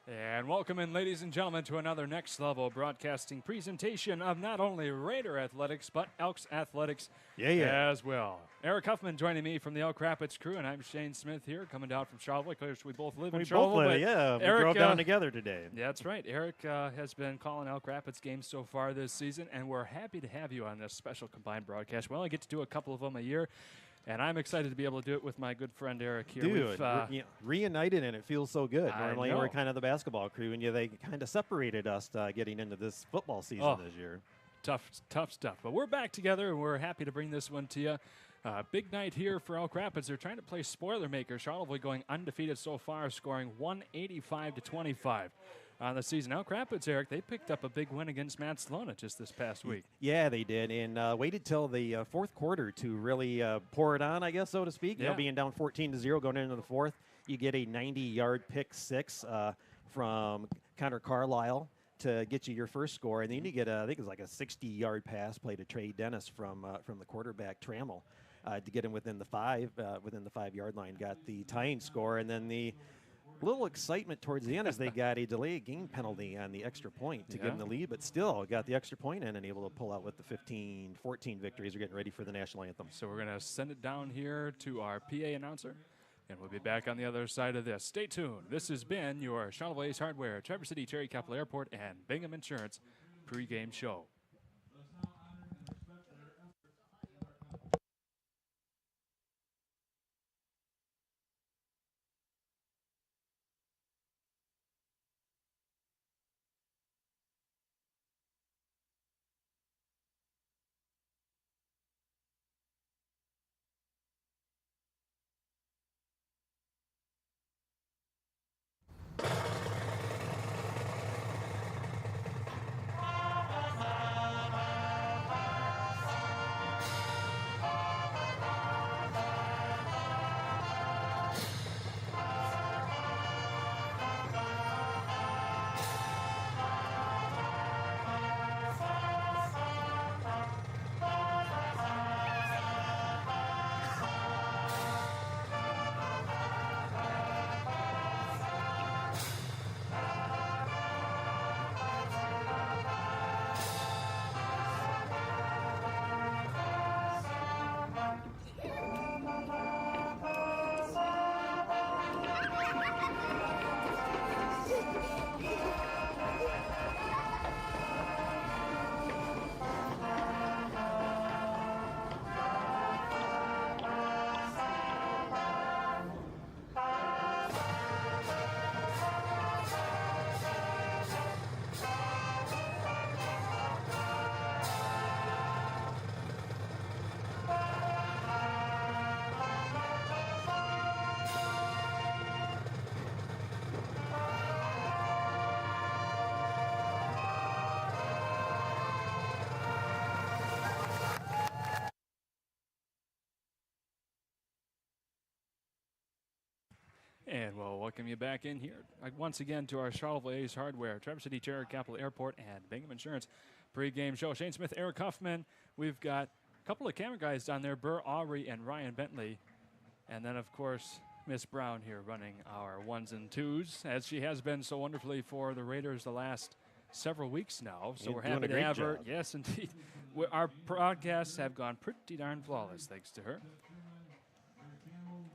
And welcome in, ladies and gentlemen, to another Next Level broadcasting presentation of not only Raider Athletics, but Elks Athletics as well. Eric Huffman joining me from the Elk Rapids crew, and I'm Shane Smith here, coming down from Charlevoix. Because we both live in Charlevoix. We Eric, drove down together today. That's right. Eric has been calling Elk Rapids games so far this season, and we're happy to have you on this special combined broadcast. We only get to do a couple of them a year. And I'm excited to be able to do it with my good friend Eric here. Dude, reunited, and it feels so good. Normally we're kind of the basketball crew, and they kind of separated us getting into this football season this year. Tough stuff. But we're back together, and we're happy to bring this one to you. Big night here for Elk Rapids. They're trying to play Spoilermaker. Charlevoix going undefeated so far, scoring 185-25. On the season. Elk Rapids, Eric, they picked up a big win against Salona just this past week. Yeah, they did, and waited till the fourth quarter to really pour it on, I guess, so to speak. Yeah. Being down 14-0 going into the fourth, you get a 90-yard pick six from Connor Carlisle to get you your first score, and then you get I think it was like a 60-yard pass play to Trey Dennis from the quarterback Trammell to get him within the 5-yard line. Got the tying score, and then the little excitement towards the end as they got a delayed game penalty on the extra point to give them the lead, but still got the extra point in and able to pull out with the 15-14 victories. They're getting ready for the national anthem. So we're going to send it down here to our PA announcer, and we'll be back on the other side of this. Stay tuned. This has been your Charlevoix Hardware, Traverse City, Cherry Capital Airport, and Bingham Insurance pregame show. And we'll welcome you back in here once again to our Charlevoix Hardware, Traverse City, Cherry Capital Airport, and Bingham Insurance pregame show. Shane Smith, Eric Huffman. We've got a couple of camera guys down there, Burr Aubrey and Ryan Bentley. And then, of course, Miss Brown here running our ones and twos, as she has been so wonderfully for the Raiders the last several weeks now. So we're happy to have her. Yes, indeed. Our broadcasts have gone pretty darn flawless, thanks to her.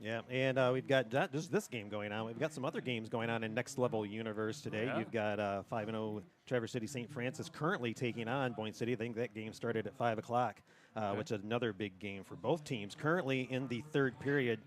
Yeah, and we've got not just this game going on. We've got some other games going on in Next Level Universe today. Yeah. You've got 5-0 Traverse City St. Francis currently taking on Boyne City. I think that game started at 5 o'clock, which is another big game for both teams. Currently in the third period,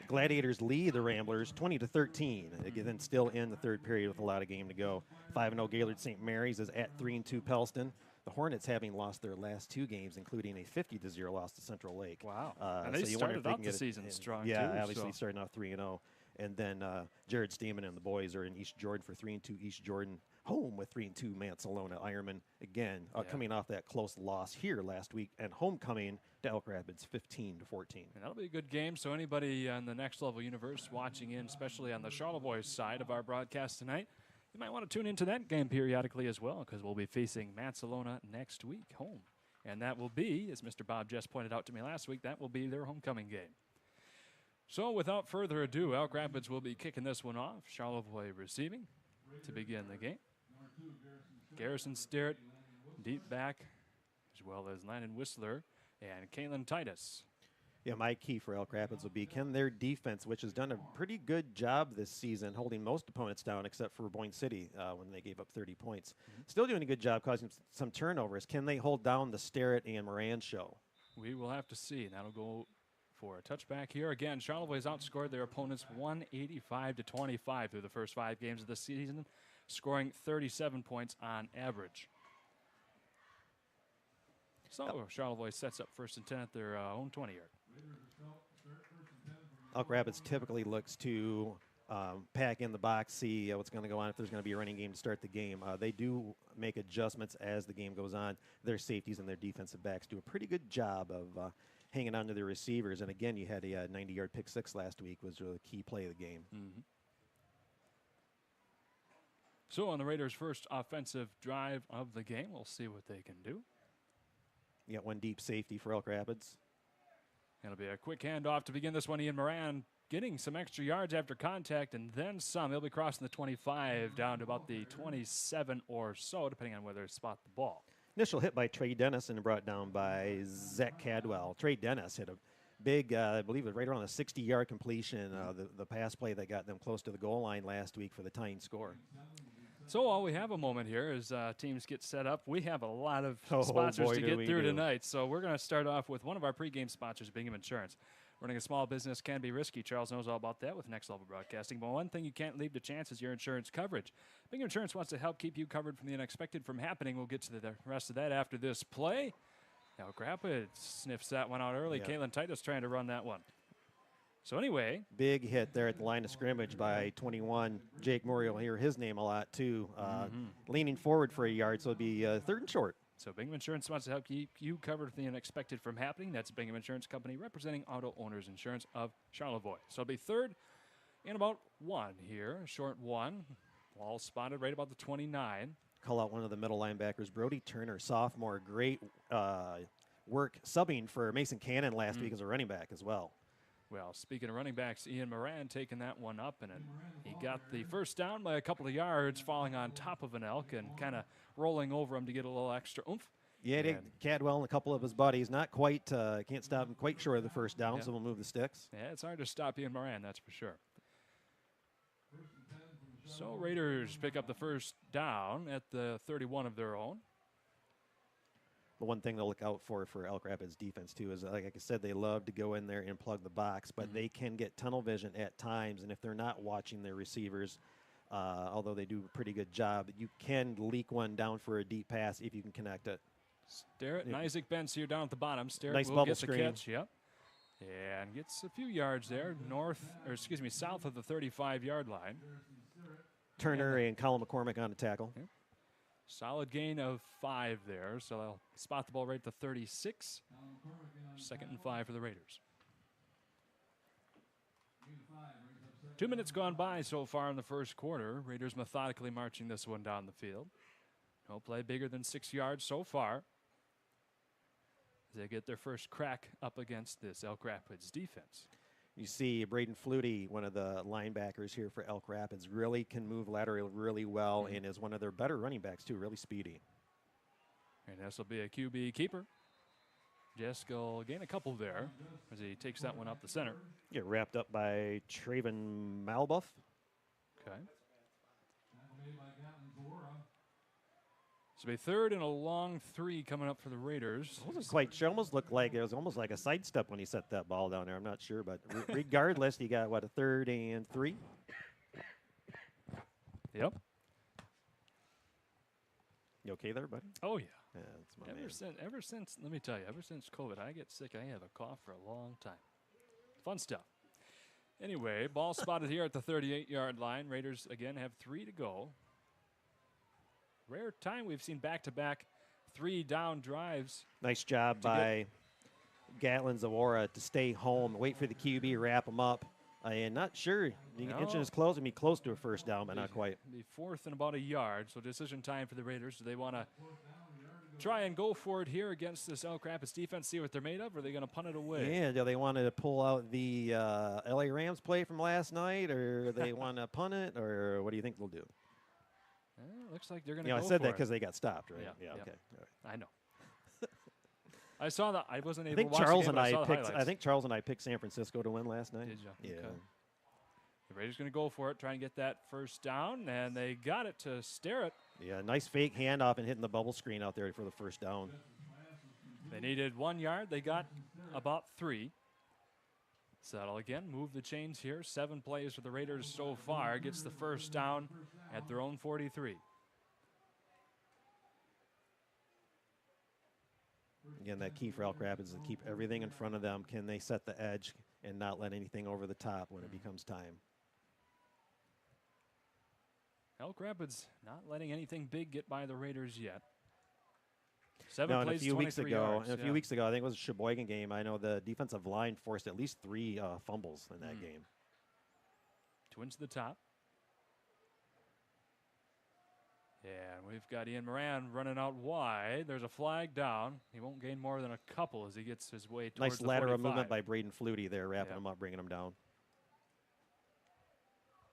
Gladiators lead the Ramblers 20-13. Again, still in the third period with a lot of game to go. 5-0 Gaylord St. Mary's is at 3-2 Pellston. The Hornets having lost their last two games, including a 50-0 loss to Central Lake. Wow. And they started out the season strong, yeah, too. Yeah, obviously starting off 3-0. And then Jared Steeman and the boys are in East Jordan for 3-2 East Jordan, home with 3-2 Salona Ironman. Again, coming off that close loss here last week, and homecoming to Elk Rapids 15-14. And that'll be a good game. So anybody on the Next Level Universe watching in, especially on the Charlevoix side of our broadcast tonight, you might want to tune into that game periodically as well, because we'll be facing Salona next week home. And that will be, as Mr. Bob just pointed out to me last week, that will be their homecoming game. So without further ado, Elk Rapids will be kicking this one off. Charlevoix receiving. to begin the game. Garrison Sterrett, deep back, as well as Landon Whistler and Kalen Titus. Yeah, my key for Elk Rapids will be, can their defense, which has done a pretty good job this season, holding most opponents down except for Boyne City when they gave up 30 points. Still doing a good job causing some turnovers. Can they hold down the Sterrett and Moran show? We will have to see. That'll go for a touchback here. Again, Charlevoix has outscored their opponents 185-25 through the first 5 games of the season, scoring 37 points on average. So Charlevoix sets up 1st and 10 at their own 20-yard. Elk Rapids typically looks to pack in the box, see what's going to go on, if there's going to be a running game to start the game. They do make adjustments as the game goes on. Their safeties and their defensive backs do a pretty good job of hanging on to their receivers. And again, you had a 90-yard pick 6 last week, was really a key play of the game. So on the Raiders' first offensive drive of the game, we'll see what they can do. You got one deep safety for Elk Rapids. It'll be a quick handoff to begin this one. Ian Moran getting some extra yards after contact and then some. He'll be crossing the 25 down to about the 27 or so, depending on whether to spot the ball. Initial hit by Trey Dennis and brought down by Zach Cadwell. Trey Dennis hit a big, I believe it was right around a 60-yard completion, the pass play that got them close to the goal line last week for the tying score. So while we have a moment here as teams get set up, we have a lot of sponsors to get through tonight. So we're going to start off with one of our pregame sponsors, Bingham Insurance. Running a small business can be risky. Charles knows all about that with Next Level Broadcasting. But one thing you can't leave to chance is your insurance coverage. Bingham Insurance wants to help keep you covered from the unexpected from happening. We'll get to the rest of that after this play. Elk Rapids sniffs that one out early. Yeah. Kalen Titus trying to run that one. So anyway. Big hit there at the line of scrimmage by 21. Jake Murray will hear his name a lot, too. Leaning forward for a yard, so it'll be 3rd and short. So Bingham Insurance wants to help keep you covered from the unexpected from happening. That's Bingham Insurance Company representing Auto Owners Insurance of Charlevoix. So it'll be 3rd and about 1 here. Short 1. Ball spotted right about the 29. Call out one of the middle linebackers, Brody Turner, sophomore. Great work subbing for Mason Cannon last week as a running back as well. Well, speaking of running backs, Ian Moran taking that one up, and he got the first down by a couple of yards, falling on top of an elk and kind of rolling over him to get a little extra oomph. Yeah, Cadwell and a couple of his buddies, not quite, can't stop him quite short of the first down, so we'll move the sticks. Yeah, it's hard to stop Ian Moran, that's for sure. So Raiders pick up the first down at the 31 of their own. The one thing to look out for Elk Rapids defense, too, is, like I said, they love to go in there and plug the box, but they can get tunnel vision at times, and if they're not watching their receivers, although they do a pretty good job, you can leak one down for a deep pass if you can connect it. Sterrett and Isaac Benz here down at the bottom. Sterrett nice will bubble get screen. The catch, yep. And gets a few yards there, south of the 35-yard line. Turner and Colin McCormick on the tackle. Yep. Solid gain of 5 there, so they'll spot the ball right at the 36. 2nd and 5 for the Raiders. 2 minutes gone by so far in the first quarter. Raiders methodically marching this one down the field. No play bigger than 6 yards so far. They get their first crack up against this Elk Rapids defense. You see Braden Flutie, one of the linebackers here for Elk Rapids, really can move lateral really well and is one of their better running backs, too, really speedy. And this will be a QB keeper. Jessica will gain a couple there as he takes that one up the center. Get wrapped up by Traven Malbuff. Okay. So it'll be 3rd and a long 3 coming up for the Raiders. I wasn't quite sure. Almost looked like it was almost like a sidestep when he set that ball down there. I'm not sure, but regardless, you got, what, a 3rd and 3? Yep. You okay there, buddy? Oh, yeah. Yeah, that's my man. Ever since, let me tell you, ever since COVID, I get sick. I have a cough for a long time. Fun stuff. Anyway, ball spotted here at the 38-yard line. Raiders, again, have 3 to go. Rare time we've seen back-to-back 3-down drives. Nice job by Gatlin Zawara to stay home, wait for the QB, wrap him up. And not sure. The inching is close and be close to a first down, but not quite. Be 4th and about a yard, so decision time for the Raiders. Do they want to try and go for it here against this Elk Rapids defense, see what they're made of, or are they going to punt it away? Yeah, do they want to pull out the LA Rams play from last night, or they want to punt it, or what do you think they'll do? Looks like they're going to You know, go I said for that it. because they got stopped, right? Yeah, yeah. Okay. All right. I know. I saw that. I wasn't I able think to watch Charles the game, and but I I saw the picked. I highlights. think Charles and I picked San Francisco to win last night. Did you? Yeah. Okay. The Raiders going to go for it, trying to get that first down, and they got it to stare it. Yeah. Nice fake handoff and hitting the bubble screen out there for the first down. They needed 1 yard. They got about 3. Settle again. Move the chains here. 7 plays for the Raiders so far. Gets the first down at their own 43. Again, that key for Elk Rapids is to keep everything in front of them. Can they set the edge and not let anything over the top when it becomes time? Elk Rapids not letting anything big get by the Raiders yet. 7 Now, and a plays, few weeks 23 ago, yards. I think it was a Sheboygan game. I know the defensive line forced at least 3 fumbles in that game. Twins to the top. Yeah, and we've got Ian Moran running out wide. There's a flag down. He won't gain more than a couple as he gets his way towards Nice the lateral 45. movement by Braden Flutie there, wrapping him up, bringing him down.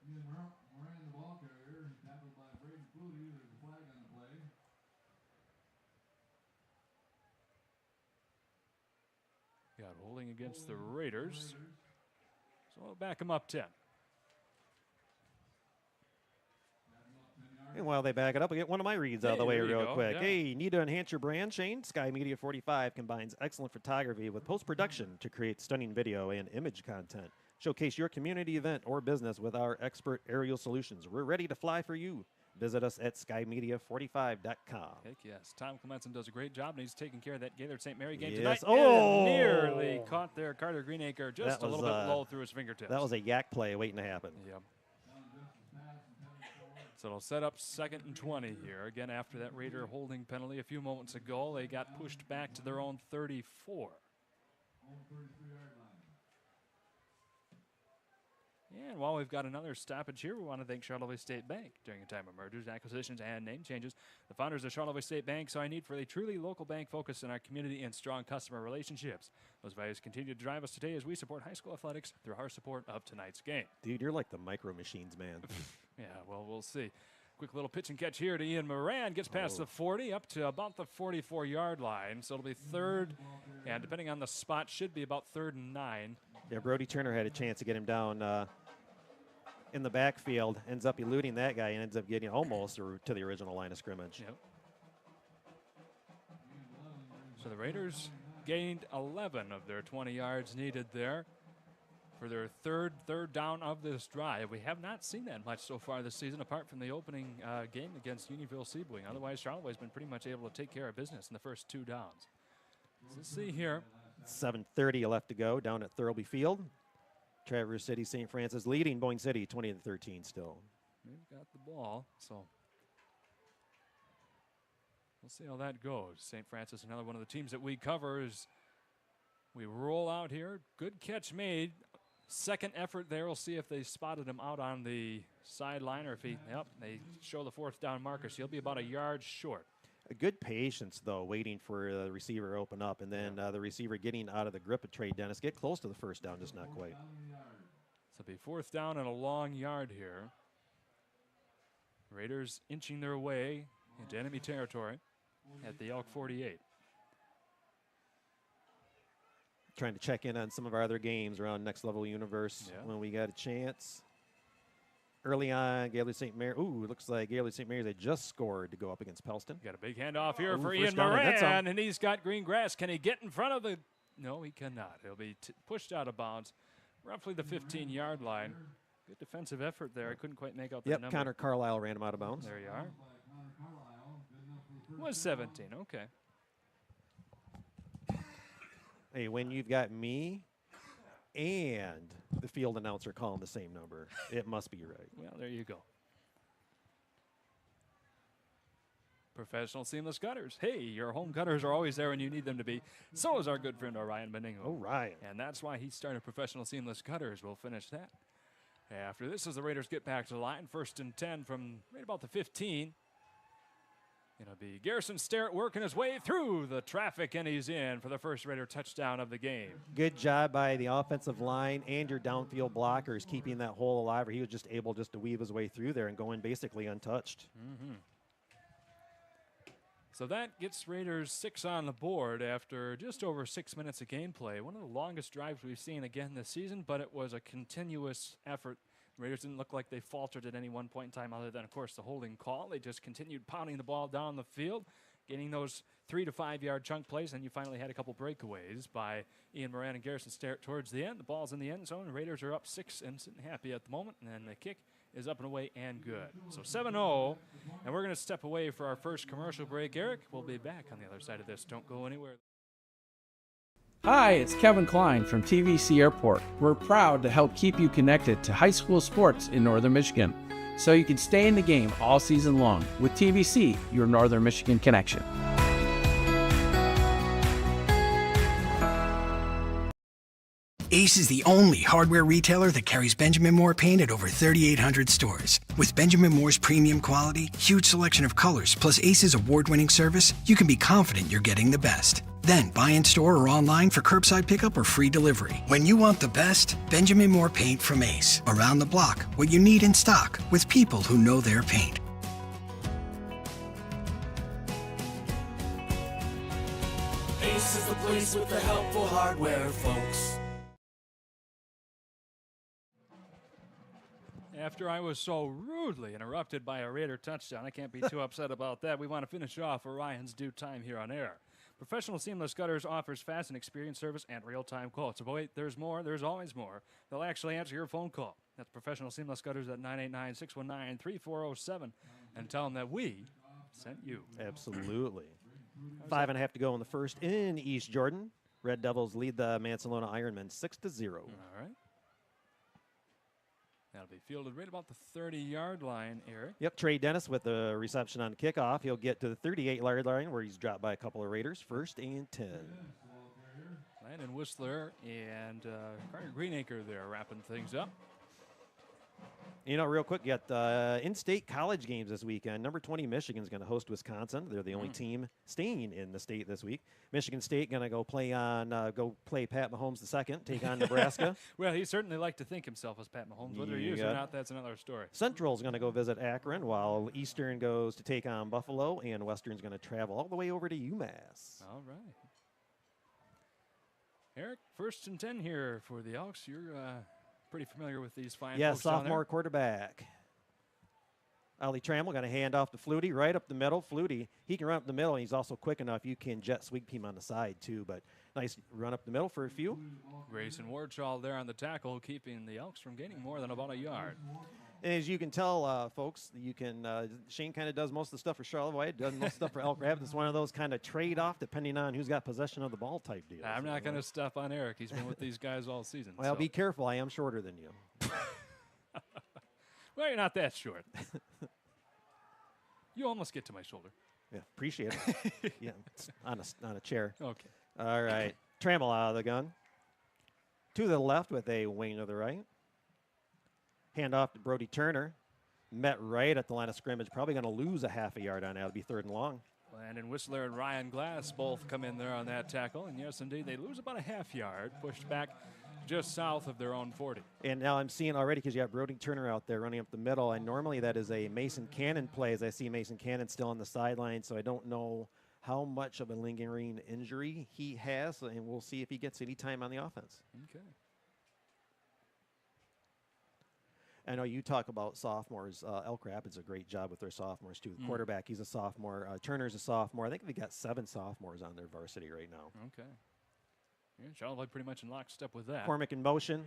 Moran, the ball carrier, tackled by Braden Flutie. There's a flag on the play. Got holding against the Raiders. So we'll back him up 10. And while they back it up, we get one of my reads out of the Hey, way there you real go, quick. yeah. Hey, you need to enhance your brand, Shane? Sky Media 45 combines excellent photography with post-production to create stunning video and image content. Showcase your community event or business with our expert aerial solutions. We're ready to fly for you. Visit us at skymedia45.com. Heck yes. Tom Clemenson does a great job, and he's taking care of that Gaylord St. Mary game Yes. tonight. Oh! And nearly caught there. Carter Greenacre just That a little was, bit low through his fingertips. That was a yak play waiting to happen. Yep. So it'll set up 2nd and 20 here. Again, after that Raider holding penalty a few moments ago, they got pushed back to their own 34. And while we've got another stoppage here, we want to thank Charlevoix State Bank. During a time of mergers, acquisitions, and name changes, the founders of Charlevoix State Bank saw a need for a truly local bank focused on our community and strong customer relationships. Those values continue to drive us today as we support high school athletics through our support of tonight's game. Dude, you're like the Micro Machines, man. Yeah, well, we'll see. Quick little pitch and catch here to Ian Moran. Gets past the 40 up to about the 44-yard line. So it'll be 3rd, and depending on the spot, should be about 3rd and 9. Yeah, Brody Turner had a chance to get him down in the backfield, ends up eluding that guy and ends up getting almost to the original line of scrimmage. Yep. So the Raiders gained 11 of their 20 yards needed there for their third down of this drive. We have not seen that much so far this season, apart from the opening game against Unionville-Seaboing. Otherwise, Charlevoix has been pretty much able to take care of business in the first 2 downs. So let's see here. 7:30 left to go down at Thurlby Field. Traverse City, St. Francis leading Boyne City 20-13 still. They've got the ball, so we'll see how that goes. St. Francis, another one of the teams that we cover, as we roll out here. Good catch made. Second effort there. We'll see if they spotted him out on the sideline or if he, they show the 4th down marker. So he'll be about a yard short. A good patience, though, waiting for the receiver to open up, and then the receiver getting out of the grip of Trey Dennis. Get close to the first down, just not quite. So it'll be 4th down and a long yard here. Raiders inching their way into enemy territory at the Elk 48. Trying to check in on some of our other games around Next Level Universe when we got a chance. Early on, Gaylord St. Mary. Ooh, it looks like Gaylord St. Mary's had just scored to go up against Pelston. Got a big handoff here for first Ian down, and then some. Moran, and he's got green grass. Can he get in front of the? No, he cannot. He'll be pushed out of bounds, roughly the 15-yard line. Good defensive effort there. I couldn't quite make out the number. Connor Carlisle ran him out of bounds. There you are. Was 17. Okay. Hey, when you've got me and the field announcer calling the same number, it must be right. Well, there you go. Professional seamless gutters. Hey, your home gutters are always there when you need them to be. So is our good friend Orion Benningham. Orion. And that's why he started Professional Seamless Gutters. We'll finish that after this as the Raiders get back to the line. 1st and 10 from right about the 15. It'll be Garrison Sterrett working his way through the traffic, and he's in for the first Raider touchdown of the game. Good job by the offensive line and your downfield blockers keeping that hole alive, or he was just able just to weave his way through there and go in basically untouched. So that gets Raiders 6 on the board after just over 6 minutes of gameplay. One of the longest drives we've seen again this season, but it was a continuous effort. Raiders didn't look like they faltered at any one point in time other than, of course, the holding call. They just continued pounding the ball down the field, getting those 3 to 5 yard chunk plays, and you finally had a couple breakaways by Ian Moran and Garrison Sterrett towards the end. The ball's in the end zone. Raiders are up 6 and sitting happy at the moment, and then the kick is up and away and good. So 7-0, and we're going to step away for our first commercial break. Eric, we'll be back on the other side of this. Don't go anywhere. Hi, it's Kevin Klein from TVC Airport. We're proud to help keep you connected to high school sports in Northern Michigan, so you can stay in the game all season long with TVC, your Northern Michigan connection. Ace is the only hardware retailer that carries Benjamin Moore paint at over 3,800 stores. With Benjamin Moore's premium quality, huge selection of colors, plus Ace's award-winning service, you can be confident you're getting the best. Then buy in store or online for curbside pickup or free delivery. When you want the best, Benjamin Moore paint from Ace. Around the block, what you need in stock, with people who know their paint. Ace is the place with the helpful hardware, folks. After I was so rudely interrupted by a Raider touchdown, I can't be too upset about that. We want to finish off Orion's due time here on air. Professional Seamless Gutters offers fast and experienced service and real-time quotes. But wait, there's more. There's always more. They'll actually answer your phone call. That's Professional Seamless Gutters at 989-619-3407. And tell them that we sent you. Absolutely. 5.5 to go in the first in East Jordan. Red Devils lead the Mansalona Ironmen 6-0. All right. That'll be fielded right about the 30-yard line, Eric. Yep, Trey Dennis with the reception on kickoff. He'll get to the 38-yard line where he's dropped by a couple of Raiders. 1st and 10. Landon Whistler and Carter Greenacre there wrapping things up. You know, real quick, you got in-state college games this weekend. Number 20, Michigan's going to host Wisconsin. They're the only team staying in the state this week. Michigan State going to go play Pat Mahomes II, take on Nebraska. Well, he certainly liked to think himself as Pat Mahomes. Whether he is or not, that's another story. Central's going to go visit Akron, while Eastern goes to take on Buffalo, and Western's going to travel all the way over to UMass. All right. Eric, 1st and 10 here for the Elks. You're pretty familiar with these fine folks down there. Sophomore quarterback. Ollie Trammell going to hand off to Flutie right up the middle. Flutie, he can run up the middle, and he's also quick enough. You can jet sweep him on the side, too, but nice run up the middle for a few. Grayson Wardshaw there on the tackle, keeping the Elks from gaining more than about a yard. And as you can tell, folks, you can Shane kind of does most of the stuff for Charlevoix, does most of the stuff for Elk Rapids. It's one of those kind of trade-off depending on who's got possession of the ball type deals. I'm not going to step on Eric. He's been with these guys all season. Well, so. Be careful. I am shorter than you. Well, you're not that short. You almost get to my shoulder. Yeah, appreciate it. Yeah, it's on a chair. Okay. All right. Trammell out of the gun. To the left with a wing to the right. Hand off to Brody Turner. Met right at the line of scrimmage. Probably going to lose a half a yard on that. It'll be 3rd and long. Landon Whistler and Ryan Glass both come in there on that tackle. And yes, indeed, they lose about a half yard, pushed back just south of their own 40. And now I'm seeing already, because you have Brody Turner out there running up the middle, and normally that is a Mason Cannon play, as I see Mason Cannon still on the sideline, so I don't know how much of a lingering injury he has, and we'll see if he gets any time on the offense. Okay. I know you talk about sophomores. Elk Rapids a great job with their sophomores, too. The quarterback, he's a sophomore. Turner's a sophomore. I think they got 7 sophomores on their varsity right now. Okay. Yeah, Charlevoix pretty much in lockstep with that. McCormick in motion.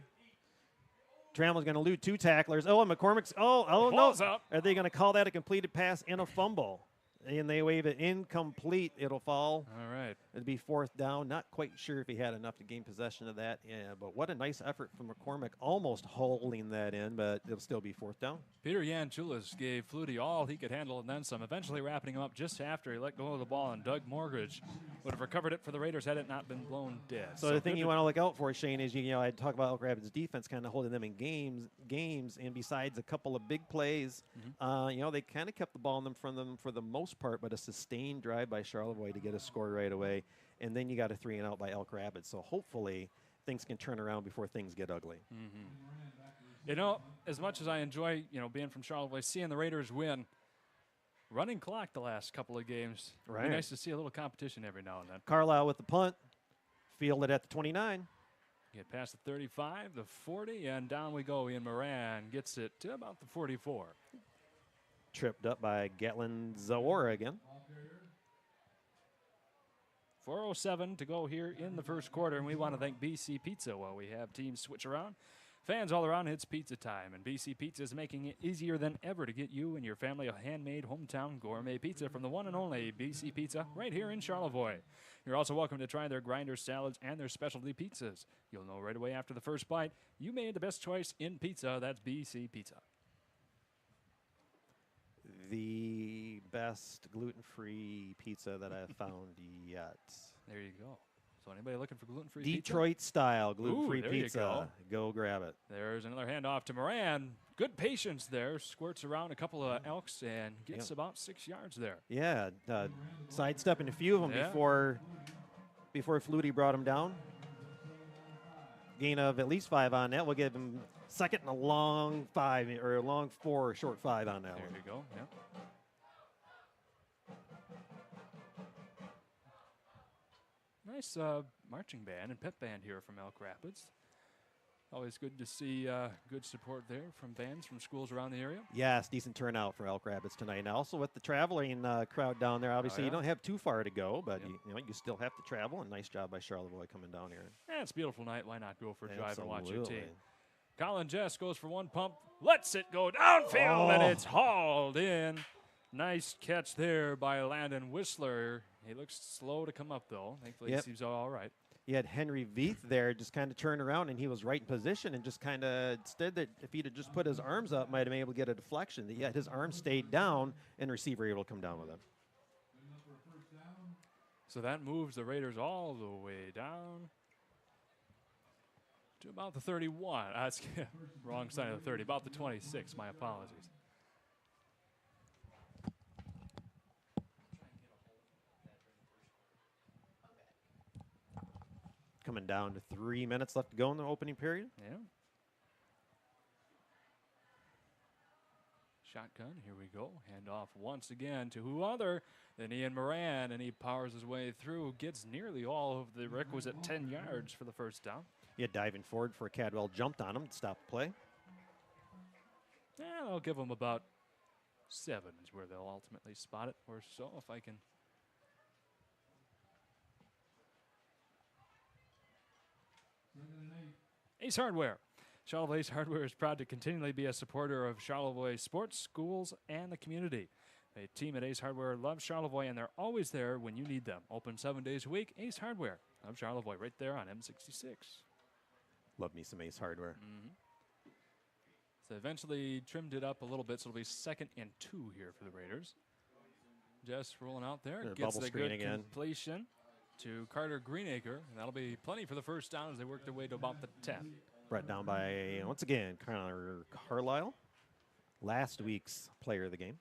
Trammell's going to lose 2 tacklers. Oh, and McCormick's, no. Up. Are they going to call that a completed pass and a fumble? And they wave it incomplete. It'll fall. All right. It'll be 4th down. Not quite sure if he had enough to gain possession of that. Yeah, but what a nice effort from McCormick, almost holding that in, but it'll still be 4th down. Peter Yanchulis gave Flutie all he could handle and then some, eventually wrapping him up just after he let go of the ball, and Doug Mortgage would have recovered it for the Raiders had it not been blown dead. So the thing you want to look out for, Shane, is I talk about Elk Rapids defense kind of holding them in games, and besides a couple of big plays, they kind of kept the ball in them from them for the most most part, but a sustained drive by Charlevoix to get a score right away. And then you got a 3-and-out by Elk Rapids. So hopefully things can turn around before things get ugly. You know, as much as I enjoy, being from Charlevoix, seeing the Raiders win, running clock the last couple of games. Right. It'd be nice to see a little competition every now and then. Carlisle with the punt, fielded at the 29. Get past the 35, the 40, and down we go. Ian Moran gets it to about the 44. Tripped up by Gatlin Zawara again. 4:07 to go here in the first quarter, and we want to thank BC Pizza while we have teams switch around. Fans all around, it's pizza time, and BC Pizza is making it easier than ever to get you and your family a handmade hometown gourmet pizza from the one and only BC Pizza right here in Charlevoix. You're also welcome to try their grinder salads and their specialty pizzas. You'll know right away after the first bite, you made the best choice in pizza. That's BC Pizza. The best gluten-free pizza that I've found yet. There you go. So anybody looking for gluten-free Detroit style gluten-free Ooh, there you pizza. Go grab it. There's another handoff to Moran. Good patience there. Squirts around a couple of Elks and gets about 6 yards there. Yeah, sidestepping a few of them Yeah. before Flutie brought him down. Gain of at least 5 on that. We'll give him second and a long 5, or a long 4, short 5 on that There one. you go. Yeah. Nice marching band and pep band here from Elk Rapids. Always good to see good support there from bands from schools around the area. Yes, decent turnout for Elk Rapids tonight. And also with the traveling crowd down there, obviously yeah. you don't have too far to go, but Yep. you still have to travel. And nice job by Charlevoix coming down here. Yeah, it's a beautiful night. Why not go for a drive and watch your Absolutely. team? Colin Jess goes for one pump, lets it go downfield, and it's hauled in. Nice catch there by Landon Whistler. He looks slow to come up, though. Thankfully, Yep. he seems all right. You had Henry Veith there just kind of turn around, and he was right in position and just kind of, instead that if he'd have just put his arms up, might have been able to get a deflection. Yet his arms stayed down, and the receiver able to come down with him. So that moves the Raiders all the way down to about the 31. That's wrong side of the 30, about the 26. My apologies. Coming down to 3 minutes left to go in the opening period. Yeah. Shotgun, here we go. Hand off once again to who other than Ian Moran, and he powers his way through, gets nearly all of the requisite 10 yards for the first down. Yeah, diving forward for Cadwell, jumped on him, stopped the play. Yeah, I'll give them about 7 is where they'll ultimately spot it, or so, if I can. Ace Hardware. Charlevoix Ace Hardware is proud to continually be a supporter of Charlevoix sports, schools, and the community. A team at Ace Hardware loves Charlevoix, and they're always there when you need them. Open 7 days a week. Ace Hardware of Charlevoix, right there on M66. Love me some Ace Hardware. So eventually trimmed it up a little bit, so it'll be 2nd and 2 here for the Raiders. Just rolling out there. The Gets bubble the screen good again. completion to Carter Greenacre. And that'll be plenty for the first down as they work their way to about the 10. Brought down by, once again, Connor Carlisle. Last week's player of the game.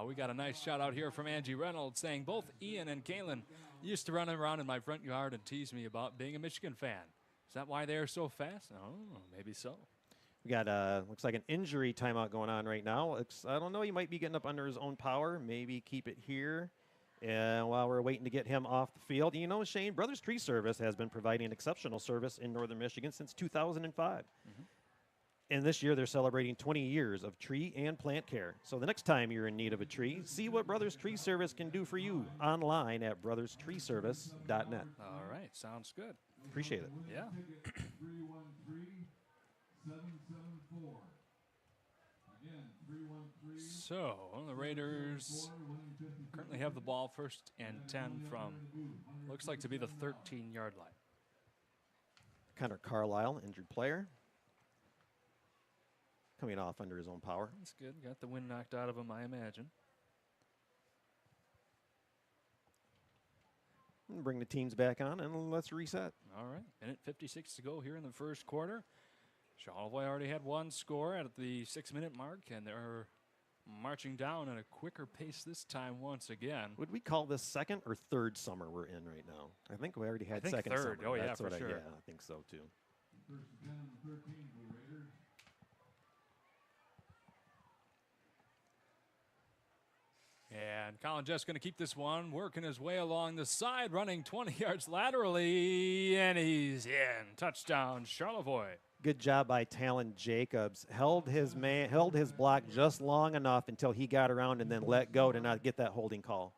We got a nice shout out here from Angie Reynolds saying both Ian and Kalen used to run around in my front yard and tease me about being a Michigan fan. Is that why they're so fast? Oh, maybe so. We got, looks like an injury timeout going on right now. I don't know, he might be getting up under his own power. Maybe keep it here. And while we're waiting to get him off the field, you know, Shane, Brothers Tree Service has been providing exceptional service in northern Michigan since 2005. And this year they're celebrating 20 years of tree and plant care. So the next time you're in need of a tree, see what Brothers Tree Service can do for you online at brotherstreeservice.net. All right, sounds good. Appreciate it. Yeah. 313-774. Again, 313. So the Raiders currently have the ball 1st and 10 from, looks like to be the 13-yard line. Connor Carlisle, injured player. Coming off under his own power. That's good. Got the wind knocked out of him, I imagine. Bring the teams back on and let's reset. All right, minute 56 to go here in the first quarter. Charlevoix already had one score at the 6-minute mark, and they're marching down at a quicker pace this time once again. Would we call this second or third summer we're in right now? I think we already had think second third. summer. Oh, yeah, That's for what sure. yeah, I think so too. First and 10 and 13 for the Raiders. And Colin just going to keep this one, working his way along the side, running 20 yards laterally, and he's in. Touchdown, Charlevoix. Good job by Talon Jacobs. Held his block just long enough until he got around and then let go to not get that holding call.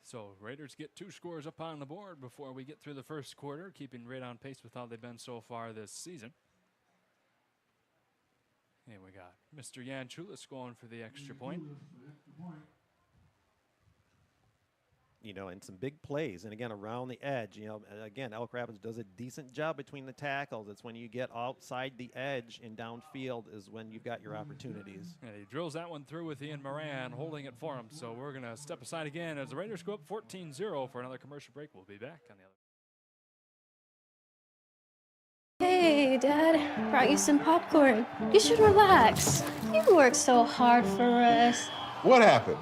So Raiders get 2 scores up on the board before we get through the first quarter, keeping right on pace with how they've been so far this season. And we got Mr. Jan Chulis going for the extra point. You know, and some big plays. And again, around the edge, you know, again, Elk Rapids does a decent job between the tackles. It's when you get outside the edge and downfield is when you've got your opportunities. And he drills that one through with Ian Moran holding it for him. So we're going to step aside again as the Raiders go up 14-0 for another commercial break. We'll be back on the other. Hey, Dad, brought you some popcorn. You should relax. You worked so hard for us. What happened?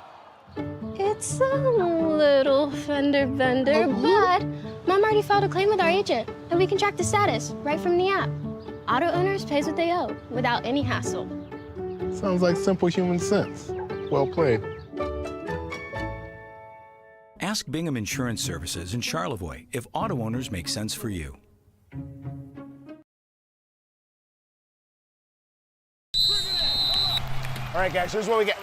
It's a little fender bender, but Mom already filed a claim with our agent, and we can track the status right from the app. Auto owners pays what they owe without any hassle. Sounds like simple human sense. Well played. Ask Bingham Insurance Services in Charlevoix if auto owners make sense for you. All right, guys, here's what we get.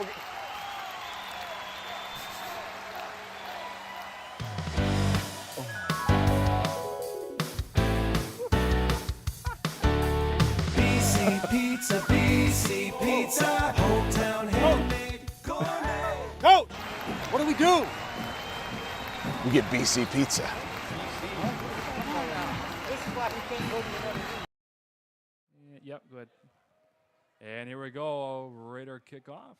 BC Pizza, BC Pizza, hometown handmade gourmet. Coach, what do we do? We get BC Pizza. Yep, good. And here we go, Raider kickoff.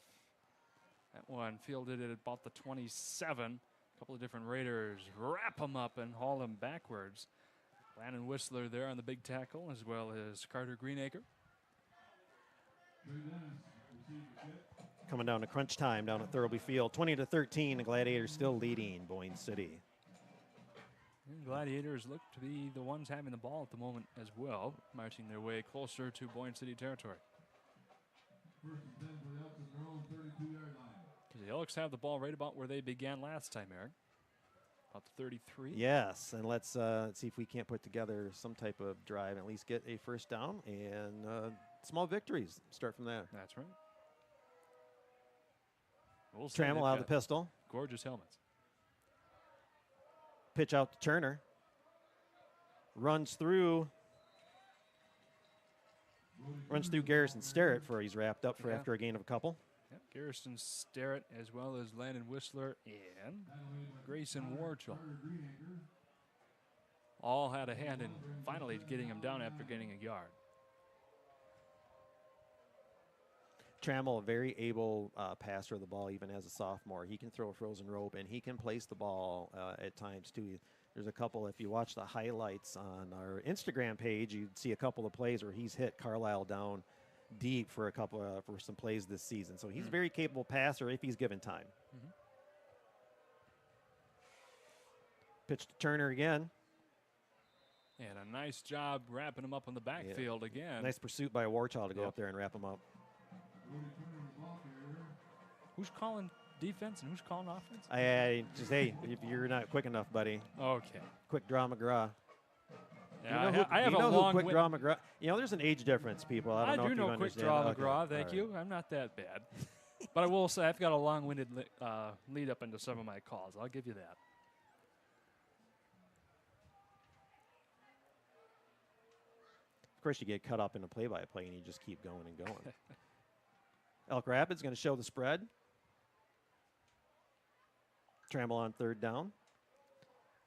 That one fielded at about the 27. A couple of different Raiders wrap him up and haul him backwards. Landon Whistler there on the big tackle, as well as Carter Greenacre. Coming down to crunch time down at Thurlby Field. 20-13, the Gladiators still leading Boyne City. And Gladiators look to be the ones having the ball at the moment as well, marching their way closer to Boyne City territory. First and 10 for the Elks at their own 32-yard line. Because the Elks have the ball right about where they began last time, Eric. About the 33. Yes, and let's see if we can't put together some type of drive and at least get a first down and small victories. Start from there. That's right. We'll see. Trammell out of the pistol. Gorgeous helmets. Pitch out to Turner. Runs through Garrison Sterrett for he's wrapped up for after a gain of a couple. Yep, Garrison Sterrett as well as Landon Whistler and Grayson Warchell all had a hand in finally getting him down after getting a yard. Trammell, a very able passer of the ball even as a sophomore. He can throw a frozen rope and he can place the ball at times too. There's a couple, if you watch the highlights on our Instagram page, you'd see a couple of plays where he's hit Carlisle down deep for a couple for some plays this season. So he's a very capable passer if he's given time. Pitch to Turner again. And a nice job wrapping him up in the backfield again. Nice pursuit by Warchild to go up there and wrap him up. Who's calling defense and who's calling offense? I just, hey, if you're not quick enough, buddy. Okay. Quick draw McGraw. Yeah, I have a long quick draw McGraw. You know, there's an age difference, people. I don't know do if know you quick understand. draw Okay. McGraw. Thank you. I'm not that bad. But I will say I've got a long-winded lead up into some of my calls. I'll give you that. Of course, you get cut up in a play-by-play, and you just keep going and going. Elk Rapids going to show the spread. Trammell on third down.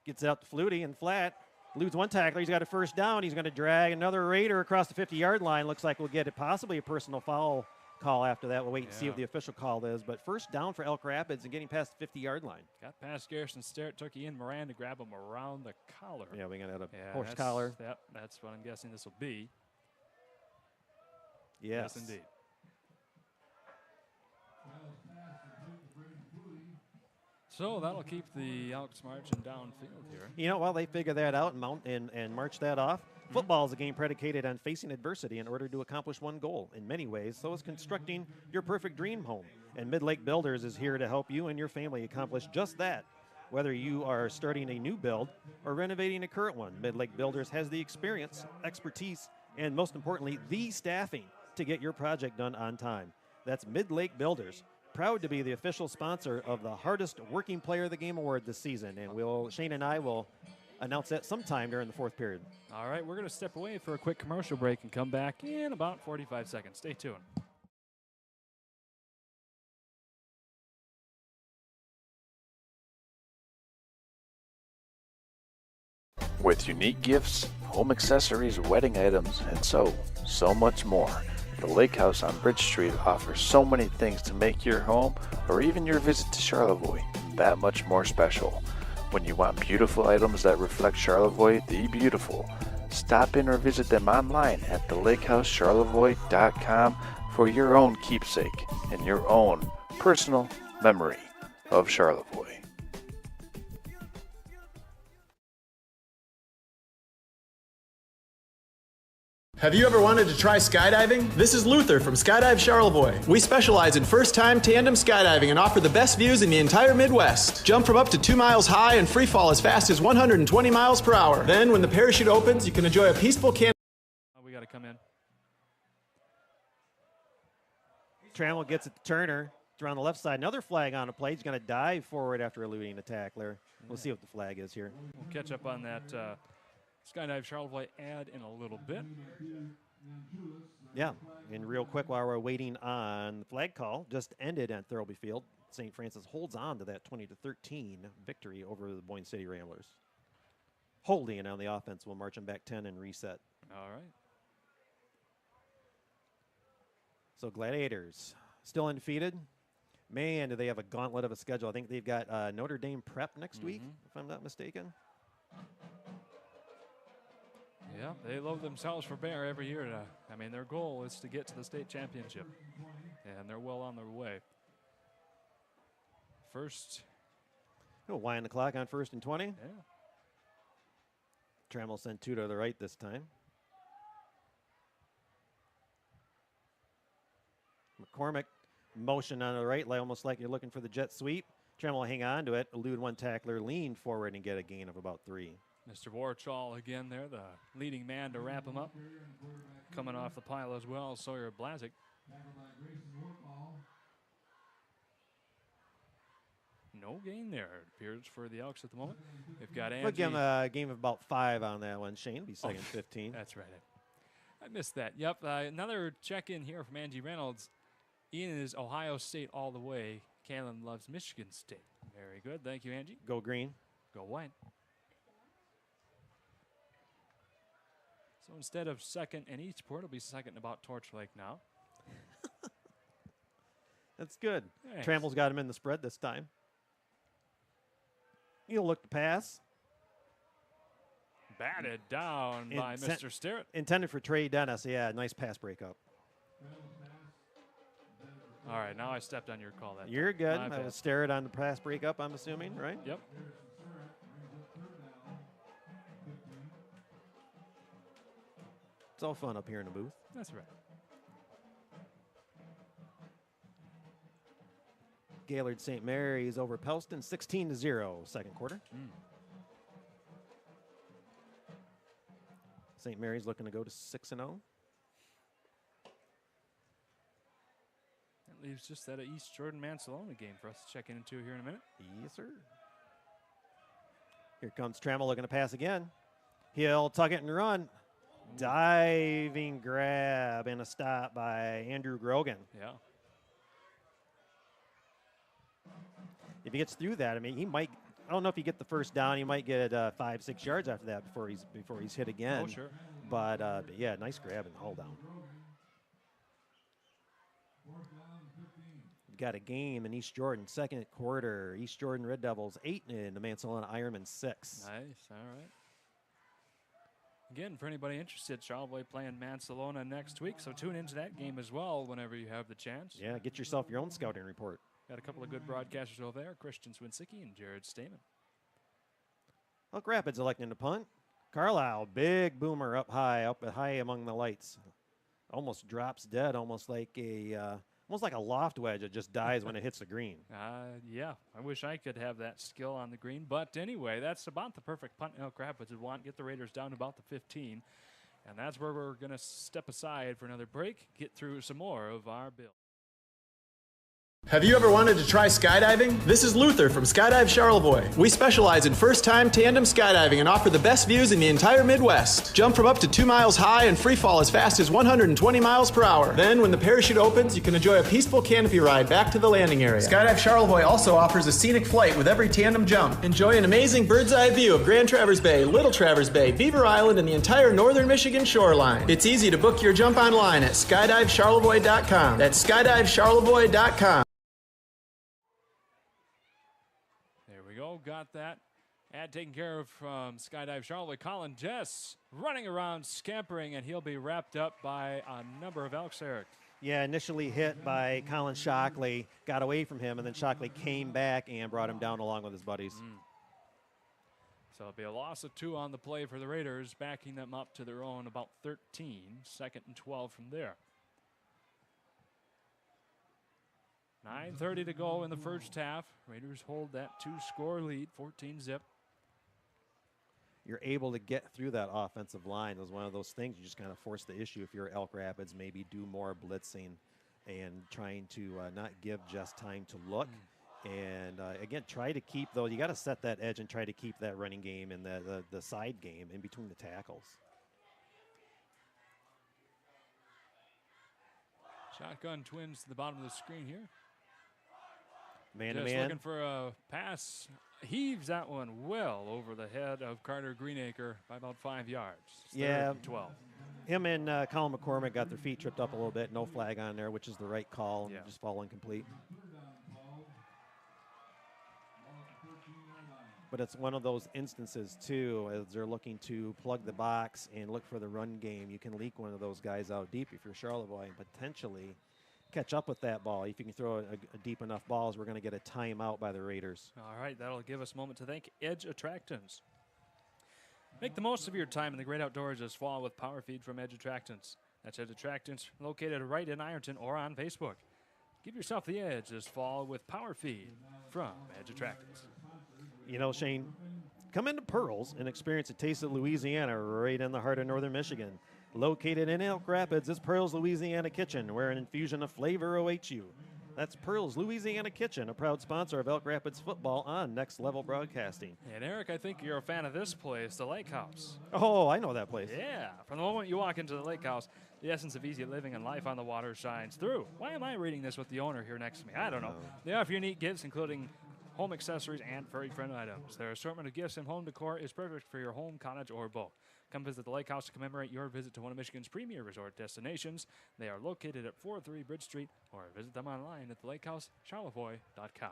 Gets out to Flutie and flat. Eludes one tackler. He's got a first down. He's going to drag another Raider across the 50-yard line. Looks like we'll get possibly a personal foul call after that. We'll wait and see what the official call is. But first down for Elk Rapids and getting past the 50-yard line. Got past Garrison Sterrett, took Ian Moran to grab him around the collar. Yeah, we got a horse collar. Yep, that's what I'm guessing this will be. Yes. Yes, indeed. So that'll keep the Elks marching downfield here. You know, while they figure that out and march that off, football is a game predicated on facing adversity in order to accomplish one goal. In many ways, so is constructing your perfect dream home. And Mid-Lake Builders is here to help you and your family accomplish just that. Whether you are starting a new build or renovating a current one, Mid-Lake Builders has the experience, expertise, and most importantly, the staffing to get your project done on time. That's Mid-Lake Builders. Proud to be the official sponsor of the Hardest Working Player of the Game Award this season. And Shane and I will announce that sometime during the fourth period. All right, we're going to step away for a quick commercial break and come back in about 45 seconds. Stay tuned. With unique gifts, home accessories, wedding items, and so much more. The Lake House on Bridge Street offers so many things to make your home or even your visit to Charlevoix that much more special. When you want beautiful items that reflect Charlevoix the beautiful, stop in or visit them online at thelakehousecharlevoix.com for your own keepsake and your own personal memory of Charlevoix. Have you ever wanted to try skydiving? This is Luther from Skydive Charlevoix. We specialize in first-time tandem skydiving and offer the best views in the entire Midwest. Jump from up to 2 miles high and free fall as fast as 120 miles per hour. Then, when the parachute opens, you can enjoy a peaceful camp. We got to come in. Trammell gets it to Turner. It's around the left side. Another flag on a play. He's going to dive forward after eluding a tackler. We'll see what the flag is here. We'll catch up on that Skydive Charlevoix ad in a little bit. Yeah, and real quick while we're waiting on the flag call, just ended at Thurlby Field. St. Francis holds on to that 20-13 victory over the Boyne City Ramblers. Holding on the offense will march them back 10 and reset. All right. So Gladiators still undefeated. Man, do they have a gauntlet of a schedule. I think they've got Notre Dame Prep next week, if I'm not mistaken. Yeah, they load themselves for bear every year. I mean, their goal is to get to the state championship, and they're well on their way. First. Oh, wind the clock on 1st and 20. Yeah. Trammell sent 2 to the right this time. McCormick motion on the right, almost like you're looking for the jet sweep. Trammell will hang on to it, elude one tackler, lean forward, and get a gain of about 3. Mr. Warchall again there, the leading man to wrap him up. Coming off the pile as well, Sawyer Blazik. No gain there, it appears, for the Elks at the moment. They've got Angie. We'll give him a game of about 5 on that one. Shane be second 15. That's right. I missed that. Yep, another check-in here from Angie Reynolds. Ian is Ohio State all the way. Kalen loves Michigan State. Very good. Thank you, Angie. Go green. Go white. So instead of second in Eastport, it'll be second about Torch Lake now. That's good. Thanks. Trammell's got him in the spread this time. He'll look to pass. Batted down by Mr. Sterrett. Intended for Trey Dennis. Yeah, nice pass breakup. All right, now I stepped on your call. You're good. I was Sterrett on the pass breakup, I'm assuming, right? Yep. It's all fun up here in the booth. That's right. Gaylord St. Mary's over Pelston, 16-0, second quarter. St. Mary's looking to go to 6-0. That leaves just that East Jordan Mansalona game for us to check into here in a minute. Yes, sir. Here comes Trammell looking to pass again. He'll tuck it and run. Diving grab and a stop by Andrew Grogan. Yeah. If he gets through that, I mean, he might. I don't know if he get the first down. He might get 5-6 yards after that before he's hit again. Oh, sure. But yeah, nice grab and hold down. Got a game in East Jordan, second quarter. East Jordan Red Devils 8 and the Mansalona Ironmen 6. Nice. All right. Again, for anybody interested, Charlevoix playing Mansalona next week, so tune into that game as well whenever you have the chance. Yeah, get yourself your own scouting report. Got a couple of good broadcasters over there, Christian Swinsicki and Jared Stamen. Elk Rapids electing to punt. Carlisle, big boomer up high among the lights. Almost drops dead, almost like a loft wedge. It just dies when it hits the green. Yeah, I wish I could have that skill on the green. But anyway, that's about the perfect punt Elk Rapids would want. Get the Raiders down to about the 15. And that's where we're going to step aside for another break, get through some more of our bill. Have you ever wanted to try skydiving? This is Luther from Skydive Charlevoix. We specialize in first-time tandem skydiving and offer the best views in the entire Midwest. Jump from up to 2 miles high and free fall as fast as 120 miles per hour. Then, when the parachute opens, you can enjoy a peaceful canopy ride back to the landing area. Skydive Charlevoix also offers a scenic flight with every tandem jump. Enjoy an amazing bird's-eye view of Grand Traverse Bay, Little Traverse Bay, Beaver Island, and the entire northern Michigan shoreline. It's easy to book your jump online at skydivecharlevoix.com. That's skydivecharlevoix.com. Got that ad taken care of from Skydive Charlevoix. Colin Jess running around, scampering, and he'll be wrapped up by a number of Elks, Eric. Yeah, initially hit by Colin Shockley, got away from him, and then Shockley came back and brought him down along with his buddies. So it'll be a loss of 2 on the play for the Raiders, backing them up to their own about 13, 2nd and 12 from there. 9:30 to go in the first half. Raiders hold that 2-score lead, 14-zip. You're able to get through that offensive line. It was one of those things you just kind of force the issue if you're Elk Rapids, maybe do more blitzing and trying to not give just time to look. And again, try to keep, though, you got to set that edge and try to keep that running game and the side game in between the tackles. Shotgun twins to the bottom of the screen here. Man-to-man. Just looking for a pass. Heaves that one well over the head of Carter Greenacre by about 5 yards. Yeah. 12. Him and Colin McCormick got their feet tripped up a little bit. No flag on there, which is the right call. Yeah. Just fall incomplete. But it's one of those instances, too, as they're looking to plug the box and look for the run game. You can leak one of those guys out deep if you're Charlevoix and potentially catch up with that ball. If you can throw a deep enough balls, we're going to get a timeout by the Raiders. All right, that'll give us a moment to thank Edge Attractants. Make the most of your time in the great outdoors this fall with Power Feed from Edge Attractants. That's Edge Attractants, located right in Ironton or on Facebook. Give yourself the edge this fall with Power Feed from Edge Attractants. You know, Shane, come into Pearls and experience a taste of Louisiana right in the heart of northern Michigan. Located in Elk Rapids is Pearls Louisiana Kitchen, where an infusion of flavor awaits you. That's Pearls Louisiana Kitchen, a proud sponsor of Elk Rapids football on Next Level Broadcasting. And Eric, I think you're a fan of this place, the Lake House. Oh, I know that place. Yeah, from the moment you walk into the Lake House, the essence of easy living and life on the water shines through. Why am I reading this with the owner here next to me? I don't know. They offer unique gifts, including home accessories and furry-friendly items. Their assortment of gifts and home decor is perfect for your home, cottage, or both. Come visit the Lake House to commemorate your visit to one of Michigan's premier resort destinations. They are located at 403 Bridge Street, or visit them online at thelakehousecharlevoix.com.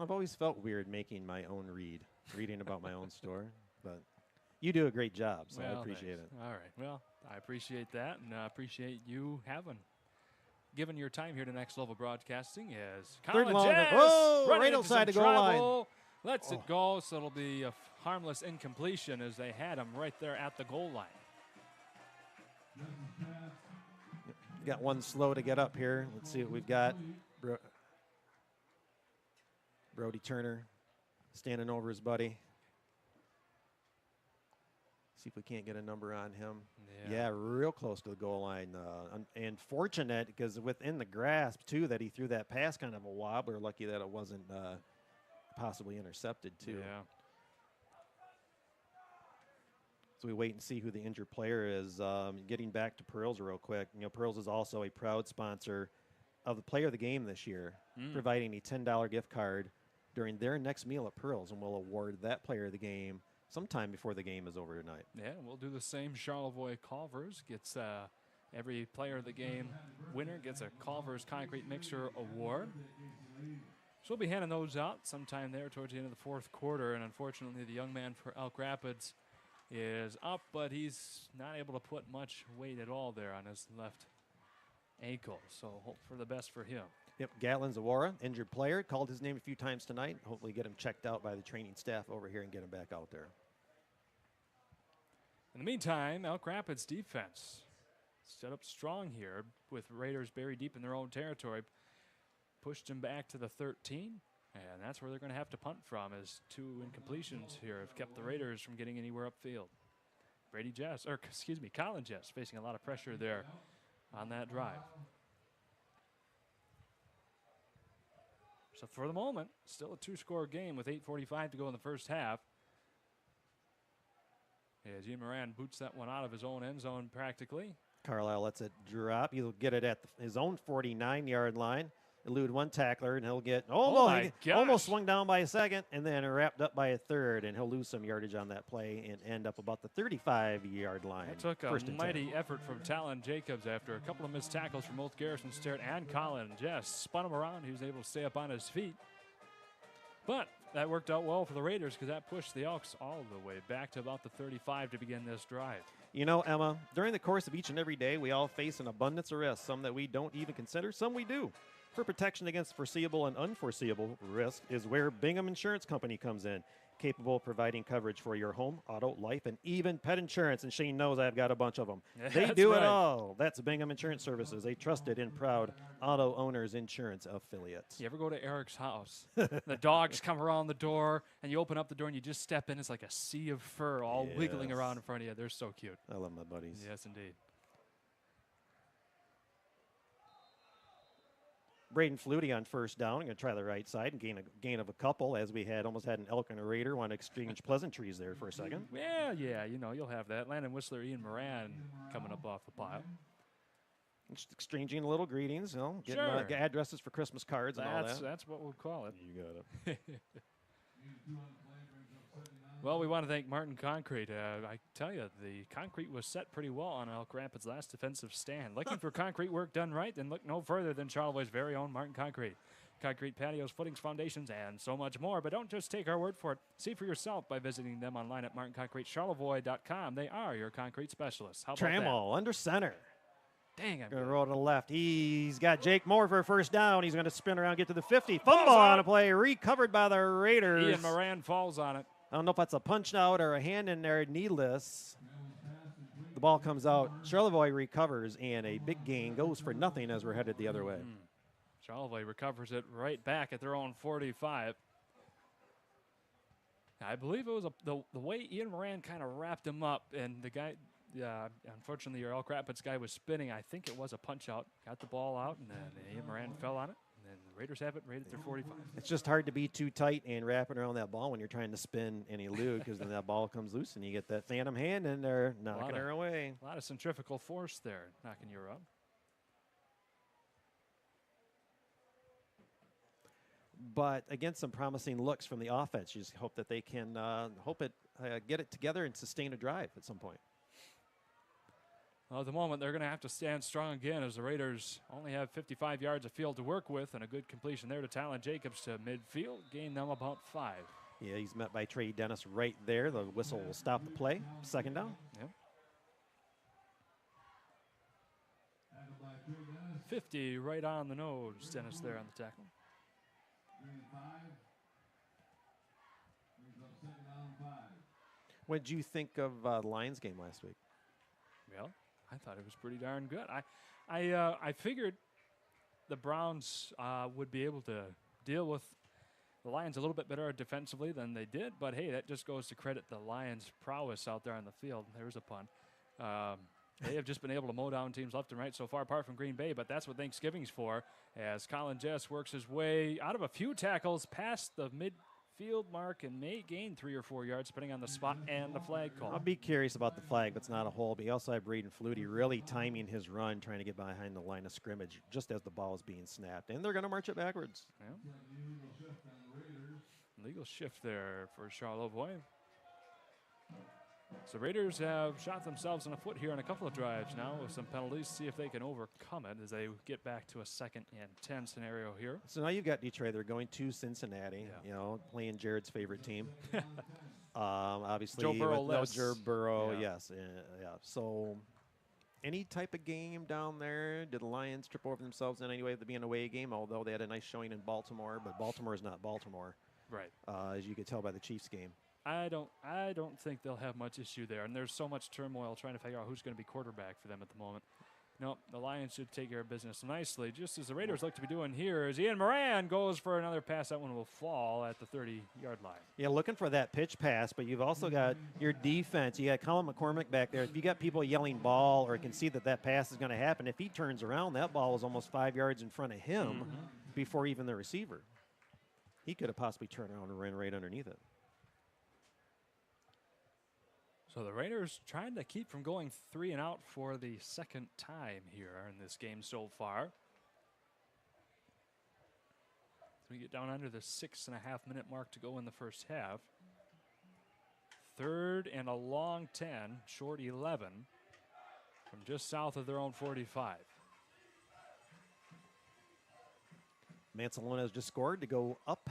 I've always felt weird making my own reading about my own store, but you do a great job, so I appreciate it. All right. Well, I appreciate that, and I appreciate you given your time here to Next Level Broadcasting as Third long, running right outside the goal line. Lets it go, so it'll be a harmless incompletion as they had him right there at the goal line. Got one slow to get up here. Let's see what we've got. Brody Turner standing over his buddy. See if we can't get a number on him. Yeah, real close to the goal line. And fortunate, because within the grasp, too, that he threw that pass, kind of a wobbler. Lucky that it wasn't possibly intercepted, too. Yeah. So we wait and see who the injured player is. Getting back to Pearls real quick. You know, Pearls is also a proud sponsor of the Player of the Game this year, providing a $10 gift card during their next meal at Pearls, and we'll award that Player of the Game sometime before the game is over tonight. Yeah, we'll do the same. Charlevoix Culvers gets every Player of the Game winner gets a Culvers Concrete Mixer Award. So we'll be handing those out sometime there towards the end of the fourth quarter, and unfortunately the young man for Elk Rapids is up, but he's not able to put much weight at all there on his left ankle. So hope for the best for him. Yep, Gatlin Zawara, injured player. Called his name a few times tonight. Hopefully get him checked out by the training staff over here and get him back out there. In the meantime, Elk Rapids defense set up strong here with Raiders buried deep in their own territory. Pushed him back to the 13, and that's where they're going to have to punt from, as 2 incompletions here have kept the Raiders from getting anywhere upfield. Colin Jess facing a lot of pressure there on that drive. So for the moment, still a 2-score game with 8:45 to go in the first half. As Ian Moran boots that one out of his own end zone practically. Carlisle lets it drop. He'll get it at his own 49-yard line. Elude one tackler, and he'll get almost swung down by a second, and then wrapped up by a third, and he'll lose some yardage on that play and end up about the 35-yard line. It took a mighty effort from Talon Jacobs after a couple of missed tackles from both Garrison Sterrett and Colin Jess. Spun him around. He was able to stay up on his feet. But that worked out well for the Raiders because that pushed the Elks all the way back to about the 35 to begin this drive. You know, Emma, during the course of each and every day, we all face an abundance of risks, some that we don't even consider, some we do. For protection against foreseeable and unforeseeable risk is where Bingham Insurance Company comes in, capable of providing coverage for your home, auto, life, and even pet insurance. And Shane knows I've got a bunch of them. They do it all. That's Bingham Insurance Services, a trusted and proud auto owners insurance affiliate. You ever go to Eric's house? The dogs come around the door, and you open up the door, and you just step in. It's like a sea of fur all wiggling around in front of you. They're so cute. I love my buddies. Yes, indeed. Braden Flutie on first down. Going to try the right side and gain of a couple, as we almost had an Elk and a Raider. Want to exchange pleasantries there for a second. Yeah, you know, you'll have that. Landon Whistler, Ian Moran coming up off the pile. Just exchanging little greetings, you know, getting addresses for Christmas cards and all that. That's what we'll call it. You got it. Well, we want to thank Martin Concrete. I tell you, the concrete was set pretty well on Elk Rapids' last defensive stand. Looking for concrete work done right? Then look no further than Charlevoix's very own Martin Concrete. Concrete patios, footings, foundations, and so much more. But don't just take our word for it. See for yourself by visiting them online at martinconcretecharlevoix.com. They are your concrete specialists. How about Trammell under center. Dang, I'm going to roll to the left. He's got Jake Moore for a first down. He's going to spin around, get to the 50. Fumble on a play, recovered by the Raiders. Ian Moran falls on it. I don't know if that's a punch out or a hand in there, needless. The ball comes out. Charlevoix recovers, and a big gain goes for nothing as we're headed the other way. Charlevoix recovers it right back at their own 45. I believe it was the way Ian Moran kind of wrapped him up, and the guy, unfortunately, your Elk Rapids guy was spinning. I think it was a punch out. Got the ball out, and then Ian Moran fell on it. And the Raiders have it right at their 45. It's just hard to be too tight and wrapping around that ball when you're trying to spin and elude, because then that ball comes loose and you get that phantom hand and they're knocking her away. A lot of centrifugal force there, knocking you up. But against some promising looks from the offense, you just hope that they can get it together and sustain a drive at some point. Well, at the moment, they're going to have to stand strong again, as the Raiders only have 55 yards of field to work with, and a good completion there to Talon Jacobs to midfield, gain them about 5. Yeah, he's met by Trey Dennis right there. The whistle will stop the play. Second down. Yep. 50 right on the nose, Dennis there on the tackle. What did you think of the Lions game last week? Well, I thought it was pretty darn good. I figured the Browns would be able to deal with the Lions a little bit better defensively than they did, but hey, that just goes to credit the Lions' prowess out there on the field. There's a pun. They have just been able to mow down teams left and right so far, apart from Green Bay, but that's what Thanksgiving's for, as Colin Jess works his way out of a few tackles past the midfield mark and may gain 3 or 4 yards, depending on the spot and the flag call. I'll be curious about the flag, but it's not a hole. But you also have Braden Flutie really timing his run, trying to get behind the line of scrimmage just as the ball is being snapped, and they're going to march it backwards. Yeah. Legal shift there for Charlevoix. So Raiders have shot themselves in the foot here on a couple of drives now with some penalties. See if they can overcome it as they get back to a 2nd and 10 scenario here. So now you've got Detroit. They're going to Cincinnati, you know, playing Jared's favorite team. Obviously, Joe Burrow with no less. Joe Burrow, Yeah. yes. Yeah. So any type of game down there, did the Lions trip over themselves in any way to be an away game, although they had a nice showing in Baltimore, but Baltimore is not Baltimore, Right. as you could tell by the Chiefs game. I don't think they'll have much issue there, and there's so much turmoil trying to figure out who's going to be quarterback for them at the moment. No, the Lions should take care of business nicely, just as the Raiders look to be doing here. As Ian Moran goes for another pass, that one will fall at the 30-yard line. Yeah, looking for that pitch pass, but you've also got your defense. You got Colin McCormick back there. If you got people yelling ball or can see that that pass is going to happen, if he turns around, that ball is almost 5 yards in front of him before even the receiver. He could have possibly turned around and ran right underneath it. So the Raiders trying to keep from going 3 and out for the second time here in this game so far. So we get down under the 6.5-minute mark to go in the first half. 3rd and a long 10, short 11 from just south of their own 45. Mansalona has just scored to go up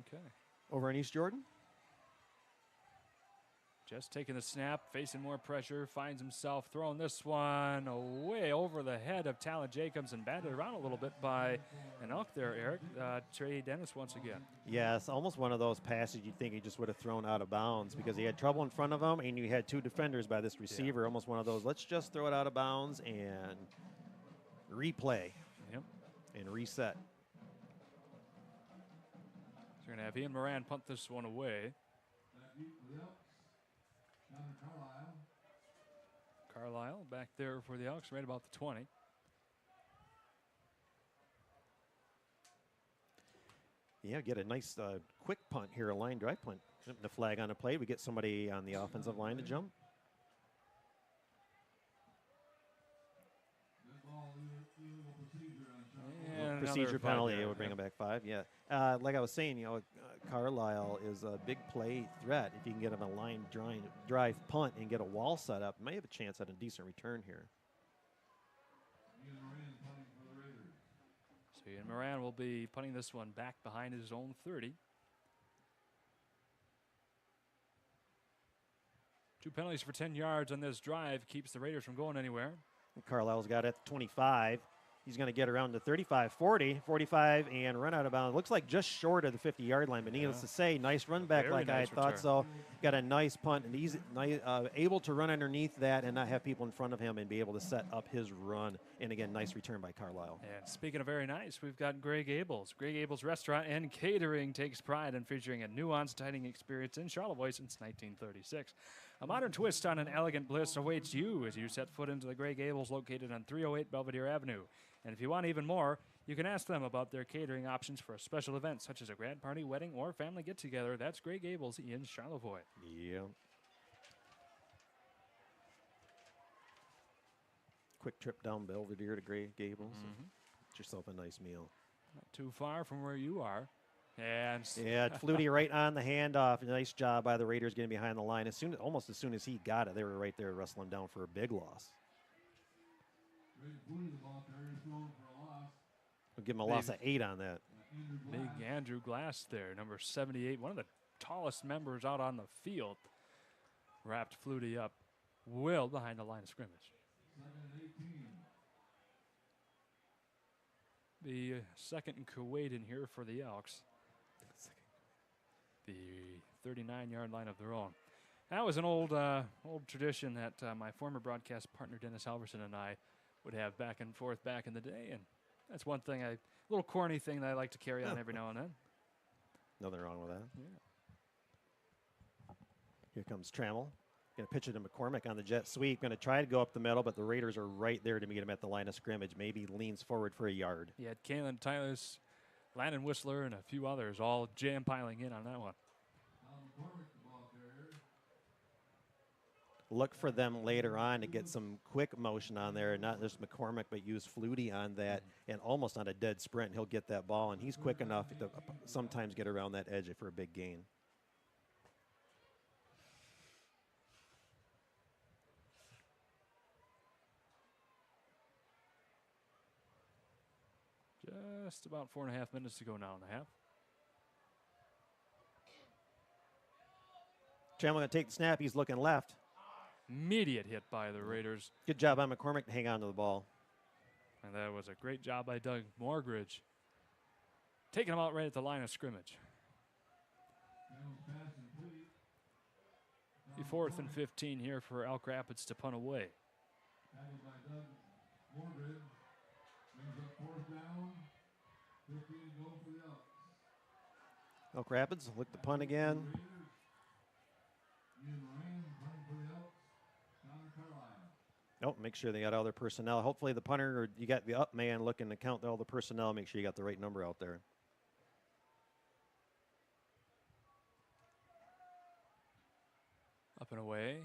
Okay. over in East Jordan. Just taking the snap, facing more pressure, finds himself throwing this one away over the head of Talon Jacobs and batted around a little bit by an Elk there, Eric. Trey Dennis once again. Yes, almost one of those passes you'd think he just would have thrown out of bounds because he had trouble in front of him and you had 2 defenders by this receiver. Yeah. Almost one of those, let's just throw it out of bounds and replay Yep. and reset. So we're going to have Ian Moran punt this one away. Carlisle back there for the Elks, right about the 20. Yeah, get a nice quick punt here, a line drive punt. The flag on the play, we get somebody on the offensive line to jump. And Procedure another penalty, 5 it yard, would bring yep. him back 5. Yeah, like I was saying, you know, Carlisle is a big play threat. If you can get him a line drive punt and get a wall set up, may have a chance at a decent return here. So Ian Moran will be punting this one back behind his own 30. 2 penalties for 10 yards on this drive keeps the Raiders from going anywhere. Carlisle's got it at 25. He's going to get around to 35, 40, 45, and run out of bounds. Looks like just short of the 50-yard line, but needless to say, nice run back Very like nice I thought return. so. Got a nice punt, and he's able to run underneath that and not have people in front of him and be able to set up his run. And again, nice return by Carlisle. And speaking of very nice, we've got Greg Abels. Greg Abels Restaurant and Catering takes pride in featuring a nuanced dining experience in Charlevoix since 1936. A modern twist on an elegant bliss awaits you as you set foot into the Greg Abels located on 308 Belvedere Avenue. And if you want even more, you can ask them about their catering options for a special event such as a grad party, wedding, or family get-together. That's Greg Abels in Charlevoix. Yeah. Quick trip down Belvedere to Gray Gables. Get yourself a nice meal. Not too far from where you are. And Yeah, Flutie right on the handoff. Nice job by the Raiders getting behind the line. Almost as soon as he got it, they were right there wrestling down for a big loss. We'll give him a loss of 8 on that. Big Andrew Glass there, number 78, one of the tallest members out on the field. Wrapped Flutie up well behind the line of scrimmage. The second in Kuwait in here for the Elks. The 39-yard line of their own. That was an old tradition that my former broadcast partner Dennis Halverson and I would have back and forth back in the day, and that's one thing, a little corny thing that I like to carry on every now and then. Nothing wrong with that. Yeah. Here comes Trammell. Going to pitch it to McCormick on the jet sweep. Going to try to go up the middle, but the Raiders are right there to meet him at the line of scrimmage. Maybe leans forward for a yard. He had Kalen Tylers, Landon Whistler, and a few others all jam piling in on that one. Look for them later on to get some quick motion on there, not just McCormick, but use Flutie on that and almost on a dead sprint. He'll get that ball, and he's quick enough to sometimes get around that edge for a big gain. Just about 4.5 minutes to go now in the half. Chandler going to take the snap. He's looking left. Immediate hit by the Raiders. Good job by McCormick to hang on to the ball. And that was a great job by Doug Morgridge. Taking him out right at the line of scrimmage. 4th and 15 here for Elk Rapids to punt away. Tackled by Doug Morgridge. Brings up 4th down. 15 to go for the Elks. Elk Rapids look to punt again. Ian Moran punting for the Elks. Connor Carlisle. Oh, make sure they got all their personnel. Hopefully the punter, or you got the up man looking to count all the personnel. Make sure you got the right number out there. Up and away.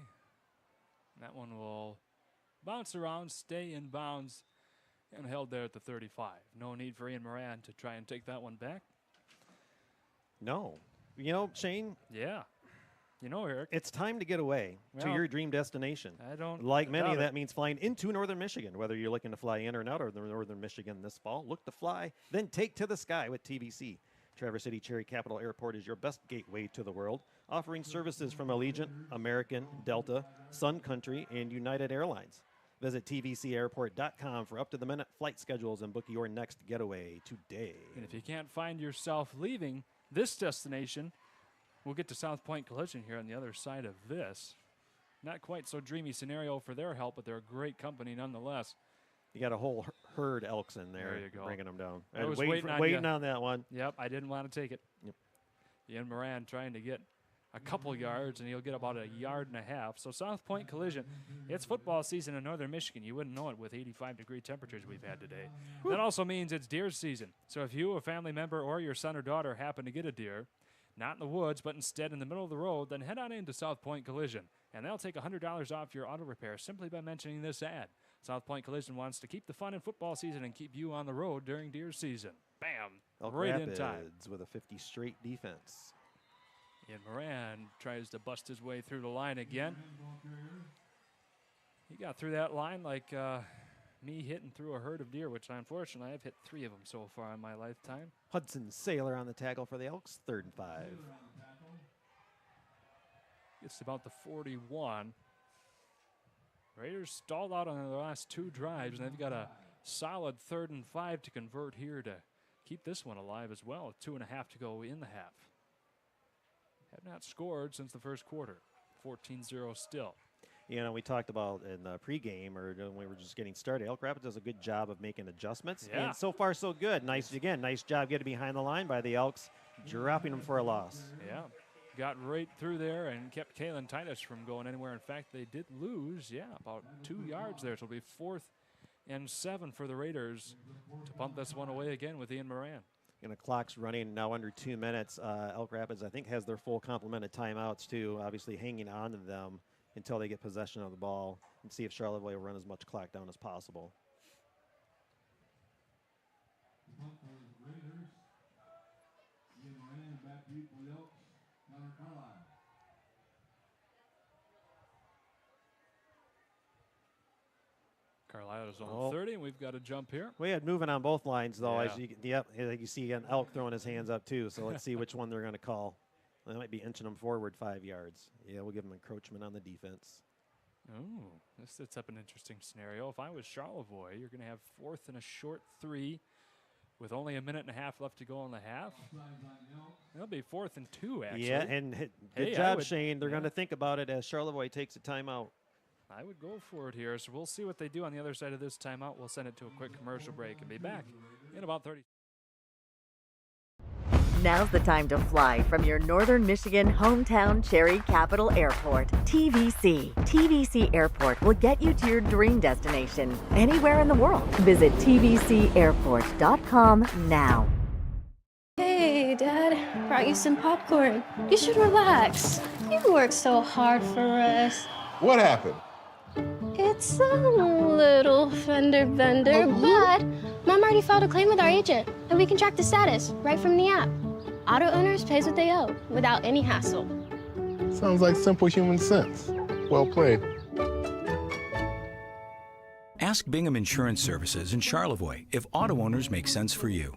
That one will bounce around, stay in bounds, and held there at the 35. No need for Ian Moran to try and take that one back. No. You know, Shane? Yeah. You know, Eric. It's time to get away to your dream destination. I don't Like many, doubt that it. means flying into northern Michigan. Whether you're looking to fly in or out of northern Michigan this fall, look to fly, then take to the sky with TVC. Traverse City Cherry Capital Airport is your best gateway to the world, offering services from Allegiant, American, Delta, Sun Country, and United Airlines. Visit tvcairport.com for up-to-the-minute flight schedules and book your next getaway today. And if you can't find yourself leaving this destination, we'll get to South Point Collision here on the other side of this. Not quite so dreamy scenario for their help, but they're a great company nonetheless. You got a whole herd Elks in there, There you go. bringing them down. I was waiting on that one. Yep, I didn't want to take it. Yep. Ian Moran trying to get a couple yards, and he'll get about 1.5 yards. So South Point Collision, it's football season in northern Michigan. You wouldn't know it with 85-degree temperatures we've had today. That also means it's deer season. So if you, a family member, or your son or daughter happen to get a deer, not in the woods, but instead in the middle of the road, then head on into South Point Collision, and they'll take $100 off your auto repair simply by mentioning this ad. South Point Collision wants to keep the fun in football season and keep you on the road during deer season. Bam! Elk Right Rapids in time. with a 50 straight defense. Ian Moran tries to bust his way through the line again. He got through that line like me hitting through a herd of deer, which unfortunately I've hit 3 of them so far in my lifetime. Hudson Sailor on the tackle for the Elks, 3rd and 5. Gets to about the 41. Raiders stalled out on their last 2 drives, and they've got a solid 3rd and 5 to convert here to keep this one alive as well, with 2.5 to go in the half. Have not scored since the first quarter. 14-0 still. You know, we talked about in the pregame, or when we were just getting started, Elk Rapids does a good job of making adjustments. Yeah. And so far, so good. Nice job getting behind the line by the Elks, dropping them for a loss. Yeah. Got right through there and kept Kalen Titus from going anywhere. In fact, they did lose, about 2 yards there. So it'll be 4th and 7 for the Raiders to punt this one away again with Ian Moran. And the clock's running now under 2 minutes. Elk Rapids, I think, has their full complement of timeouts, too, obviously hanging on to them until they get possession of the ball and see if Charlevoix will run as much clock down as possible. Punt for the Raiders. Ian Moran back deep for the Elks. Connor Carlisle. Carlisle is on 30, and we've got a jump here. We had moving on both lines, though. Yeah. As you see an Elk throwing his hands up, too. So let's see which one they're going to call. They might be inching them forward 5 yards. Yeah, we'll give them encroachment on the defense. Oh, this sets up an interesting scenario. If I was Charlevoix, you're going to have 4th and a short 3 with only 1.5 minutes left to go in the half. It'll be 4th and 2, actually. Yeah, and good job, Shane. They're going to think about it as Charlevoix takes a timeout. I would go for it here. So we'll see what they do on the other side of this timeout. We'll send it to a quick commercial break and be back in about 30. Now's the time to fly from your northern Michigan hometown Cherry Capital Airport. TVC. TVC Airport will get you to your dream destination anywhere in the world. Visit tvcairport.com now. Hey, Dad. Brought you some popcorn. You should relax. You worked so hard for us. What happened? It's a little fender bender, but Mom already filed a claim with our agent, and we can track the status right from the app. Auto owners pays what they owe without any hassle. Sounds like simple human sense. Well played. Ask Bingham Insurance Services in Charlevoix if auto owners make sense for you.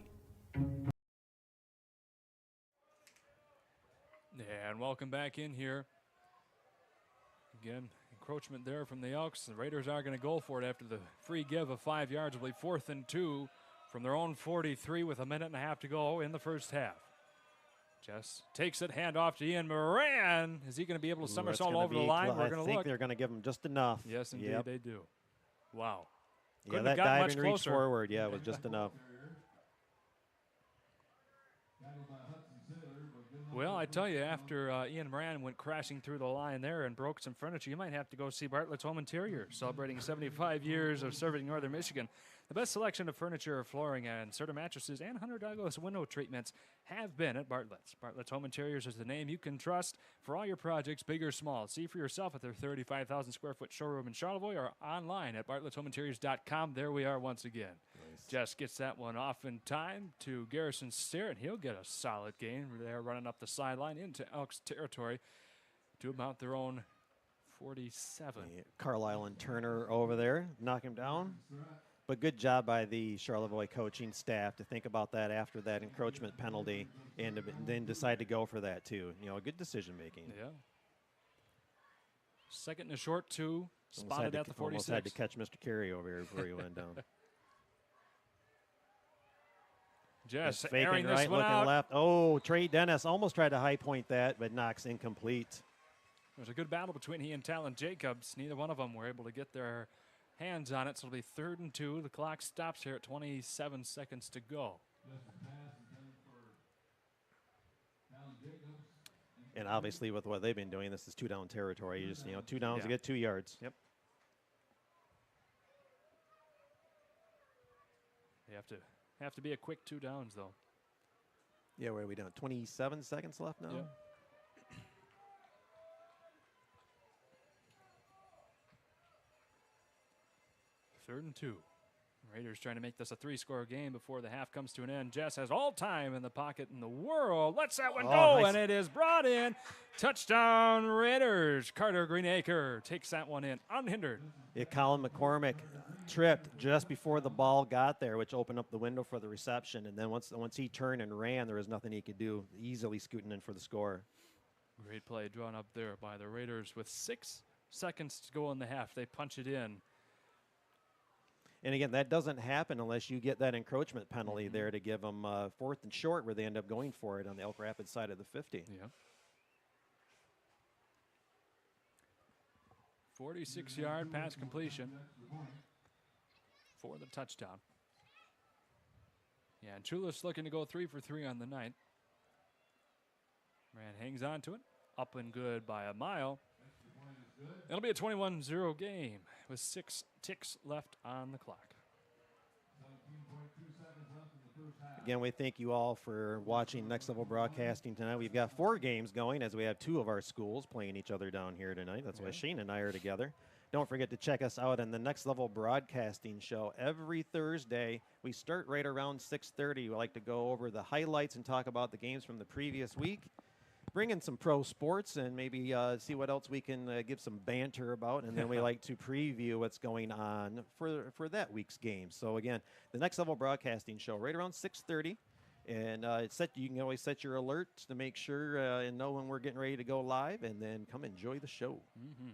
And welcome back in here Again, encroachment there from the Elks. The Raiders are going to go for it after the free give of 5 yards. Will be 4th and 2 from their own 43 with a minute and a half to go in the first half. Jess takes it, hand off to Ian Moran. Is he going to be able to somersault over the line? We're going to look. I think they're going to give him just enough. Yes, indeed, they do. Wow. Yeah, that dive and reach forward, was just enough. Well, I tell you, after Ian Moran went crashing through the line there and broke some furniture, you might have to go see Bartlett's Home Interior, celebrating 75 years of serving Northern Michigan. The best selection of furniture, flooring, and Serta mattresses and Hunter Douglas window treatments have been at Bartlett's. Bartlett's Home Interiors is the name you can trust for all your projects, big or small. See for yourself at their 35,000 square foot showroom in Charlevoix or online at bartlettshomeinteriors.com. There we are once again. Nice. Jess gets that one off in time to Garrison Stair, and he'll get a solid gain. They're running up the sideline into Elks territory to about their own 47. Yeah, Carlisle and Turner over there, knock him down. But good job by the Charlevoix coaching staff to think about that after that encroachment penalty and then decide to go for that too. You know, a good decision making. Yeah. 2nd and a short 2, spotted at the 46. Almost had to catch Mr. Carey over here before he went down. Just faking this right, one looking out. left. Oh, Trey Dennis almost tried to high point that, but knocks incomplete. There's a good battle between he and Talon Jacobs. Neither one of them were able to get their hands on it, so it'll be 3rd and 2. The clock stops here at 27 seconds to go. And obviously, with what they've been doing, this is 2-down territory. You just, 2 downs to get 2 yards. Yep. You have to be a quick 2 downs, though. Yeah, where are we doing? 27 seconds left now? Yep. Third and 2. Raiders trying to make this a 3-score game before the half comes to an end. Jess has all time in the pocket in the world. Lets that one go, nice. And it is brought in. Touchdown Raiders. Carter Greenacre takes that one in unhindered. Yeah, Colin McCormick tripped just before the ball got there, which opened up the window for the reception. And then once he turned and ran, there was nothing he could do, easily scooting in for the score. Great play drawn up there by the Raiders with 6 seconds to go in the half. They punch it in. And again, that doesn't happen unless you get that encroachment penalty there to give them 4th and short, where they end up going for it on the Elk Rapids side of the 50. Yeah. 46-yard pass completion for the touchdown. Yeah, and Chulis looking to go 3 for 3 on the night. Moran hangs on to it. Up and good by a mile. It'll be a 21-0 game with 6 ticks left on the clock. Again, we thank you all for watching Next Level Broadcasting tonight. We've got 4 games going as we have 2 of our schools playing each other down here tonight. That's why Shane and I are together. Don't forget to check us out on the Next Level Broadcasting show every Thursday. We start right around 6:30. We like to go over the highlights and talk about the games from the previous week. Bring in some pro sports and maybe see what else we can give some banter about. And then we like to preview what's going on for that week's game. So, again, the Next Level Broadcasting show right around 6:30. And you can always set your alerts to make sure and know when we're getting ready to go live. And then come enjoy the show. Mm-hmm.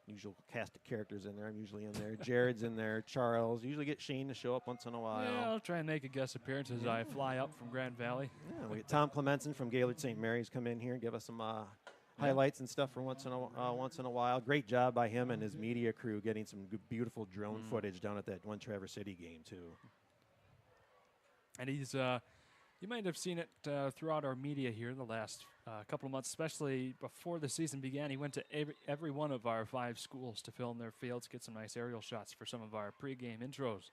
Usual cast of characters in there. I'm usually in there. Jared's in there. Charles. Usually get Shane to show up once in a while. Yeah, I'll try and make a guest appearance as I fly up from Grand Valley. Yeah, we get Tom Clemenson from Gaylord St. Mary's come in here and give us some highlights and stuff for once in a while. Great job by him and his media crew getting some good, beautiful drone footage down at that one Traverse City game too. And he's you might have seen it throughout our media here the last couple of months, especially before the season began. He went to every one of our 5 schools to film their fields, get some nice aerial shots for some of our pregame intros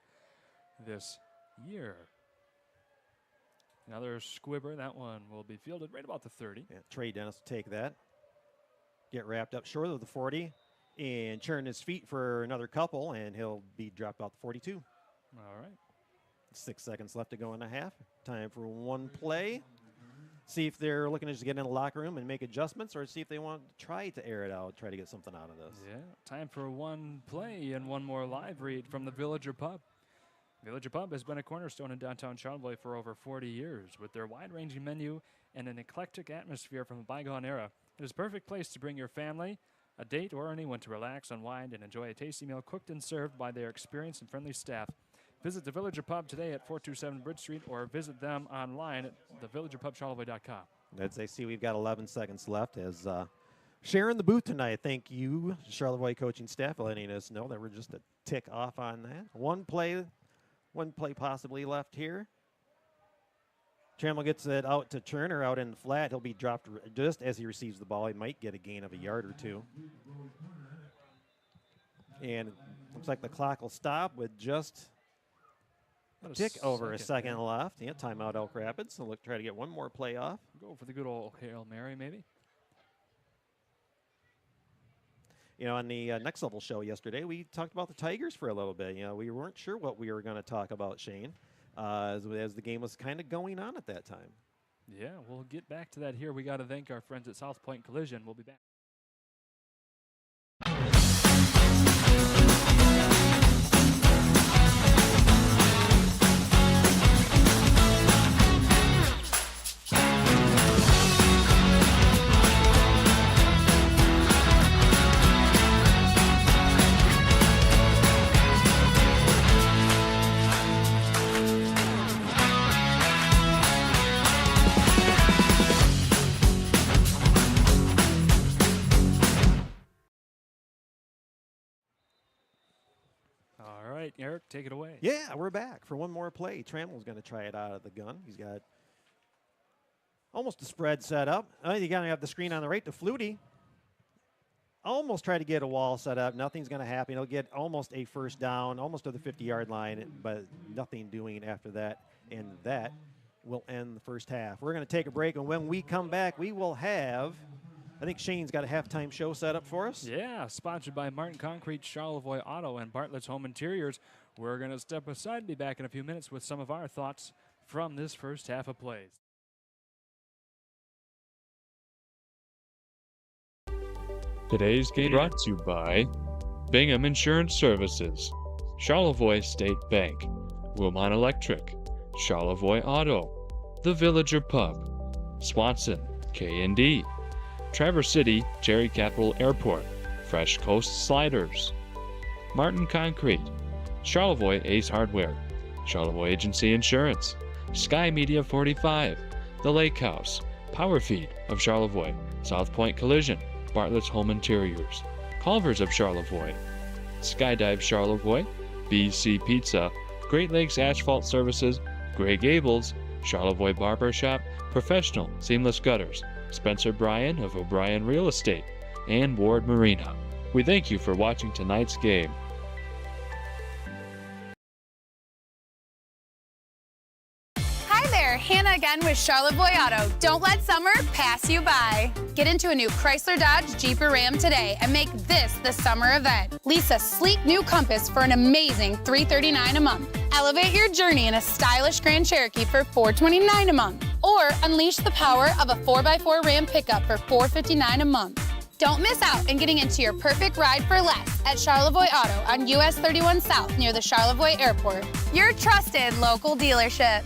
this year. Another squibber. That one will be fielded right about the 30. Yeah, Trey Dennis will take that. Get wrapped up short of the 40 and churn his feet for another couple, and he'll be dropped out the 42. All right. 6 seconds left to go in the half. Time for one play. See if they're looking to just get in the locker room and make adjustments, or see if they want to try to air it out, try to get something out of this. Yeah, time for one play and one more live read from the Villager Pub. Villager Pub has been a cornerstone in downtown Charlevoix for over 40 years. With their wide-ranging menu and an eclectic atmosphere from a bygone era, It is a perfect place to bring your family, a date, or anyone to relax, unwind, and enjoy a tasty meal cooked and served by their experienced and friendly staff. Visit the Villager Pub today at 427 Bridge Street or visit them online at thevillagerpubcharlevoix.com. As I see, we've got 11 seconds left as sharing the booth tonight. Thank you, Charlevoix coaching staff, for letting us know that we're just a tick off on that. One play possibly left here. Trammell gets it out to Turner out in the flat. He'll be dropped just as he receives the ball. He might get a gain of a yard or two. And it looks like the clock will stop with just a tick over a second left. Yeah, timeout Elk Rapids. So look, try to get one more play off. Go for the good old Hail Mary, maybe. You know, on the Next Level show yesterday, we talked about the Tigers for a little bit. You know, we weren't sure what we were going to talk about, Shane, as the game was kind of going on at that time. Yeah, we'll get back to that here. We got to thank our friends at South Point Collision. We'll be back. All right, Eric, take it away. Yeah, we're back for one more play. Trammell's going to try it out of the gun. He's got almost a spread set up. You got to have the screen on the right to Flutie. Almost try to get a wall set up. Nothing's going to happen. He'll get almost a first down, almost to the 50-yard line, but nothing doing after that. And that will end the first half. We're going to take a break, and when we come back, we will have, I think Shane's got a halftime show set up for us. Yeah, sponsored by Martin Concrete, Charlevoix Auto, and Bartlett's Home Interiors. We're going to step aside and be back in a few minutes with some of our thoughts from this first half of plays. Today's game brought to you by Bingham Insurance Services, Charlevoix State Bank, Wilmot Electric, Charlevoix Auto, The Villager Pub, Swanson, K&D, Traverse City, Cherry Capital Airport, Fresh Coast Sliders, Martin Concrete, Charlevoix Ace Hardware, Charlevoix Agency Insurance, Sky Media 45, The Lake House, Power Feed of Charlevoix, South Point Collision, Bartlett's Home Interiors, Culver's of Charlevoix, Skydive Charlevoix, BC Pizza, Great Lakes Asphalt Services, Grey Gables, Charlevoix Barber Shop, Professional Seamless Gutters, Spencer Bryan of O'Brien Real Estate, and Ward Marina. We thank you for watching tonight's game. Hi there, Hannah again with Charlevoix Auto. Don't let summer pass you by. Get into a new Chrysler, Dodge, Jeep, or Ram today and make this the summer event. Lease a sleek new Compass for an amazing $339 a month. Elevate your journey in a stylish Grand Cherokee for $429 a month. Or unleash the power of a 4x4 Ram pickup for $459 a month. Don't miss out on getting into your perfect ride for less at Charlevoix Auto on US 31 South near the Charlevoix Airport. Your trusted local dealership.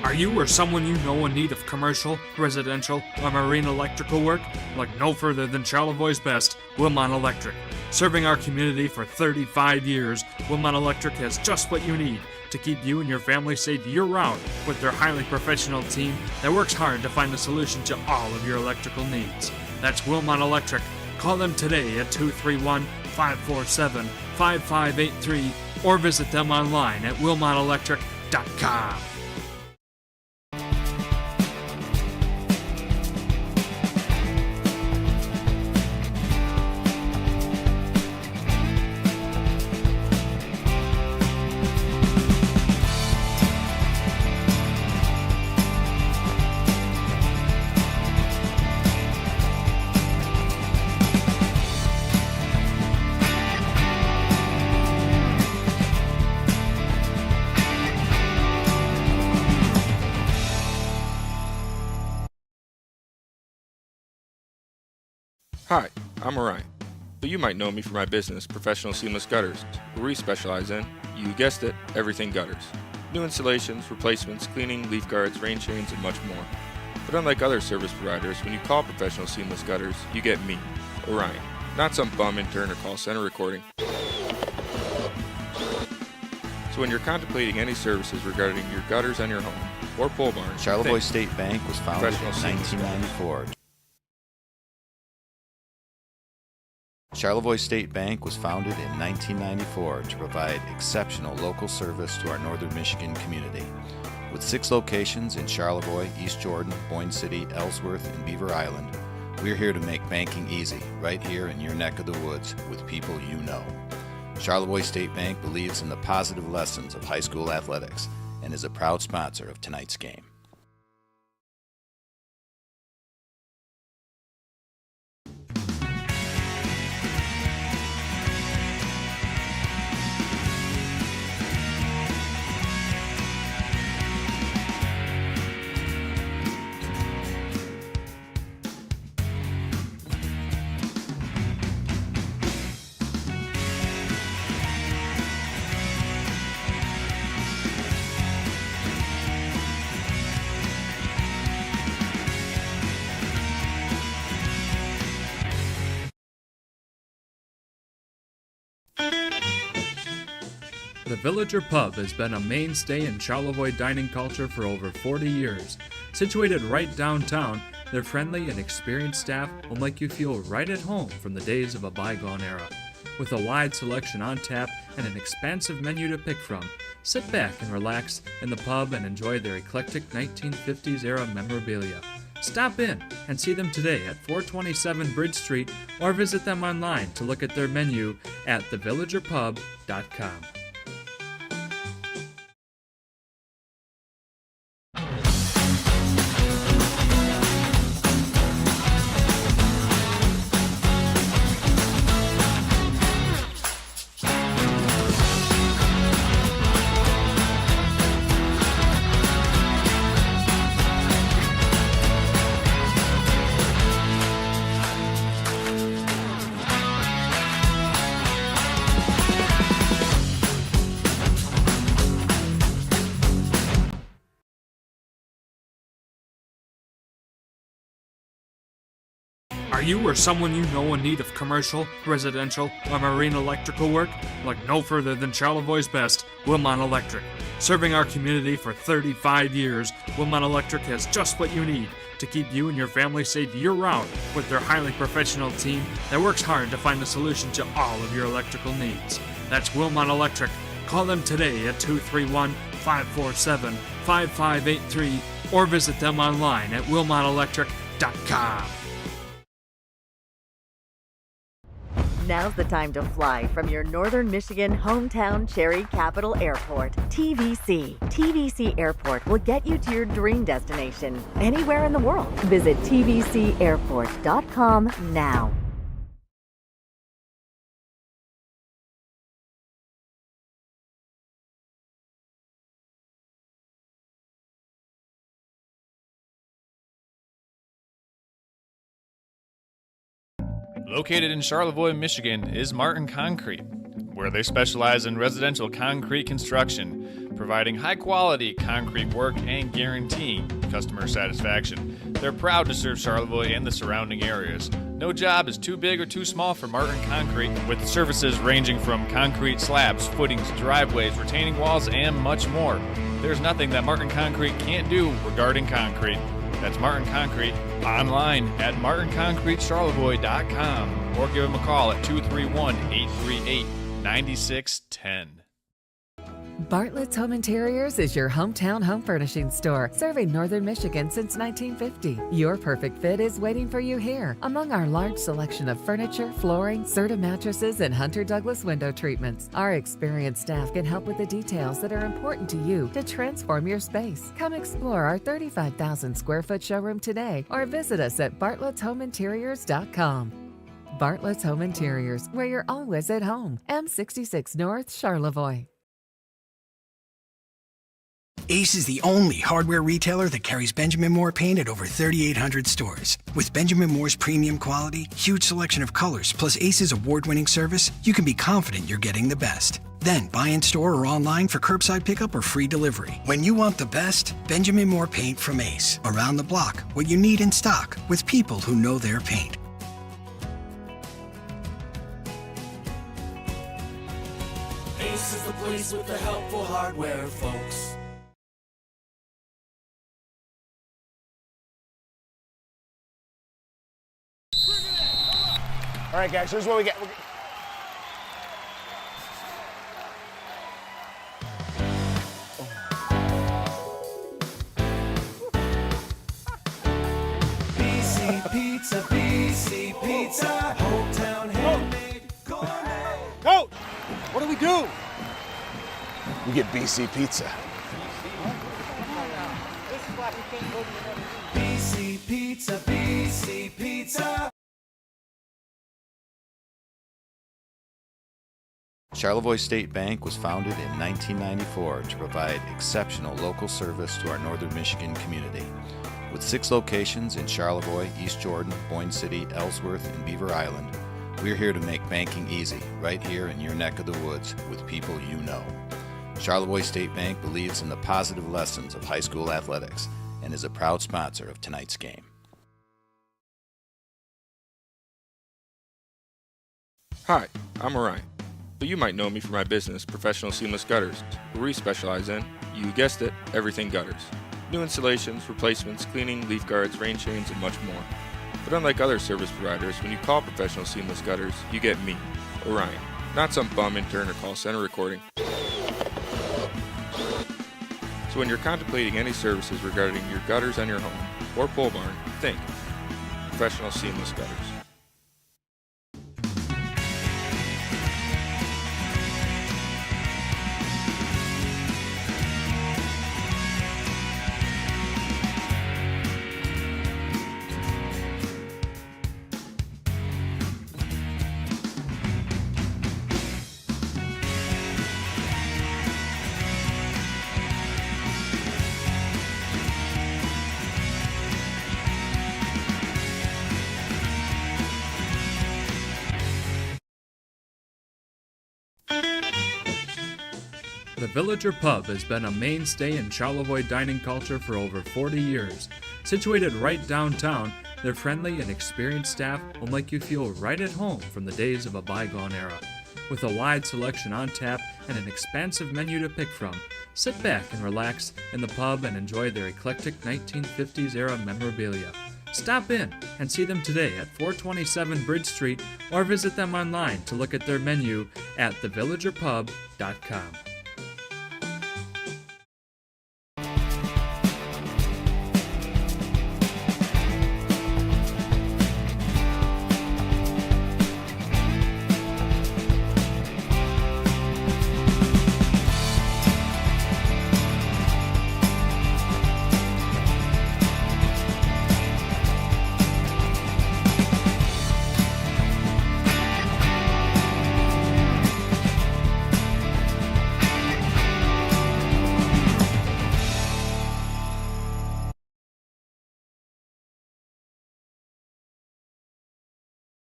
Are you or someone you know in need of commercial, residential, or marine electrical work? Look no further than Charlevoix's best, Wilmot Electric. Serving our community for 35 years, Wilmot Electric has just what you need to keep you and your family safe year-round with their highly professional team that works hard to find a solution to all of your electrical needs. That's Wilmot Electric. Call them today at 231-547-5583 or visit them online at wilmotelectric.com. Hi, I'm Orion, but you might know me for my business, Professional Seamless Gutters, where we specialize in, you guessed it, everything gutters. New installations, replacements, cleaning, leaf guards, rain chains, and much more. But unlike other service providers, when you call Professional Seamless Gutters, you get me, Orion, not some bum intern or call center recording. So when you're contemplating any services regarding your gutters on your home or pole barn, Charlevoix State Bank was founded in Professional Seamless 1994. Charlevoix State Bank was founded in 1994 to provide exceptional local service to our northern Michigan community. With 6 locations in Charlevoix, East Jordan, Boyne City, Ellsworth, and Beaver Island, we're here to make banking easy, right here in your neck of the woods with people you know. Charlevoix State Bank believes in the positive lessons of high school athletics and is a proud sponsor of tonight's game. The Villager Pub has been a mainstay in Charlevoix dining culture for over 40 years. Situated right downtown, their friendly and experienced staff will make you feel right at home from the days of a bygone era. With a wide selection on tap and an expansive menu to pick from, sit back and relax in the pub and enjoy their eclectic 1950s era memorabilia. Stop in and see them today at 427 Bridge Street or visit them online to look at their menu at thevillagerpub.com. Are you or someone you know in need of commercial, residential, or marine electrical work? Look no further than Charlevoix's best, Wilmot Electric. Serving our community for 35 years, Wilmot Electric has just what you need to keep you and your family safe year-round with their highly professional team that works hard to find the solution to all of your electrical needs. That's Wilmot Electric. Call them today at 231-547-5583 or visit them online at wilmotelectric.com. Now's the time to fly from your northern Michigan hometown Cherry Capital Airport. TVC. TVC Airport will get you to your dream destination anywhere in the world. Visit tvcairport.com now. Located in Charlevoix, Michigan, is Martin Concrete, where they specialize in residential concrete construction, providing high-quality concrete work and guaranteeing customer satisfaction. They're proud to serve Charlevoix and the surrounding areas. No job is too big or too small for Martin Concrete, with services ranging from concrete slabs, footings, driveways, retaining walls, and much more. There's nothing that Martin Concrete can't do regarding concrete. That's Martin Concrete, online at martinconcretecharlevoix.com or give them a call at 231-838-9610. Bartlett's Home Interiors is your hometown home furnishing store, serving northern Michigan since 1950. Your perfect fit is waiting for you here. Among our large selection of furniture, flooring, Serta mattresses, and Hunter Douglas window treatments, our experienced staff can help with the details that are important to you to transform your space. Come explore our 35,000 square foot showroom today or visit us at bartlettshomeinteriors.com. Bartlett's Home Interiors, where you're always at home. M66 North, Charlevoix. Ace is the only hardware retailer that carries Benjamin Moore paint at over 3,800 stores. With Benjamin Moore's premium quality, huge selection of colors, plus Ace's award-winning service, you can be confident you're getting the best. Then buy in store or online for curbside pickup or free delivery. When you want the best, Benjamin Moore Paint from Ace. Around the block, what you need in stock, with people who know their paint. Ace is the place with the helpful hardware, folks. All right, guys, here's what we got. BC Pizza, BC Pizza, hometown handmade gourmet. Coach, what do we do? We get BC Pizza. BC Pizza, BC Pizza. Charlevoix State Bank was founded in 1994 to provide exceptional local service to our northern Michigan community. With 6 locations in Charlevoix, East Jordan, Boyne City, Ellsworth, and Beaver Island, we're here to make banking easy, right here in your neck of the woods, with people you know. Charlevoix State Bank believes in the positive lessons of high school athletics and is a proud sponsor of tonight's game. Hi, I'm Orion, but you might know me for my business, Professional Seamless Gutters, where we specialize in, you guessed it, everything gutters. New installations, replacements, cleaning, leaf guards, rain chains, and much more. But unlike other service providers, when you call Professional Seamless Gutters, you get me, Orion, not some bum intern or call center recording. So when you're contemplating any services regarding your gutters on your home or pole barn, think Professional Seamless Gutters. The Villager Pub has been a mainstay in Charlevoix dining culture for over 40 years. Situated right downtown, their friendly and experienced staff will make you feel right at home from the days of a bygone era. With a wide selection on tap and an expansive menu to pick from, sit back and relax in the pub and enjoy their eclectic 1950s era memorabilia. Stop in and see them today at 427 Bridge Street or visit them online to look at their menu at thevillagerpub.com.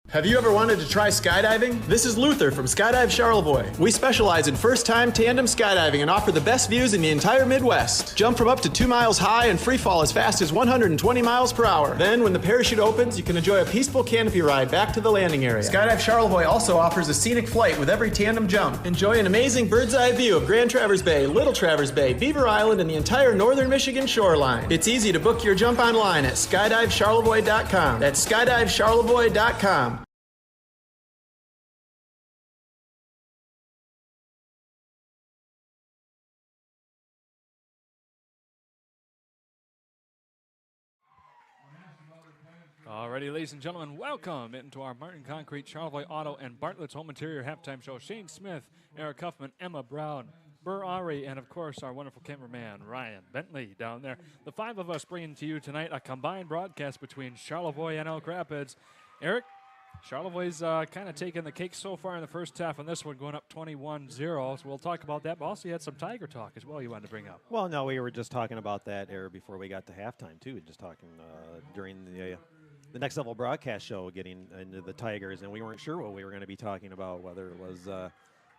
Have you ever wanted to try skydiving? This is Luther from Skydive Charlevoix. We specialize in first-time tandem skydiving and offer the best views in the entire Midwest. Jump from up to 2 miles high and free fall as fast as 120 miles per hour. Then, when the parachute opens, you can enjoy a peaceful canopy ride back to the landing area. Skydive Charlevoix also offers a scenic flight with every tandem jump. Enjoy an amazing bird's-eye view of Grand Traverse Bay, Little Traverse Bay, Beaver Island, and the entire northern Michigan shoreline. It's easy to book your jump online at skydivecharlevoix.com. That's skydivecharlevoix.com. Alrighty, ladies and gentlemen, welcome into our Martin Concrete, Charlevoix Auto, and Bartlett's Home Interior halftime show. Shane Smith, Eric Huffman, Emma Brown, Burr Ari, and of course our wonderful cameraman, Ryan Bentley, down there. The 5 of us bringing to you tonight a combined broadcast between Charlevoix and Elk Rapids. Eric, Charlevoix's kind of taking the cake so far in the first half on this one, going up 21-0, so we'll talk about that. But also you had some Tiger talk as well you wanted to bring up. Well, no, we were just talking about that era before we got to halftime, too. Just talking during the Next Level broadcast show, getting into the Tigers, and we weren't sure what we were going to be talking about, whether it was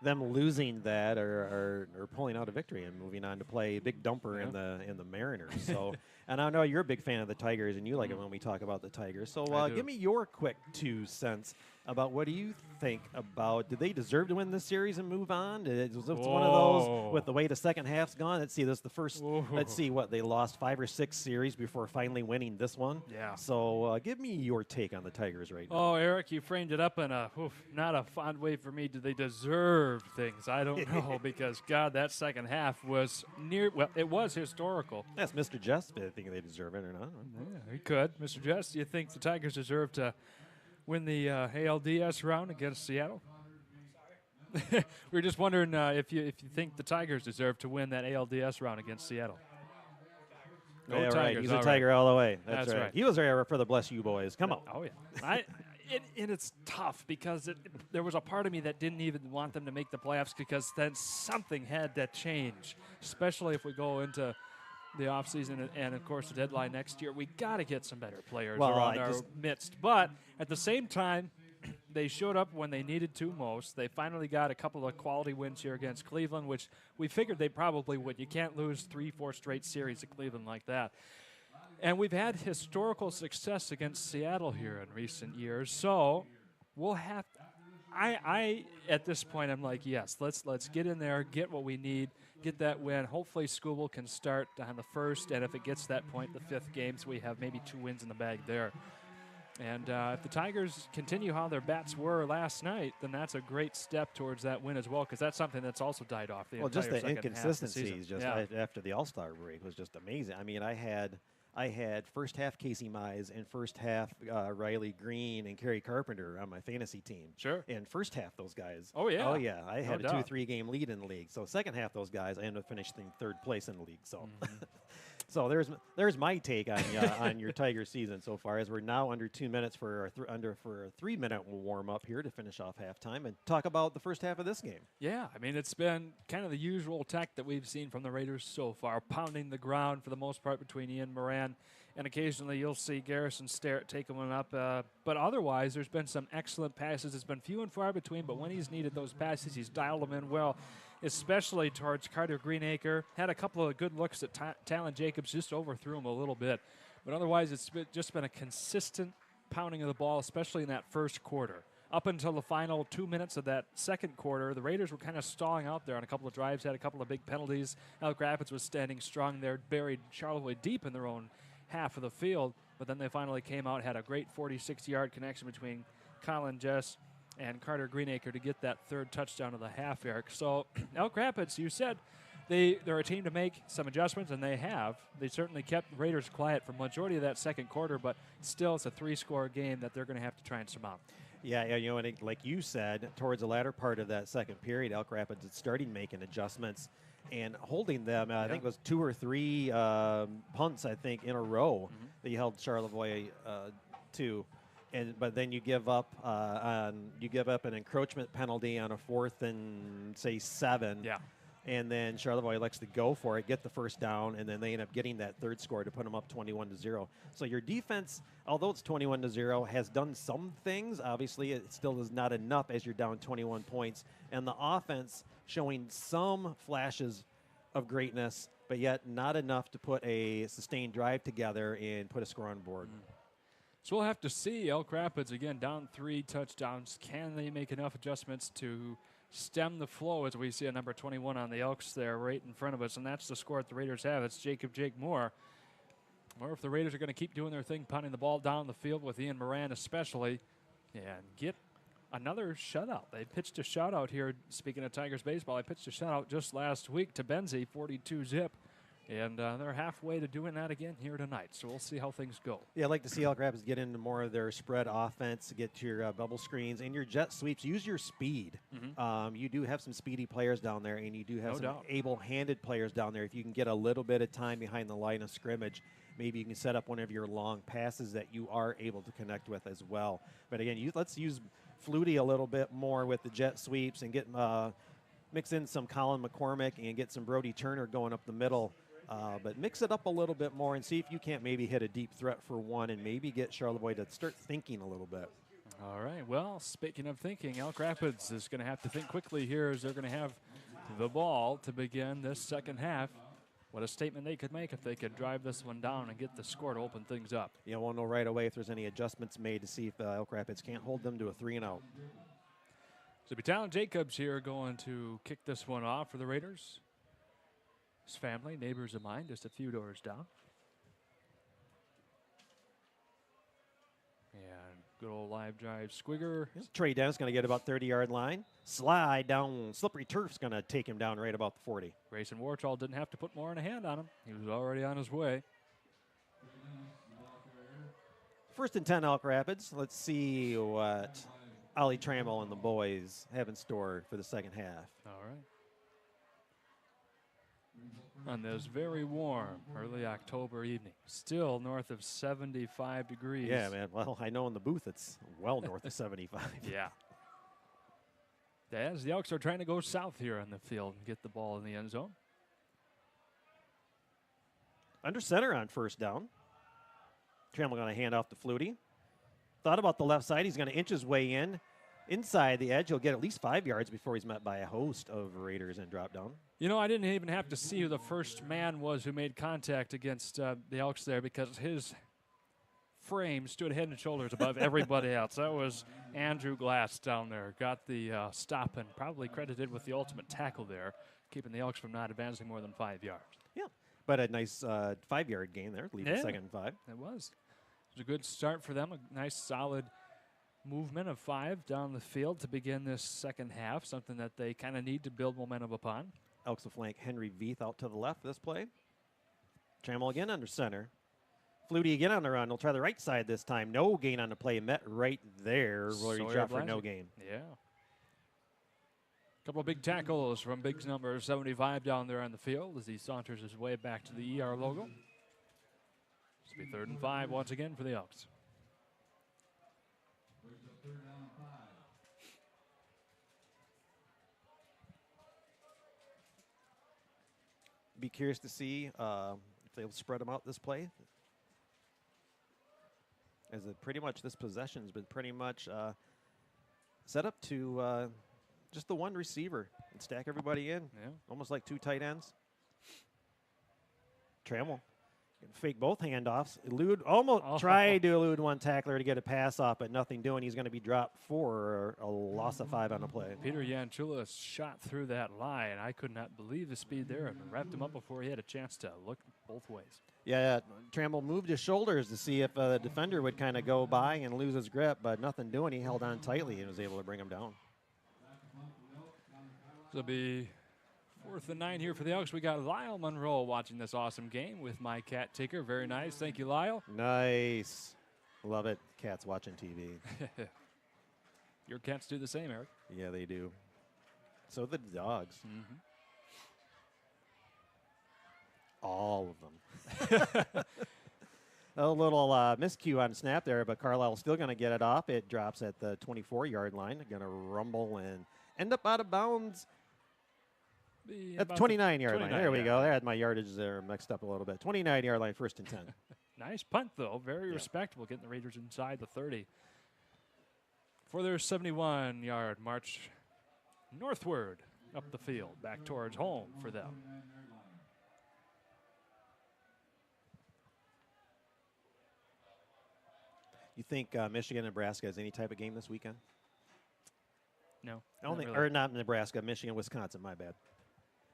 them losing that or pulling out a victory and moving on to play Big Dumper in the Mariners. So, and I know you're a big fan of the Tigers, and you like it when we talk about the Tigers. So, give me your quick 2 cents about what do you think about, did they deserve to win this series and move on? Was it one of those with the way the second half's gone? Let's see, this is the first, let's see what, they lost 5 or 6 series before finally winning this one. Yeah. So give me your take on the Tigers right now. Oh, Eric, you framed it up in a, not a fond way for me. Do they deserve things? I don't know, because, God, that second half was it was historical. That's Mr. Jess. I think they deserve it or not. Yeah, he could. Mr. Jess, do you think the Tigers deserve to win the ALDS round against Seattle? We were just wondering if you think the Tigers deserve to win that ALDS round against Seattle. Go Tigers. Right. He's a Tiger all the way. That's right. He was there for the Bless You Boys. Come on. Oh, yeah. And it's tough because there was a part of me that didn't even want them to make the playoffs, because then something had to change, especially if we go into the offseason and, of course, the deadline next year. We got to get some better players around our midst. But at the same time, they showed up when they needed to most. They finally got a couple of quality wins here against Cleveland, which we figured they probably would. You can't lose 3-4 straight series at Cleveland like that. And we've had historical success against Seattle here in recent years. So we'll have to, I at this point, I'm like, yes, let's get in there, get what we need, get that win. Hopefully Scoobel can start on the first, and if it gets to that point, the 5th game, so we have maybe 2 wins in the bag there. And if the Tigers continue how their bats were last night, then that's a great step towards that win as well, because that's something that's also died off the entire just the second inconsistencies half of after the All-Star break was just amazing. I mean, I had first half Casey Mize and first half Riley Green and Kerry Carpenter on my fantasy team. Sure. And first half those guys. Oh, yeah. Oh, yeah. I had no a doubt. 2-3 game lead in the league. So second half those guys, I ended up finishing 3rd place in the league. So so there's my take on your Tiger season so far, as we're now under 2 minutes for a 3-minute warm up here to finish off halftime and talk about the first half of this game. Yeah, I mean, it's been kind of the usual attack that we've seen from the Raiders so far, pounding the ground for the most part between Ian Moran, and occasionally you'll see Garrison Starrett take one up. But otherwise, there's been some excellent passes. It's been few and far between, but when he's needed those passes, he's dialed them in well, especially towards Carter Greenacre. Had a couple of good looks at Talon Jacobs, just overthrew him a little bit. But otherwise, it's just been a consistent pounding of the ball, especially in that first quarter. Up until the final 2 minutes of that second quarter, the Raiders were kind of stalling out there on a couple of drives, had a couple of big penalties. Elk Rapids was standing strong there, buried Charlevoix deep in their own half of the field, but then they finally came out, had a great 46-yard connection between Colin Jess and Carter Greenacre to get that 3rd touchdown of the half, Eric. So Elk Rapids, you said they're a team to make some adjustments, and they have. They certainly kept the Raiders quiet for majority of that second quarter, but still it's a 3-score game that they're going to have to try and surmount. Yeah, you know, and like you said, towards the latter part of that second period, Elk Rapids had started making adjustments and holding them. I think it was 2 or 3 punts, I think, in a row that you held Charlevoix to. But then you give up an encroachment penalty on a 4th and say 7. Yeah. And then Charlevoix elects to go for it, get the first down, and then they end up getting that 3rd score to put them up 21-0. So your defense, although it's 21-0, has done some things. Obviously, it still is not enough as you're down 21 points. And the offense showing some flashes of greatness, but yet not enough to put a sustained drive together and put a score on board. So we'll have to see. Elk Rapids, again, down 3 touchdowns. Can they make enough adjustments to stem the flow, as we see a number 21 on the Elks there right in front of us, and that's the score that the Raiders have. It's Jake Moore. Or if the Raiders are going to keep doing their thing, punting the ball down the field with Ian Moran especially, and get another shutout. They pitched a shutout here. Speaking of Tigers baseball, I pitched a shutout just last week to Benzie, 42-zip. And they're halfway to doing that again here tonight, so we'll see how things go. Yeah, I'd like to see Elk Rapids get into more of their spread offense, get to your bubble screens and your jet sweeps. Use your speed. You do have some speedy players down there, and you do have some able-handed players down there. If you can get a little bit of time behind the line of scrimmage, maybe you can set up one of your long passes that you are able to connect with as well. But again, let's use Flutie a little bit more with the jet sweeps and get mix in some Colin McCormick and get some Brody Turner going up the middle. But mix it up a little bit more and see if you can't maybe hit a deep threat for one and maybe get Charlevoix to start thinking a little bit. All right. Well, speaking of thinking, Elk Rapids is going to have to think quickly here as they're going to have the ball to begin this second half. What a statement they could make if they could drive this one down and get the score to open things up. Yeah, we'll know right away if there's any adjustments made to see if Elk Rapids can't hold them to a 3-and-out. So Battalion Jacobs here going to kick this one off for the Raiders. His family, neighbors of mine, just a few doors down. And good old live drive squigger. Trey Dennis going to get about 30-yard line. Slide down, slippery turf's going to take him down right about the 40. Grayson Warchall didn't have to put more in a hand on him. He was already on his way. 1st and 10 Elk Rapids. Let's see what Ollie Trammell and the boys have in store for the second half. All right. On this very warm early October evening. Still north of 75 degrees. Yeah, man. Well, I know in the booth it's well north of 75. Yeah. As the Elks are trying to go south here on the field and get the ball in the end zone. Under center on 1st down. Trammell going to hand off to Flutie. Thought about the left side. He's going to inch his way in. Inside the edge, he'll get at least 5 yards before he's met by a host of Raiders and drop down. You know, I didn't even have to see who the first man was who made contact against the Elks there because his frame stood head and shoulders above everybody else. That was Andrew Glass down there. Got the stop and probably credited with the ultimate tackle there, keeping the Elks from not advancing more than 5 yards. Yeah, but a nice 5-yard gain there, leaving 2nd and 5. It was. It was a good start for them, a nice solid movement of 5 down the field to begin this second half, something that they kind of need to build momentum upon. Elks will flank Henry Veith out to the left this play. Trammell again under center. Flutie again on the run. He'll try the right side this time. No gain on the play. Met right there where he dropped for no gain. Yeah. Couple of big tackles from Biggs number 75 down there on the field as he saunters his way back to the ER logo. This will be 3rd and 5 once again for the Elks. Be curious to see if they'll spread them out this play. As pretty much this possession has been pretty much set up to just the one receiver and stack everybody in. Yeah. Almost like 2 tight ends. Trammell can fake both handoffs. Elude, almost tried to elude one tackler to get a pass off, but nothing doing. He's going to be dropped for a loss of 5 on the play. Peter Yanchulis shot through that line. I could not believe the speed there and wrapped him up before he had a chance to look both ways. Yeah, Trammell moved his shoulders to see if the defender would kind of go by and lose his grip, but nothing doing. He held on tightly and was able to bring him down. So it'll be 4th and 9 here for the Elks. We got Lyle Monroe watching this awesome game with my cat Tinker. Very nice. Thank you, Lyle. Nice. Love it. Cats watching TV. Your cats do the same, Eric. Yeah, they do. So the dogs. Mm-hmm. All of them. A little miscue on snap there, but Carlisle's still going to get it off. It drops at the 24-yard line. Going to rumble and end up out of bounds at the 29-yard line. There we go. There, I had my yardage there mixed up a little bit. 29-yard line, 1st and 10. Nice punt, though. Very respectable, getting the Raiders inside the 30. For their 71-yard march northward up the field, back towards home for them. You think Michigan, Nebraska has any type of game this weekend? No. Or not Nebraska, Michigan, Wisconsin, my bad.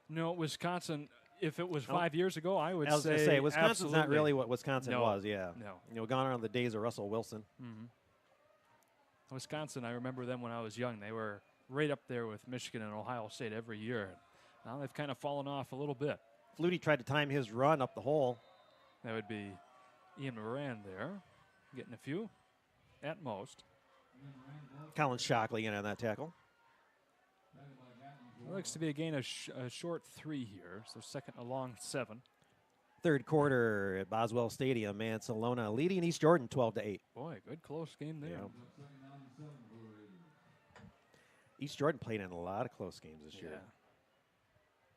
No, Wisconsin, if it was 5 years ago, I would I was going to say, Wisconsin's absolutely. not really what Wisconsin was, yeah. No. You know, gone on the days of Russell Wilson. Mm-hmm. Wisconsin, I remember them when I was young. They were right up there with Michigan and Ohio State every year. Now they've kind of fallen off a little bit. Flutie tried to time his run up the hole. That would be Ian Moran there, getting a few at most. Colin Shockley in on that tackle. It looks to be a gain of a short 3 here, so 2nd along 7. 3rd quarter at Boswell Stadium, Mansalona leading East Jordan 12-8. Boy, good close game there. Yeah. East Jordan played in a lot of close games this year.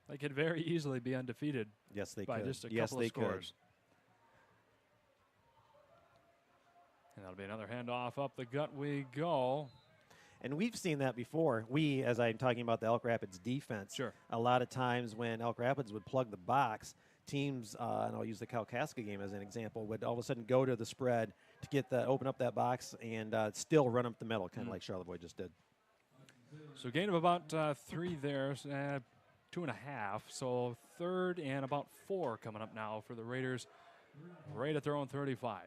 They could very easily be undefeated. Yes, they by could. Just a yes, couple they of scores. And that'll be another handoff up the gut we go. And we've seen that before. We, as I'm talking about the Elk Rapids defense, sure. A lot of times when Elk Rapids would plug the box, teams, and I'll use the Kalkaska game as an example, would all of a sudden go to the spread to get open up that box and still run up the middle, kind of like Charlevoix just did. So gain of about 3 there, 2.5. So 3rd and about 4 coming up now for the Raiders, right at their own 35.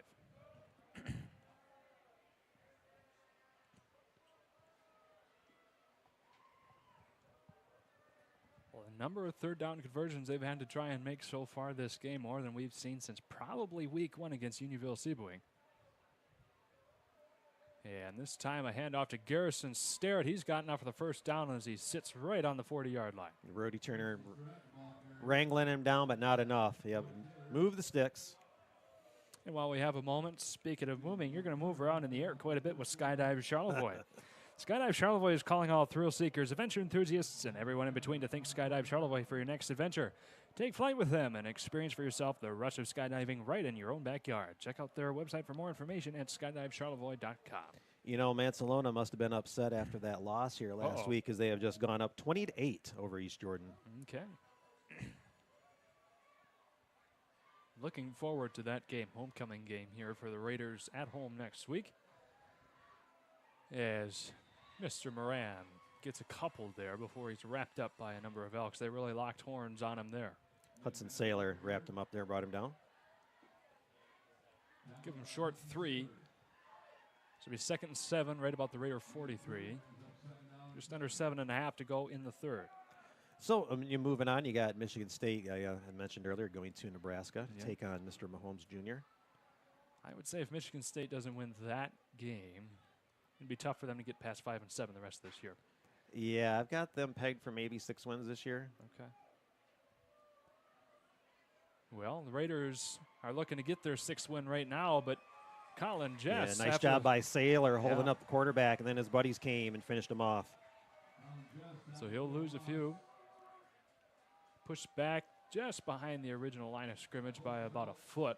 Well, the number of 3rd down conversions they've had to try and make so far this game, more than we've seen since probably week 1 against Unionville-Sebewaing. And this time a handoff to Garrison Starrett. He's gotten out for the first down as he sits right on the 40-yard line. Brody Turner wrangling him down, but not enough. Yep. Move the sticks. And while we have a moment, speaking of moving, you're going to move around in the air quite a bit with Skydive Charlevoix. Skydive Charlevoix is calling all thrill seekers, adventure enthusiasts, and everyone in between to think Skydive Charlevoix for your next adventure. Take flight with them and experience for yourself the rush of skydiving right in your own backyard. Check out their website for more information at skydivecharlevoix.com. You know, Mansalona must have been upset after that loss here last week because they have just gone up 20-8 over East Jordan. Okay. Looking forward to that game, homecoming game here for the Raiders at home next week. As Mr. Moran gets a couple there before he's wrapped up by a number of Elks. They really locked horns on him there. Hudson Saylor wrapped him up there, brought him down. Give him short 3. So it'll be 2nd and 7, right about the Raider 43. Just under 7.5 to go in the 3rd. So you're moving on. You got Michigan State, I mentioned earlier, going to Nebraska to take on Mr. Mahomes Jr. I would say if Michigan State doesn't win that game, it'd be tough for them to get past 5 and 7 the rest of this year. Yeah, I've got them pegged for maybe 6 wins this year. Okay. Well, the Raiders are looking to get their 6th win right now, but Colin Jess. Yeah, nice job by Saylor holding up the quarterback, and then his buddies came and finished him off. So he'll lose a few. Pushed back just behind the original line of scrimmage by about a foot.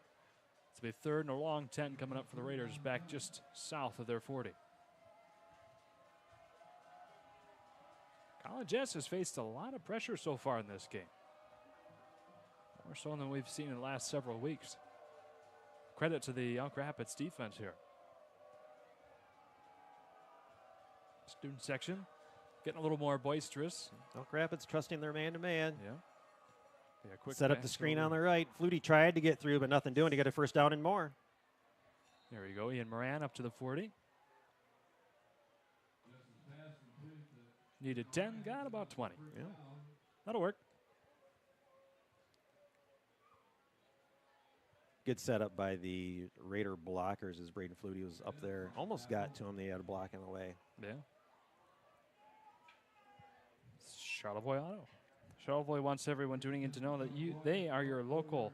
It's be 3rd and a long 10 coming up for the Raiders, back just south of their 40. Colin Jess has faced a lot of pressure so far in this game. More so than we've seen in the last several weeks. Credit to the Elk Rapids defense here. Student section getting a little more boisterous. Elk Rapids trusting their man-to-man. Yeah. Quick set up the screen on the right. Flutie tried to get through, but nothing doing to get a first down and more. There we go. Ian Moran up to the 40. Needed 10, got about 20. Yeah. That'll work. Good setup by the Raider blockers as Braden Flutie was up there. Almost got to him. They had a block in the way. Yeah. Charlevoix Auto. Charlevoix wants everyone tuning in to know that they are your local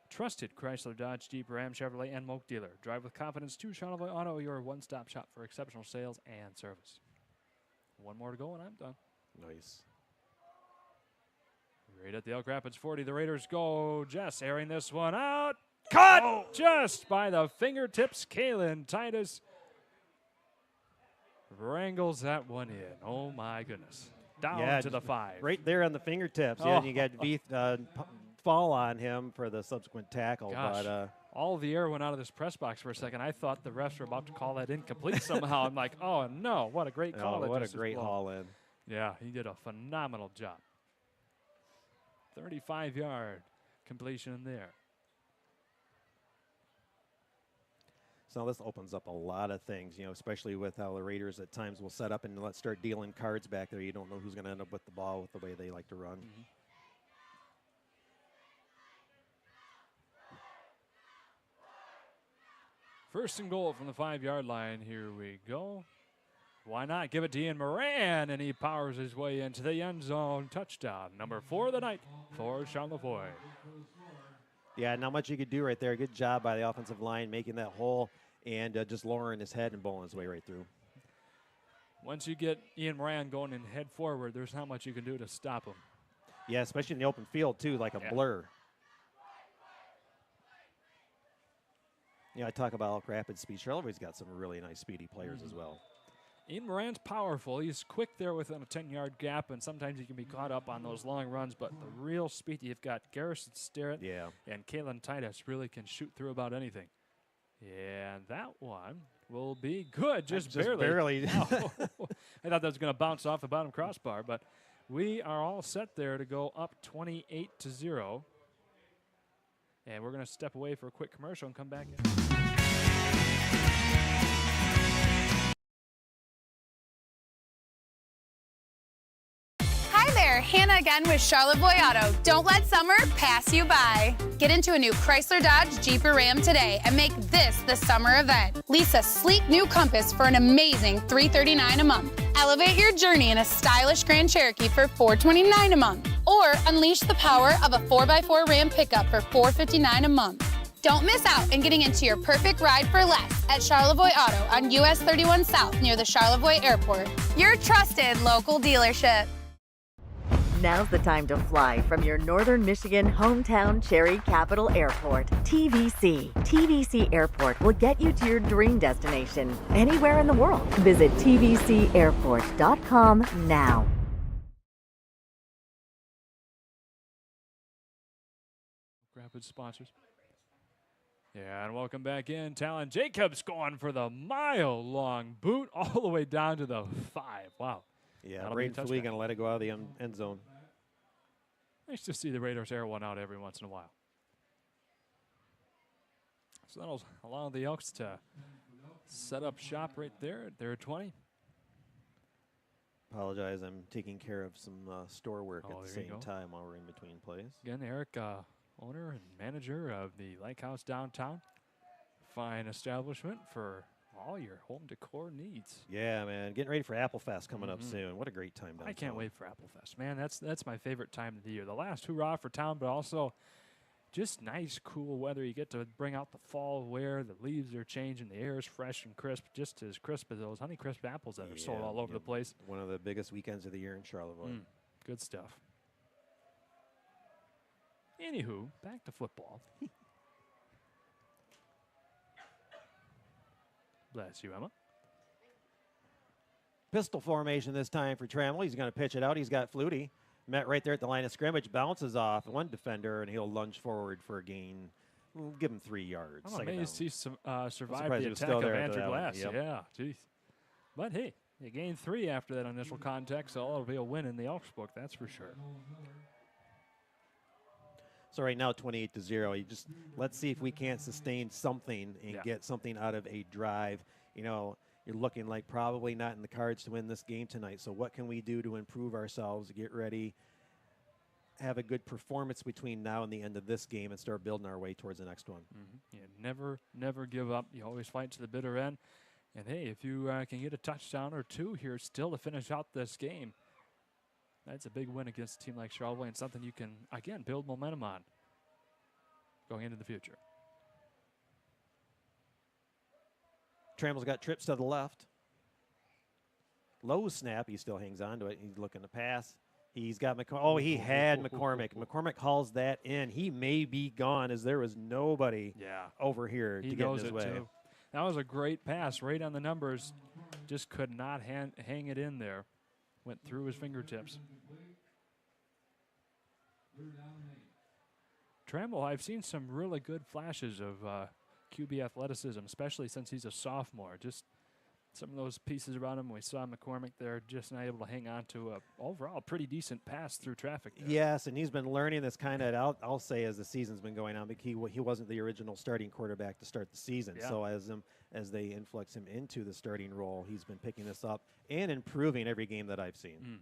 trusted Chrysler, Dodge, Jeep, Ram, Chevrolet, and Moke dealer. Drive with confidence to Charlevoix Auto, your one-stop shop for exceptional sales and service. One more to go and I'm done. Nice. Right at the Elk Rapids 40, the Raiders go. Jess airing this one out. Cut just by the fingertips. Kalen Titus wrangles that one in. Oh, my goodness. Down to the 5. Right there on the fingertips. Yeah, and you got Veith fall on him for the subsequent tackle. Gosh, but all the air went out of this press box for a second. I thought the refs were about to call that incomplete somehow. I'm like, oh, no, what a great call. What a great haul in. Yeah, he did a phenomenal job. 35-yard completion there. So this opens up a lot of things, you know, especially with how the Raiders at times will set up and let's start dealing cards back there. You don't know who's going to end up with the ball with the way they like to run. Mm-hmm. First and goal from the 5-yard line. Here we go. Why not give it to Ian Moran, and he powers his way into the end zone. Touchdown, number 4 of the night for Charlevoix. Yeah, not much you could do right there. Good job by the offensive line making that hole and just lowering his head and bowling his way right through. Once you get Ian Moran going and head forward, there's not much you can do to stop him. Yeah, especially in the open field, too, like a blur. I talk about Elk Rapids speed. Charlevoix's got some really nice speedy players as well. Ian Moran's powerful. He's quick there within a 10-yard gap, and sometimes he can be caught up on those long runs. But the real speed, you've got Garrison Sterrett and Kalen Titus really can shoot through about anything. And that one will be good, just barely. Oh, I thought that was going to bounce off the bottom crossbar, but we are all set there to go up 28-0. And we're going to step away for a quick commercial and come back in. Hannah again with Charlevoix Auto. Don't let summer pass you by. Get into a new Chrysler, Dodge, Jeep, or Ram today and make this the summer event. Lease a sleek new Compass for an amazing $339 a month. Elevate your journey in a stylish Grand Cherokee for $429 a month. Or unleash the power of a 4x4 Ram pickup for $459 a month. Don't miss out in getting into your perfect ride for less at Charlevoix Auto on US 31 South near the Charlevoix Airport. Your trusted local dealership. Now's the time to fly from your Northern Michigan hometown Cherry Capital Airport. TVC. TVC Airport will get you to your dream destination anywhere in the world. Visit tvcairport.com now. Rapids sponsors. Yeah, and welcome back in. Talon Jacobs going for the mile-long boot all the way down to the 5. Wow. Yeah, Braden Flee going to let it go out of the end zone. Nice to see the Raiders air one out every once in a while. So that'll allow the Elks to set up shop right there at their 20. Apologize, I'm taking care of some store work at the same time while we're in between plays. Again, Eric, owner and manager of the Lake House downtown. Fine establishment for all your home decor needs. Yeah, man. Getting ready for Apple Fest coming up soon. What a great time downtown. I can't wait for Apple Fest, man. That's my favorite time of the year. The last hurrah for town, but also just nice, cool weather. You get to bring out the fall wear. The leaves are changing. The air is fresh and crisp, just as crisp as those Honeycrisp apples that are sold all over the place. One of the biggest weekends of the year in Charlevoix. Good stuff. Anywho, back to football. Bless you, Emma. Pistol formation this time for Trammell. He's going to pitch it out. He's got Flutie. Met right there at the line of scrimmage. Bounces off one defender, and he'll lunge forward for a gain. We'll give him 3 yards. I'm amazed he survived the attack of Andrew Glass. Yeah, jeez. But, hey, you gained 3 after that initial contact, so it'll be a win in the Elks book, that's for sure. So right now, 28-0. You just let's see if we can't sustain something and get something out of a drive. You know, you're looking like probably not in the cards to win this game tonight. So what can we do to improve ourselves, get ready, have a good performance between now and the end of this game, and start building our way towards the next one? Yeah, never give up. You always fight to the bitter end. And hey, if you can get a touchdown or 2 here still to finish out this game, that's a big win against a team like Charlevoix and something you can, again, build momentum on going into the future. Trammell's got trips to the left. Low snap. He still hangs on to it. He's looking to pass. He's got McCormick. Oh, he had McCormick. McCormick hauls that in. He may be gone as there was nobody over here to get in his way. Too. That was a great pass right on the numbers. Just could not hang it in there. Went through his fingertips. Trammell, I've seen some really good flashes of QB athleticism, especially since he's a sophomore. Just some of those pieces around him. We saw McCormick there just not able to hang on to a overall pretty decent pass through traffic there. Yes, and he's been learning this kind of, I'll say, as the season's been going on, because he wasn't the original starting quarterback to start the season. Yeah. So as they influx him into the starting role, he's been picking this up and improving every game that I've seen.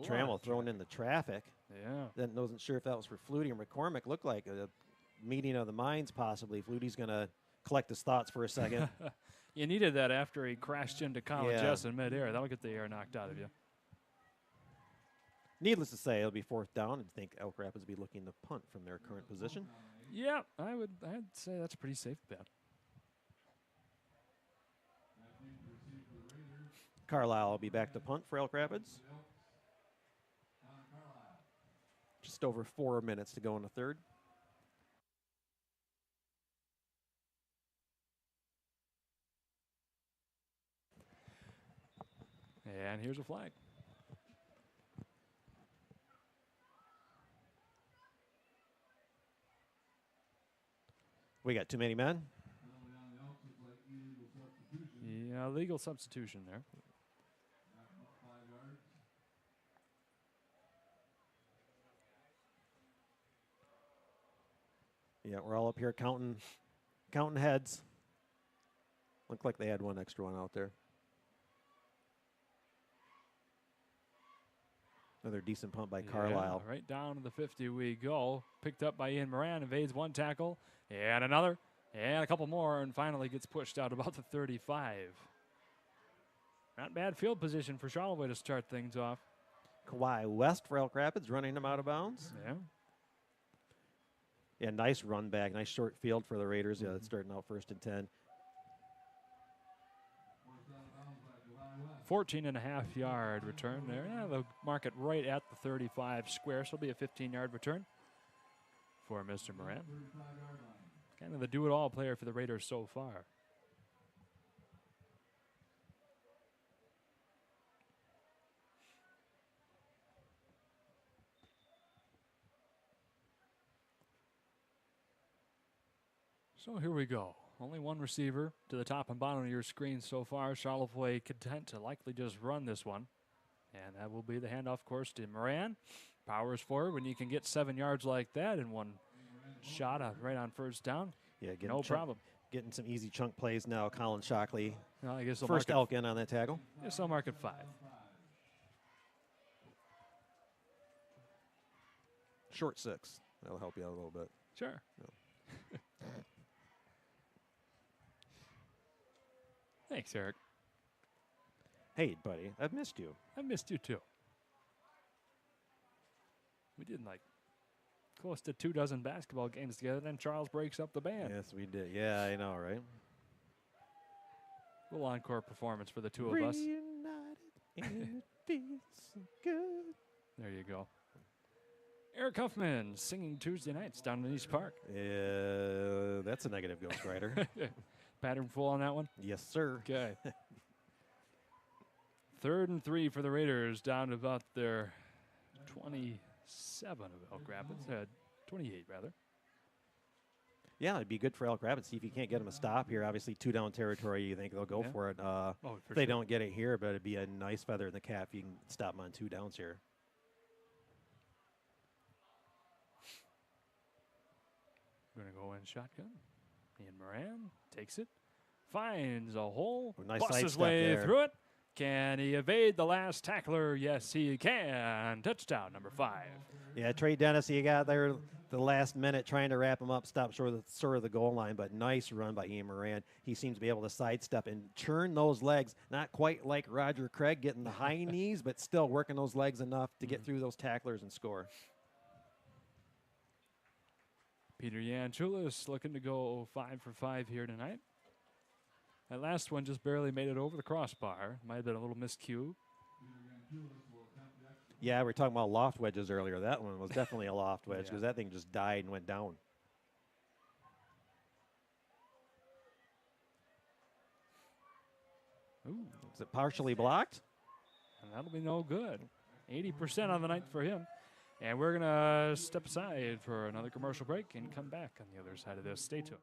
Trammell thrown in the traffic. Yeah. Then wasn't sure if that was for Flutie or McCormick. Looked like a meeting of the minds possibly. Flutie's going to collect his thoughts for a second. You needed that after he crashed into Colin Jess in midair. That'll get the air knocked out of you. Needless to say, it'll be 4th down, and I think Elk Rapids will be looking to punt from their current position. Yeah, I'd say that's a pretty safe bet. Carlisle will be back to punt for Elk Rapids. just over 4 minutes to go in the third. And here's a flag. We got too many men. Yeah, legal substitution there. Yeah, we're all up here counting heads. Looked like they had one extra one out there. Another decent punt by Carlisle. Right down to the 50 we go. Picked up by Ian Moran, evades one tackle, and another, and a couple more, and finally gets pushed out about the 35. Not bad field position for Charlevoix to start things off. Kawhi West for Elk Rapids running them out of bounds. Yeah. Yeah, nice run back, nice short field for the Raiders. Yeah, starting out 1st and 10. 14.5-yard return there. Yeah, they'll mark it right at the 35 square, so it'll be a 15-yard return for Mr. Moran. Kind of the do-it-all player for the Raiders so far. So here we go. Only one receiver to the top and bottom of your screen so far. Charlevoix content to likely just run this one. And that will be the handoff, of course, to Moran. Powers forward when you can get 7 yards like that in one shot right on first down. Yeah, no problem. Getting some easy chunk plays now. Colin Shockley, well, I guess first Elk in on that tackle. Yes, I'll mark it 5. Short 6. That'll help you out a little bit. Sure. Yeah. Thanks, Eric. Hey, buddy, I've missed you. I've missed you, too. We did like close to 24 basketball games together, then Charles breaks up the band. Yes, we did. Yeah, I know, right? Little encore performance for the two of us. And it feels so good. There you go. Eric Huffman singing Tuesday nights down in East Park. That's a negative Ghost Rider. Pattern full on that one? Yes, sir. Okay. 3rd and 3 for the Raiders, down to about their 27 of Elk Rapids. 28, rather. Yeah, it'd be good for Elk Rapids. See if you can't get them a stop here. Obviously, 2-down territory, you think they'll go for it. If they don't get it here, but it'd be a nice feather in the cap if you can stop them on 2 downs here. Going to go in shotgun. Ian Moran takes it, finds a hole, nice busts his way through it. Can he evade the last tackler? Yes, he can. Touchdown, number 5. Yeah, Trey Dennis, he got there the last minute trying to wrap him up, stop short of the goal line, but nice run by Ian Moran. He seems to be able to sidestep and churn those legs, not quite like Roger Craig getting the high knees, but still working those legs enough to get through those tacklers and score. Peter Yanchulis looking to go 5 for 5 here tonight. That last one just barely made it over the crossbar. Might have been a little miscue. Yeah, we were talking about loft wedges earlier. That one was definitely a loft wedge because that thing just died and went down. Ooh. Is it partially blocked? And that'll be no good. 80% on the night for him. And we're going to step aside for another commercial break and come back on the other side of this. Stay tuned.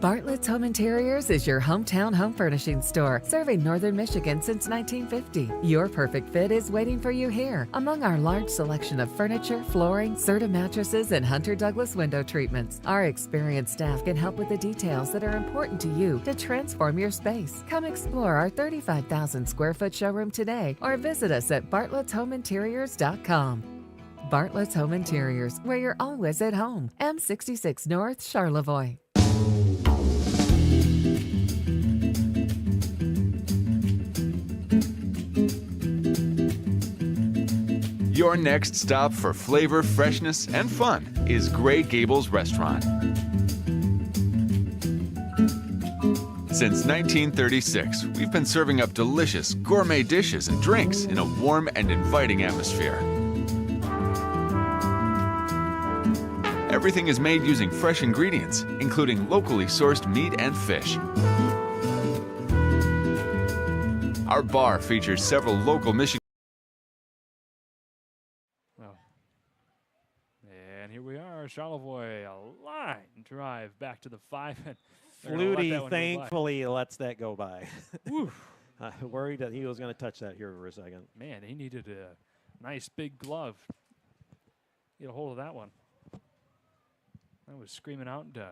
Bartlett's Home Interiors is your hometown home furnishing store, serving Northern Michigan since 1950. Your perfect fit is waiting for you here. Among our large selection of furniture, flooring, Serta mattresses, and Hunter Douglas window treatments, our experienced staff can help with the details that are important to you to transform your space. Come explore our 35,000 square foot showroom today or visit us at bartlettshomeinteriors.com. Bartlett's Home Interiors, where you're always at home. M66 North, Charlevoix. Your next stop for flavor, freshness, and fun is Gray Gables Restaurant. Since 1936, we've been serving up delicious gourmet dishes and drinks in a warm and inviting atmosphere. Everything is made using fresh ingredients, including locally sourced meat and fish. Our bar features several local Michigan. Well, and here we are, Charlevoix, a line drive back to the 5. And Flutie thankfully lets that go by. I worried that he was going to touch that here for a second. Man, he needed a nice big glove. Get a hold of that one. That was screaming out into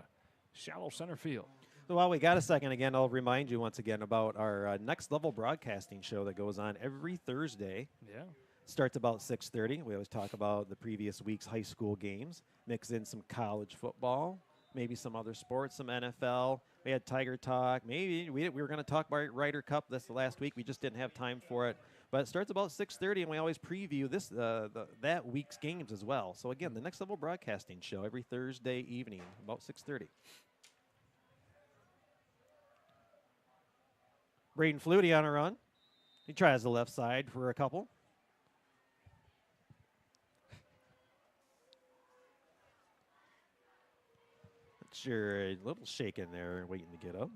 shallow center field. So while we got a second again, I'll remind you once again about our Next Level broadcasting show that goes on every Thursday. Yeah. Starts about 6:30. We always talk about the previous week's high school games, mix in some college football, maybe some other sports, some NFL. We had Tiger Talk. Maybe we were going to talk about Ryder Cup this last week. We just didn't have time for it. But it starts about 6:30, and we always preview this that week's games as well. So, again, the Next Level broadcasting show every Thursday evening, about 6:30. Braden Flutie on a run. He tries the left side for a couple. Sure, a little shaken there, waiting to get up.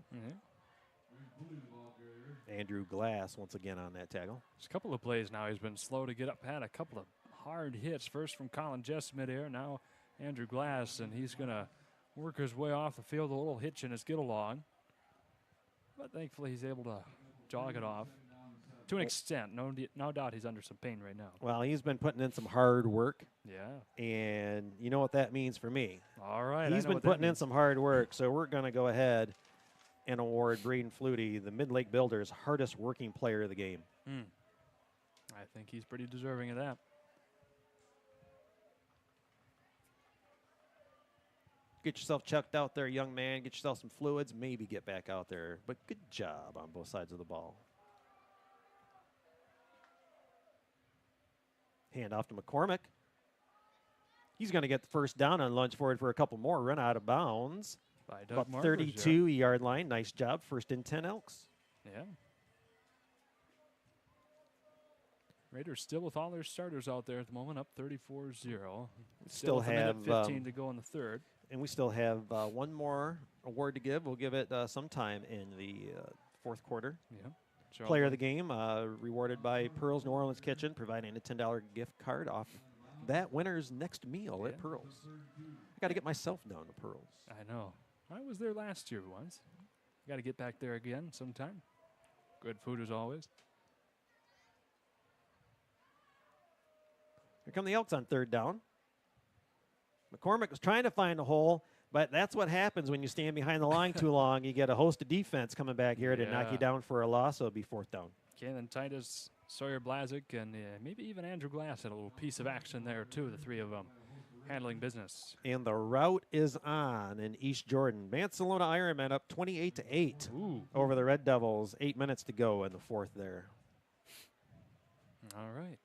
Andrew Glass once again on that tackle. There's a couple of plays now. He's been slow to get up. Had a couple of hard hits. First from Colin Jess midair. Now Andrew Glass, and he's going to work his way off the field. A little hitch in his get along. But thankfully he's able to jog it off. To an extent. No doubt he's under some pain right now. Well, he's been putting in some hard work. Yeah. And you know what that means for me. All right. He's been putting in some hard work, so we're going to go ahead and award Braden Flutie the Mid-Lake Builders hardest working player of the game. I think he's pretty deserving of that. Get yourself checked out there, young man. Get yourself some fluids. Maybe get back out there. But good job on both sides of the ball. Hand off to McCormick. He's going to get the first down on Lunch Forward for a couple more. Run out of bounds. By Doug About 32-yard line. Nice job. First and 10 Elks. Yeah. Raiders still with all their starters out there at the moment, up 34-0. Still have 15 to go in the third. And we still have one more award to give. We'll give it sometime in the fourth quarter. Yeah. Player of the game, rewarded by Pearl's New Orleans Kitchen, providing a $10 gift card off that winner's next meal at Pearl's. I got to get myself down to Pearl's. I know. I was there last year once. Got to get back there again sometime. Good food as always. Here come the Elks on third down. McCormick was trying to find a hole, but that's what happens when you stand behind the line too long. You get a host of defense coming back here to knock you down for a loss, so it'll be fourth down. Kenan Titus, Sawyer Blazik, and maybe even Andrew Glass had a little piece of action there, too, the three of them handling business. And the route is on in East Jordan. Barcelona Ironmen up 28-8 over the Red Devils. 8 minutes to go in the fourth there. All right.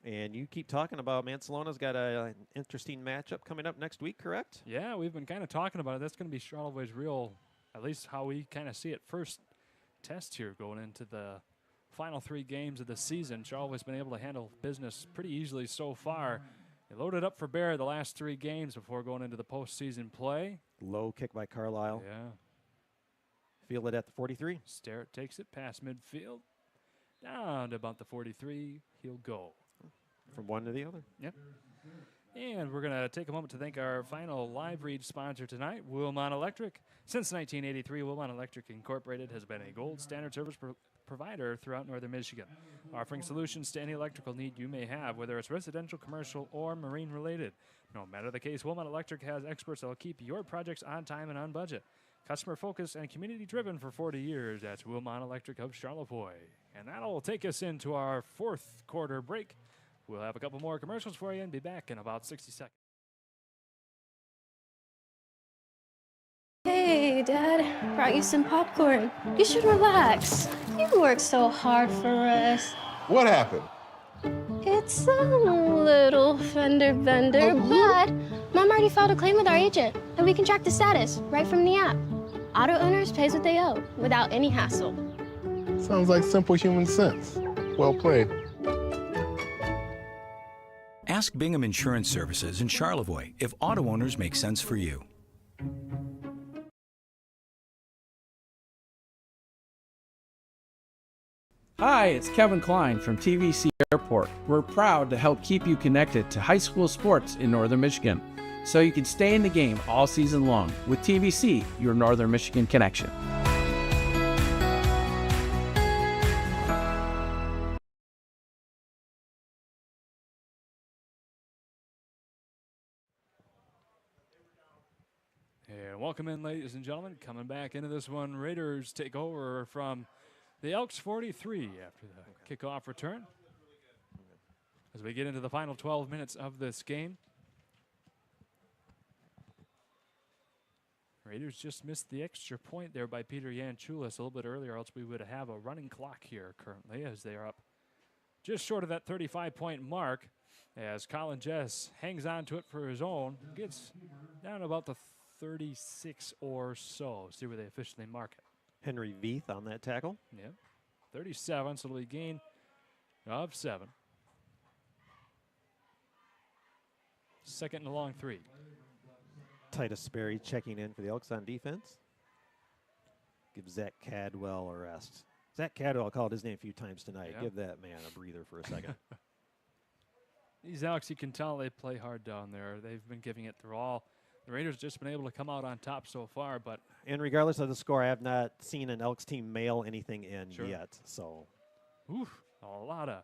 And you keep talking about Barcelona's got an interesting matchup coming up next week, correct? Yeah, we've been kind of talking about it. That's going to be Charlevoix's real, at least how we kind of see it, first test here going into the final 3 games of the season. Charlevoix's been able to handle business pretty easily so far. They loaded up for bear the last 3 games before going into the postseason play. Low kick by Carlisle. Yeah. Fielded at the 43. Starrett takes it past midfield. Down to about the 43. He'll go. From one to the other. Yep. And we're going to take a moment to thank our final live read sponsor tonight, Wilmot Electric. Since 1983, Wilmot Electric Incorporated has been a gold standard service provider throughout northern Michigan, offering solutions to any electrical need you may have, whether it's residential, commercial, or marine related. No matter the case, Wilmot Electric has experts that will keep your projects on time and on budget. Customer focused and community driven for 40 years. That's Wilmot Electric of Charlevoix. And that'll take us into our fourth quarter break. We'll have a couple more commercials for you and be back in about 60 seconds. Hey, Dad. Brought you some popcorn. You should relax. You worked so hard for us. What happened? It's a little fender bender, but Mom already filed a claim with our agent, and we can track the status right from the app. Auto owners pays what they owe without any hassle. Sounds like simple human sense. Well played. Ask Bingham Insurance Services in Charlevoix if auto owners make sense for you. Hi, it's Kevin Klein from TVC Airport. We're proud to help keep you connected to high school sports in Northern Michigan, so you can stay in the game all season long with TVC, your Northern Michigan connection. And welcome in, ladies and gentlemen. Coming back into this one, Raiders take over from the Elks 43 after the kickoff return. As we get into the final 12 minutes of this game. Raiders just missed the extra point there by Peter Yanchulis a little bit earlier, else we would have a running clock here currently as they are up just short of that 35-point mark as Colin Jess hangs on to it for his own. Gets down about the 36 or so. See where they officially mark it. Henry Veith on that tackle. Yep. 37, so it'll be a gain of 7. Second and a long 3. Titus Sperry checking in for the Elks on defense. Give Zach Cadwell a rest. Zach Cadwell called his name a few times tonight. Yeah. Give that man a breather for a second. These Elks, you can tell they play hard down there. They've been giving it their all. The Raiders just been able to come out on top so far, but and regardless of the score, I have not seen an Elks team mail anything in yet. So, a lot of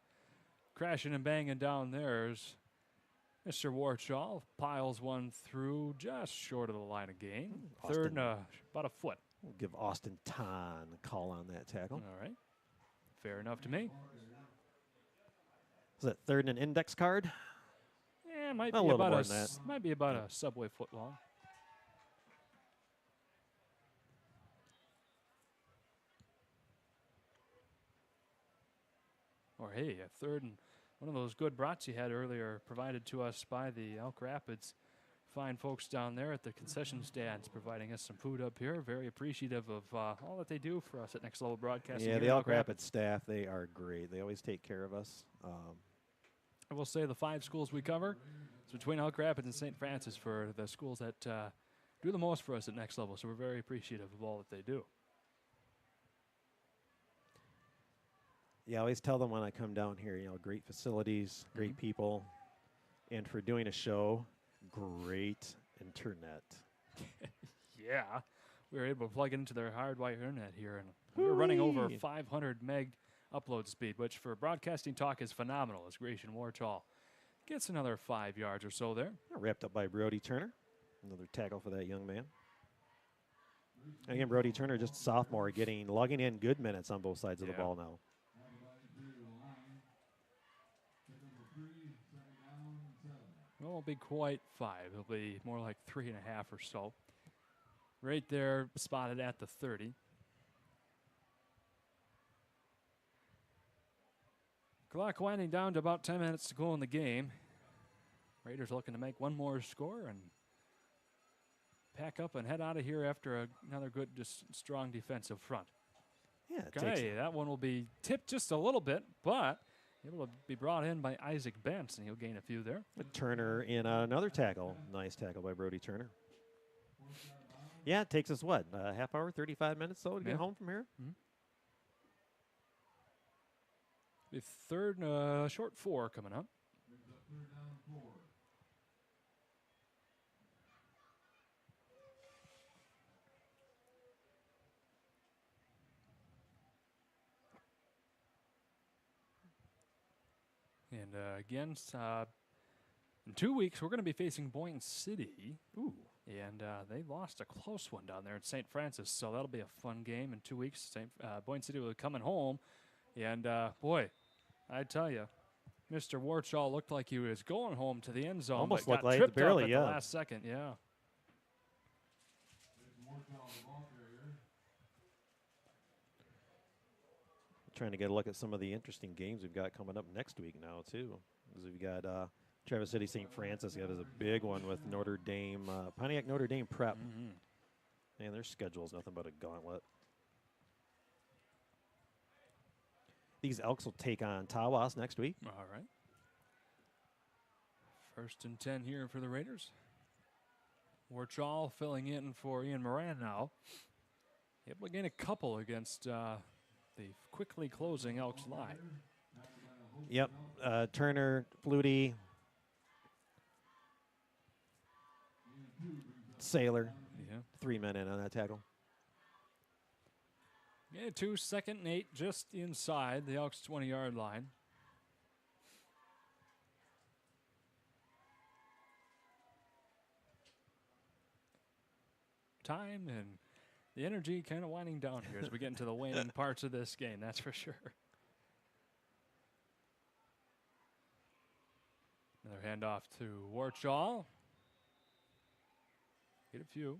crashing and banging down there. Mr. Warchall piles one through just short of the line of gain. Third and about a foot. We'll give Austin Tan a call on that tackle. All right. Fair enough to me. Is that third and an index card? Yeah, might a be little about more than that. Might be about a subway foot long. Or hey, a third and one of those good brats you had earlier provided to us by the Elk Rapids. Fine folks down there at the concession stands providing us some food up here. Very appreciative of all that they do for us at Next Level Broadcasting. Yeah, the Elk Rapids staff, they are great. They always take care of us. I will say the 5 schools we cover is between Elk Rapids and St. Francis for the schools that do the most for us at Next Level. So we're very appreciative of all that they do. Yeah, I always tell them when I come down here, great facilities, great people, and for doing a show, great internet. Yeah, we were able to plug it into their hardwired internet here, and we're running over 500 meg upload speed, which for broadcasting talk is phenomenal, as Gratian Warchall gets another 5 yards or so there. Wrapped up by Brody Turner. Another tackle for that young man. And again, Brody Turner, just a sophomore, logging in good minutes on both sides of the ball now. It won't be quite 5. It'll be more like 3.5 or so. Right there, spotted at the 30. Clock winding down to about 10 minutes to go in the game. Raiders looking to make one more score and pack up and head out of here after another good, strong defensive front. Yeah. Okay, that one will be tipped just a little bit, but able to be brought in by Isaac Bentz, and he'll gain a few there. Turner in another tackle. Nice tackle by Brody Turner. Yeah, it takes us, what, a half hour, 35 minutes, though, to get home from here? Mm-hmm. The third and short 4 coming up. And again, in 2 weeks, we're going to be facing Boynton City. Ooh. And they lost a close one down there in St. Francis, so that'll be a fun game in 2 weeks. Boynton City will be coming home. And, boy, I tell you, Mr. Warchall looked like he was going home to the end zone. Almost but looked got like tripped barely, up at the last second, yeah. Trying to get a look at some of the interesting games we've got coming up next week now, too. Because we've got Traverse City St. Francis. That is a big one with Notre Dame, Pontiac Notre Dame Prep. Mm-hmm. And their schedule is nothing but a gauntlet. These Elks will take on Tawas next week. All right. 1st and 10 here for the Raiders. Warchal filling in for Ian Moran now. Able to gain a couple against the quickly closing Elks line. Yep. Turner, Flutie, Sailor. Yeah. 3 men in on that tackle. Yeah, 2, 2nd and 8 just inside the Elks 20-yard line. Time and the energy kind of winding down here as we get into the waning parts of this game, that's for sure. Another handoff to Warchal. Get a few.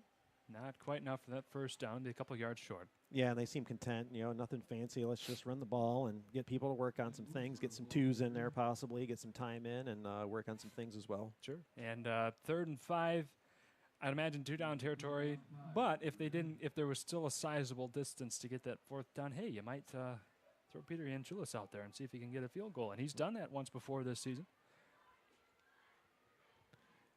Not quite enough for that first down. A couple yards short. Yeah, and they seem content. You know, nothing fancy. Let's just run the ball and get people to work on some things. Get some twos in there possibly. Get some time in and work on some things as well. Sure. And 3rd and 5. I'd imagine 2-down territory. But if there was still a sizable distance to get that 4th down, hey, you might throw Peter Yanchulis out there and see if he can get a field goal. And he's done that once before this season.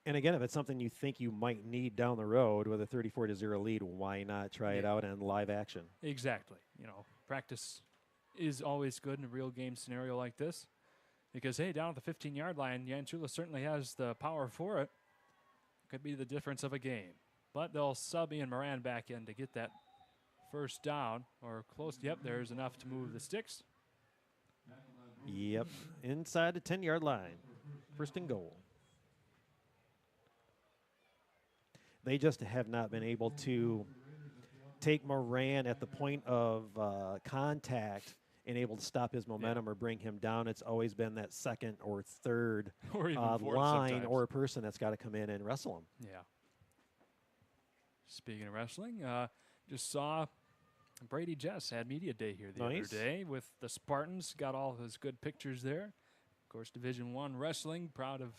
And again, if it's something you think you might need down the road with a 34-0 lead, why not try it out in live action? Exactly. You know, practice is always good in a real game scenario like this. Because, hey, down at the 15-yard line, Yanchulis certainly has the power for it. Could be the difference of a game. But they'll sub Ian Moran back in to get that first down or close. Yep, there's enough to move the sticks. Yep, inside the 10-yard line. 1st and goal. They just have not been able to take Moran at the point of contact and able to stop his momentum or bring him down. It's always been that 2nd or 3rd or even line sometimes. or a person that's got to come in and wrestle him. Yeah. Speaking of wrestling, just saw Brady Jess had media day here the other day with the Spartans. Got all his good pictures there. Of course, Division I wrestling. Proud of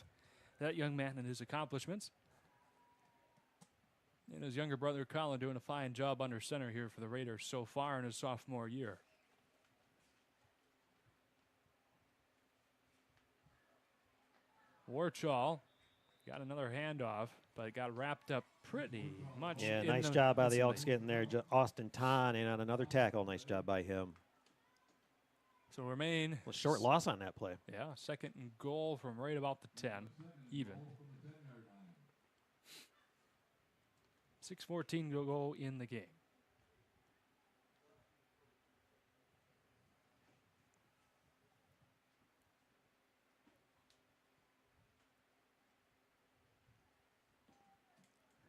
that young man and his accomplishments. And his younger brother, Colin, doing a fine job under center here for the Raiders so far in his sophomore year. Warchal got another handoff, but it got wrapped up pretty much. Yeah, nice job by the Elks getting there. Austin Ton in on another tackle. Nice job by him. So remain. Well, short loss on that play. Yeah, 2nd and goal from right about the 10, even. 6:14 to go in the game.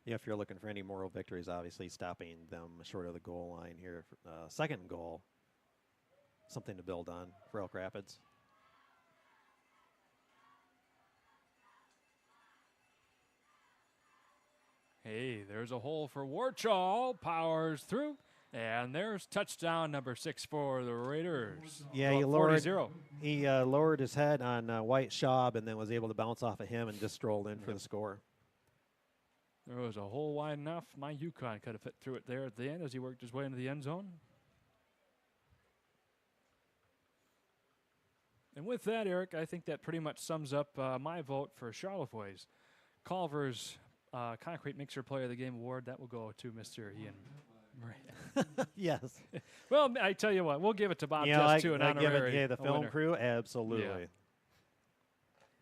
Yeah, if you're looking for any moral victories, obviously stopping them short of the goal line here. 2nd goal, something to build on for Elk Rapids. Hey, there's a hole for Warchal. Powers through. And there's touchdown number 6 for the Raiders. Yeah, he lowered his head on White Schaub and then was able to bounce off of him and just strolled in for the score. There was a hole wide enough. My Yukon could have fit through it there at the end as he worked his way into the end zone. And with that, Eric, I think that pretty much sums up my vote for Charlevoix. Culver's Concrete Mixer Player of the Game award, that will go to Mr. Ian Murray. Yes. Well, I tell you what, we'll give it to Bob Yeah, Just too, an honorary the film winner. crew, absolutely. Yeah.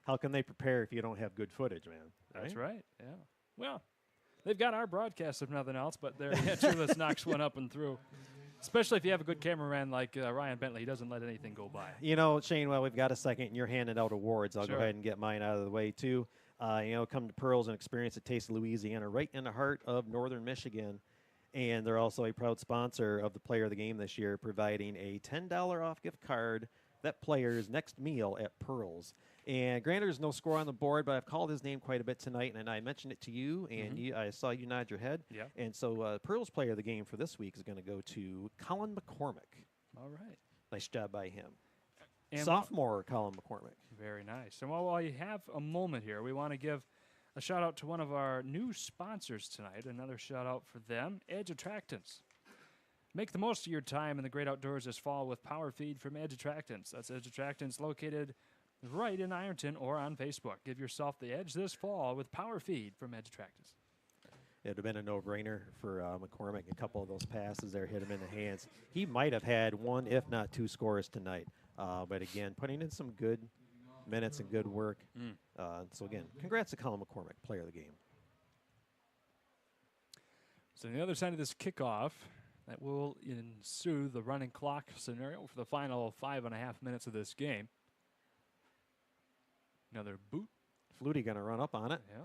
How can they prepare if you don't have good footage, man? That's right, yeah. Well, they've got our broadcast if nothing else, but there, Chulis knocks one up and through. Especially if you have a good cameraman like Ryan Bentley. He doesn't let anything go by. You know, Shane, well, we've got a second, and you're handing out awards. I'll Sure. go ahead and get mine out of the way, too. Come to Pearls and experience a taste of Louisiana right in the heart of northern Michigan. And they're also a proud sponsor of the Player of the Game this year, providing a $10 off gift card that player's next meal at Pearls. And granted, there's no score on the board, but I've called his name quite a bit tonight, and I mentioned it to you, and I saw you nod your head. Yeah. And so Pearls Player of the Game for this week is going to go to Colin McCormick. All right. Nice job by him. And Sophomore Colin McCormick. Very nice. And while you have a moment here, we want to give a shout out to one of our new sponsors tonight. Another shout out for them, Edge Attractants. Make the most of your time in the great outdoors this fall with Power Feed from Edge Attractants. That's Edge Attractants located right in Ironton or on Facebook. Give yourself the edge this fall with Power Feed from Edge Attractants. It would have been a no-brainer for McCormick. A couple of those passes there hit him in the hands. He might have had one, if not two, scores tonight. But again, putting in some good minutes and good work. So again, congrats to Colin McCormick, player of the game. So on the other side of this kickoff, that will ensue the running clock scenario for the final 5.5 minutes of this game. Another boot. Flutie going to run up on it. Yeah.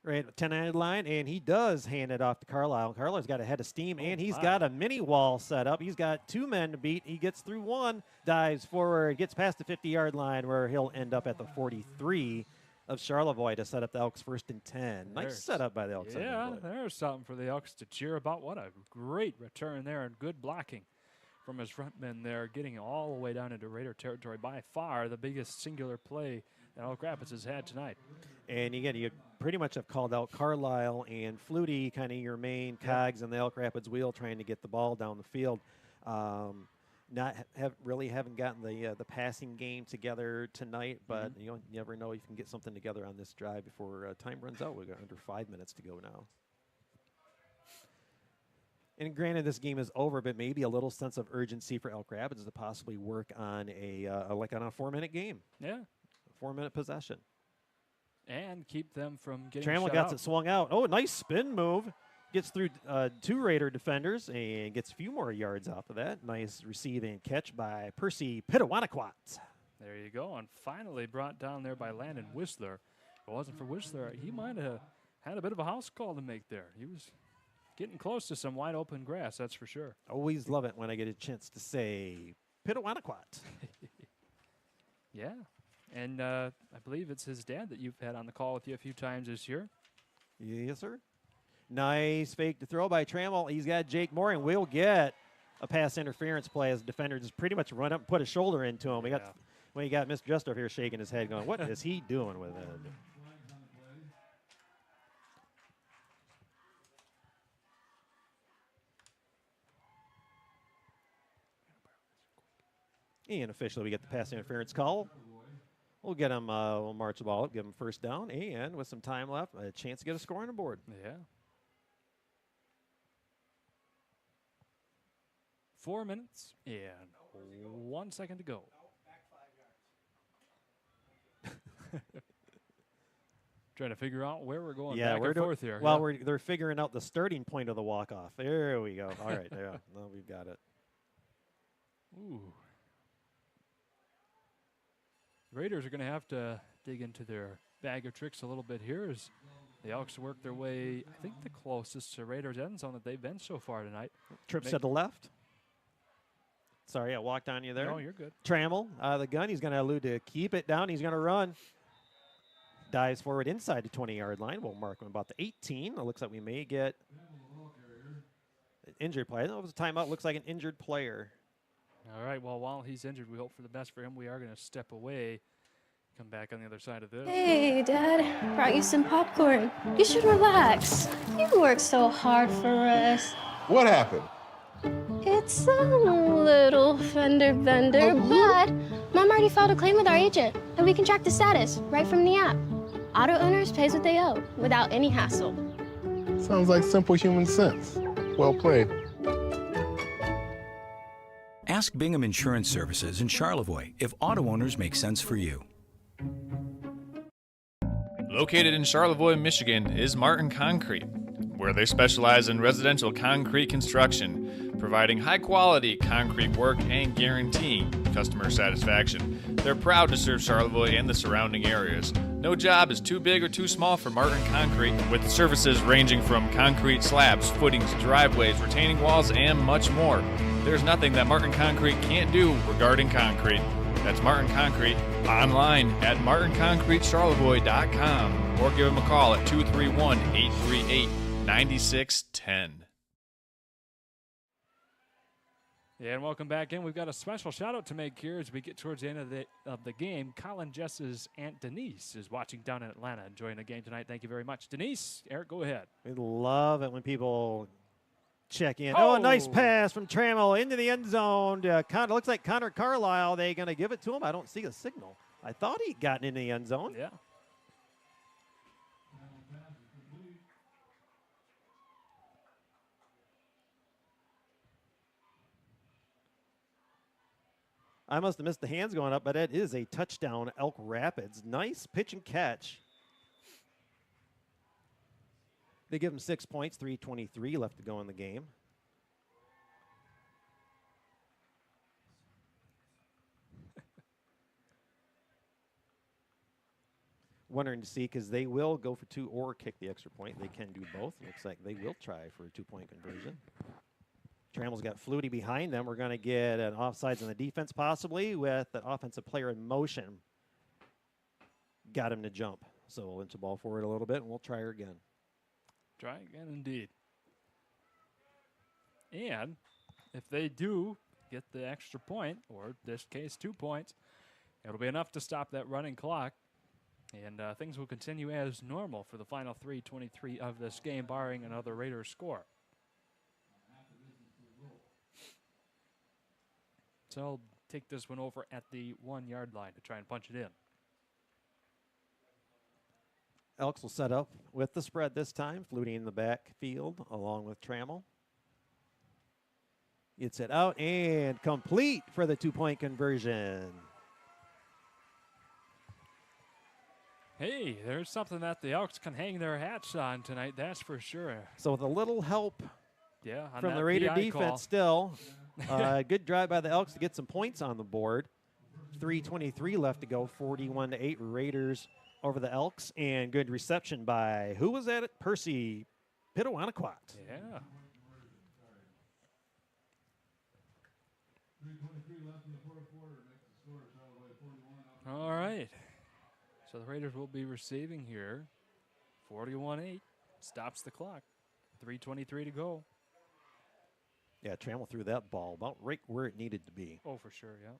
Right at the 10-yard line, and he does hand it off to Carlisle. Carlisle's got a head of steam, and he's got a mini wall set up. He's got two men to beat. He gets through one, dives forward, gets past the 50-yard line where he'll end up at the 43 of Charlevoix to set up the Elks 1st and 10. Nice setup by the Elks. Yeah, there's something for the Elks to cheer about. What a great return there and good blocking from his frontman there, getting all the way down into Raider territory. By far the biggest singular play that Elk Rapids has had tonight. And again, you pretty much have called out Carlisle and Flutie, kind of your main cogs in the Elk Rapids wheel, trying to get the ball down the field. Haven't gotten the passing game together tonight, but you never know. You can get something together on this drive before time runs out. We've got under 5 minutes to go now. And granted, this game is over, but maybe a little sense of urgency for Elk Rapids to possibly work on a 4-minute game. Yeah, 4-minute possession. And keep them from getting Trammell shut gets out. it swung out. Oh, nice spin move. Gets through two Raider defenders and gets a few more yards off of that. Nice receiving catch by Percy Pitawanakwat. There you go. And finally brought down there by Landon Whistler. If it wasn't for Whistler, he might have had a bit of a house call to make there. He was getting close to some wide open grass, that's for sure. Always love it when I get a chance to say Pitawanakwat. Yeah. And I believe it's his dad that you've had on the call with you a few times this year. Yes, sir. Nice fake to throw by Trammell. He's got Jake Moore, and we'll get a pass interference play as the defender just pretty much run up and put a shoulder into him. We got Mr. Juster here shaking his head going, what is he doing with it? And officially we get the pass interference call. We'll get him, we'll march the ball up, give him first down, and with some time left, a chance to get a score on the board. Yeah. 4 minutes and 1 second to go. Trying to figure out where we're going back and forth here. Well, they're figuring out the starting point of the walk-off. There we go. All right, there. No, we've got it. Ooh. Raiders are going to have to dig into their bag of tricks a little bit here as the Elks work their way, I think, the closest to Raiders' end zone that they've been so far tonight. Trips to the left. Sorry, I walked on you there. No, you're good. Trammell out of the gun. He's going to allude to keep it down. He's going to run. Dives forward inside the 20-yard line. We'll mark him about the 18. It looks like we may get an injured player. No, it was a timeout. Looks like an injured player. All right, well, while he's injured, we hope for the best for him. We are going to step away, come back on the other side of this. Hey, Dad, brought you some popcorn. You should relax. You worked so hard for us. What happened? It's a little fender bender, but Mom already filed a claim with our agent, and we can track the status right from the app. Auto owners pays what they owe without any hassle. Sounds like simple human sense. Well played. Ask Bingham Insurance Services in Charlevoix if auto owners make sense for you. Located in Charlevoix, Michigan is Martin Concrete, where they specialize in residential concrete construction, providing high-quality concrete work and guaranteeing customer satisfaction. They're proud to serve Charlevoix and the surrounding areas. No job is too big or too small for Martin Concrete, with services ranging from concrete slabs, footings, driveways, retaining walls, and much more. There's nothing that Martin Concrete can't do regarding concrete. That's Martin Concrete, online at martinconcretecharlevoix.com, or give them a call at 231-838-9610. Yeah, and welcome back in. We've got a special shout-out to make here as we get towards the end of the game. Colin Jess's Aunt Denise is watching down in Atlanta, enjoying the game tonight. Thank you very much. Denise, Eric, go ahead. We love it when people check in. Oh, a nice pass from Trammell into the end zone. Looks like Connor Carlisle. They going to give it to him? I don't see a signal. I thought he'd gotten into the end zone. Yeah. I must have missed the hands going up, but it is a touchdown, Elk Rapids. Nice pitch and catch. They give him 6 points, 3:23 left to go in the game. Wondering to see, because they will go for 2 or kick the extra point. They can do both. Looks like they will try for a 2-point conversion. Trammell's got Flutie behind them. We're going to get an offsides on the defense possibly with an offensive player in motion. Got him to jump. So we'll inch the ball forward a little bit, and we'll try her again. Try again, indeed. And if they do get the extra point, or in this case 2 points, it'll be enough to stop that running clock. And things will continue as normal for the final 3:23 of this game, barring another Raiders score. So I'll take this one over at the 1-yard line to try and punch it in. Elks will set up with the spread this time. Flutie in the backfield along with Trammell. Gets it out and complete for the 2-point conversion. Hey, there's something that the Elks can hang their hats on tonight, that's for sure. So with a little help from the Raider defense still. Good drive by the Elks to get some points on the board. 3:23 left to go, 41-8 Raiders over the Elks. And good reception by, who was at it? Percy Pitawanaquat. Yeah. All right. So the Raiders will be receiving here. 41-8. Stops the clock. 3:23 to go. Yeah, Trammell threw that ball about right where it needed to be. Oh, for sure, yeah.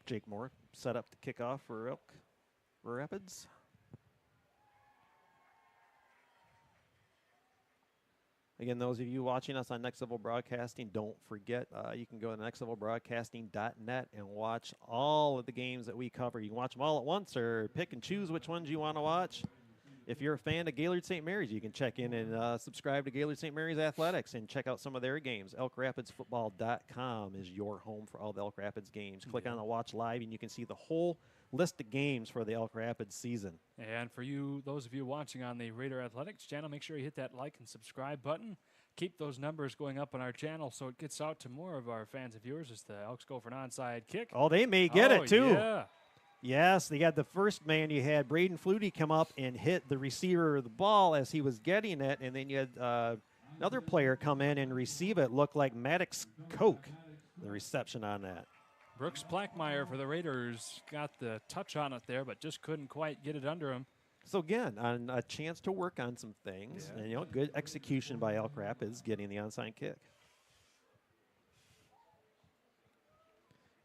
Jake Moore set up to kick off for Elk Rapids. Again, those of you watching us on Next Level Broadcasting, don't forget, you can go to nextlevelbroadcasting.net and watch all of the games that we cover. You can watch them all at once or pick and choose which ones you want to watch. If you're a fan of Gaylord St. Mary's, you can check in and subscribe to Gaylord St. Mary's Athletics and check out some of their games. ElkRapidsFootball.com is your home for all the Elk Rapids games. Click on the Watch Live, and you can see the whole list of games for the Elk Rapids season. And for you, those of you watching on the Raider Athletics channel, make sure you hit that like and subscribe button. Keep those numbers going up on our channel so it gets out to more of our fans and viewers as the Elks go for an onside kick. Oh, they may get it, too. Yeah. Yes, they got the first man. You had Braden Flutie come up and hit the receiver of the ball as he was getting it, and then you had another player come in and receive it. Looked like Maddox Koch, the reception on that. Brooks Plackmeyer for the Raiders got the touch on it there, but just couldn't quite get it under him. So again, on a chance to work on some things, and good execution by Elk Rapids getting the onside kick.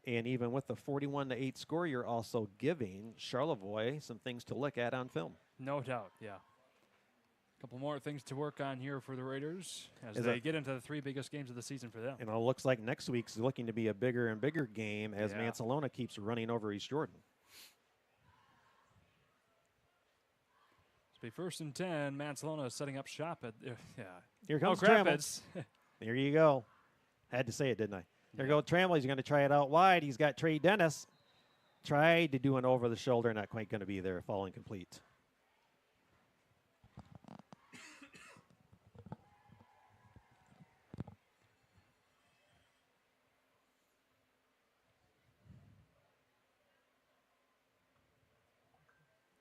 And even with the 41-8 score, you're also giving Charlevoix some things to look at on film. No doubt, yeah. A couple more things to work on here for the Raiders as they get into the 3 biggest games of the season for them. And it looks like next week's looking to be a bigger and bigger game as Mansalona keeps running over East Jordan. It's be 1st and 10. Mansalona is setting up shop at Here comes Elk Rapids. There you go. Had to say it, didn't I? There goes Trammell. He's going to try it out wide. He's got Trey Dennis. Tried to do an over the shoulder, not quite going to be there. Falling complete.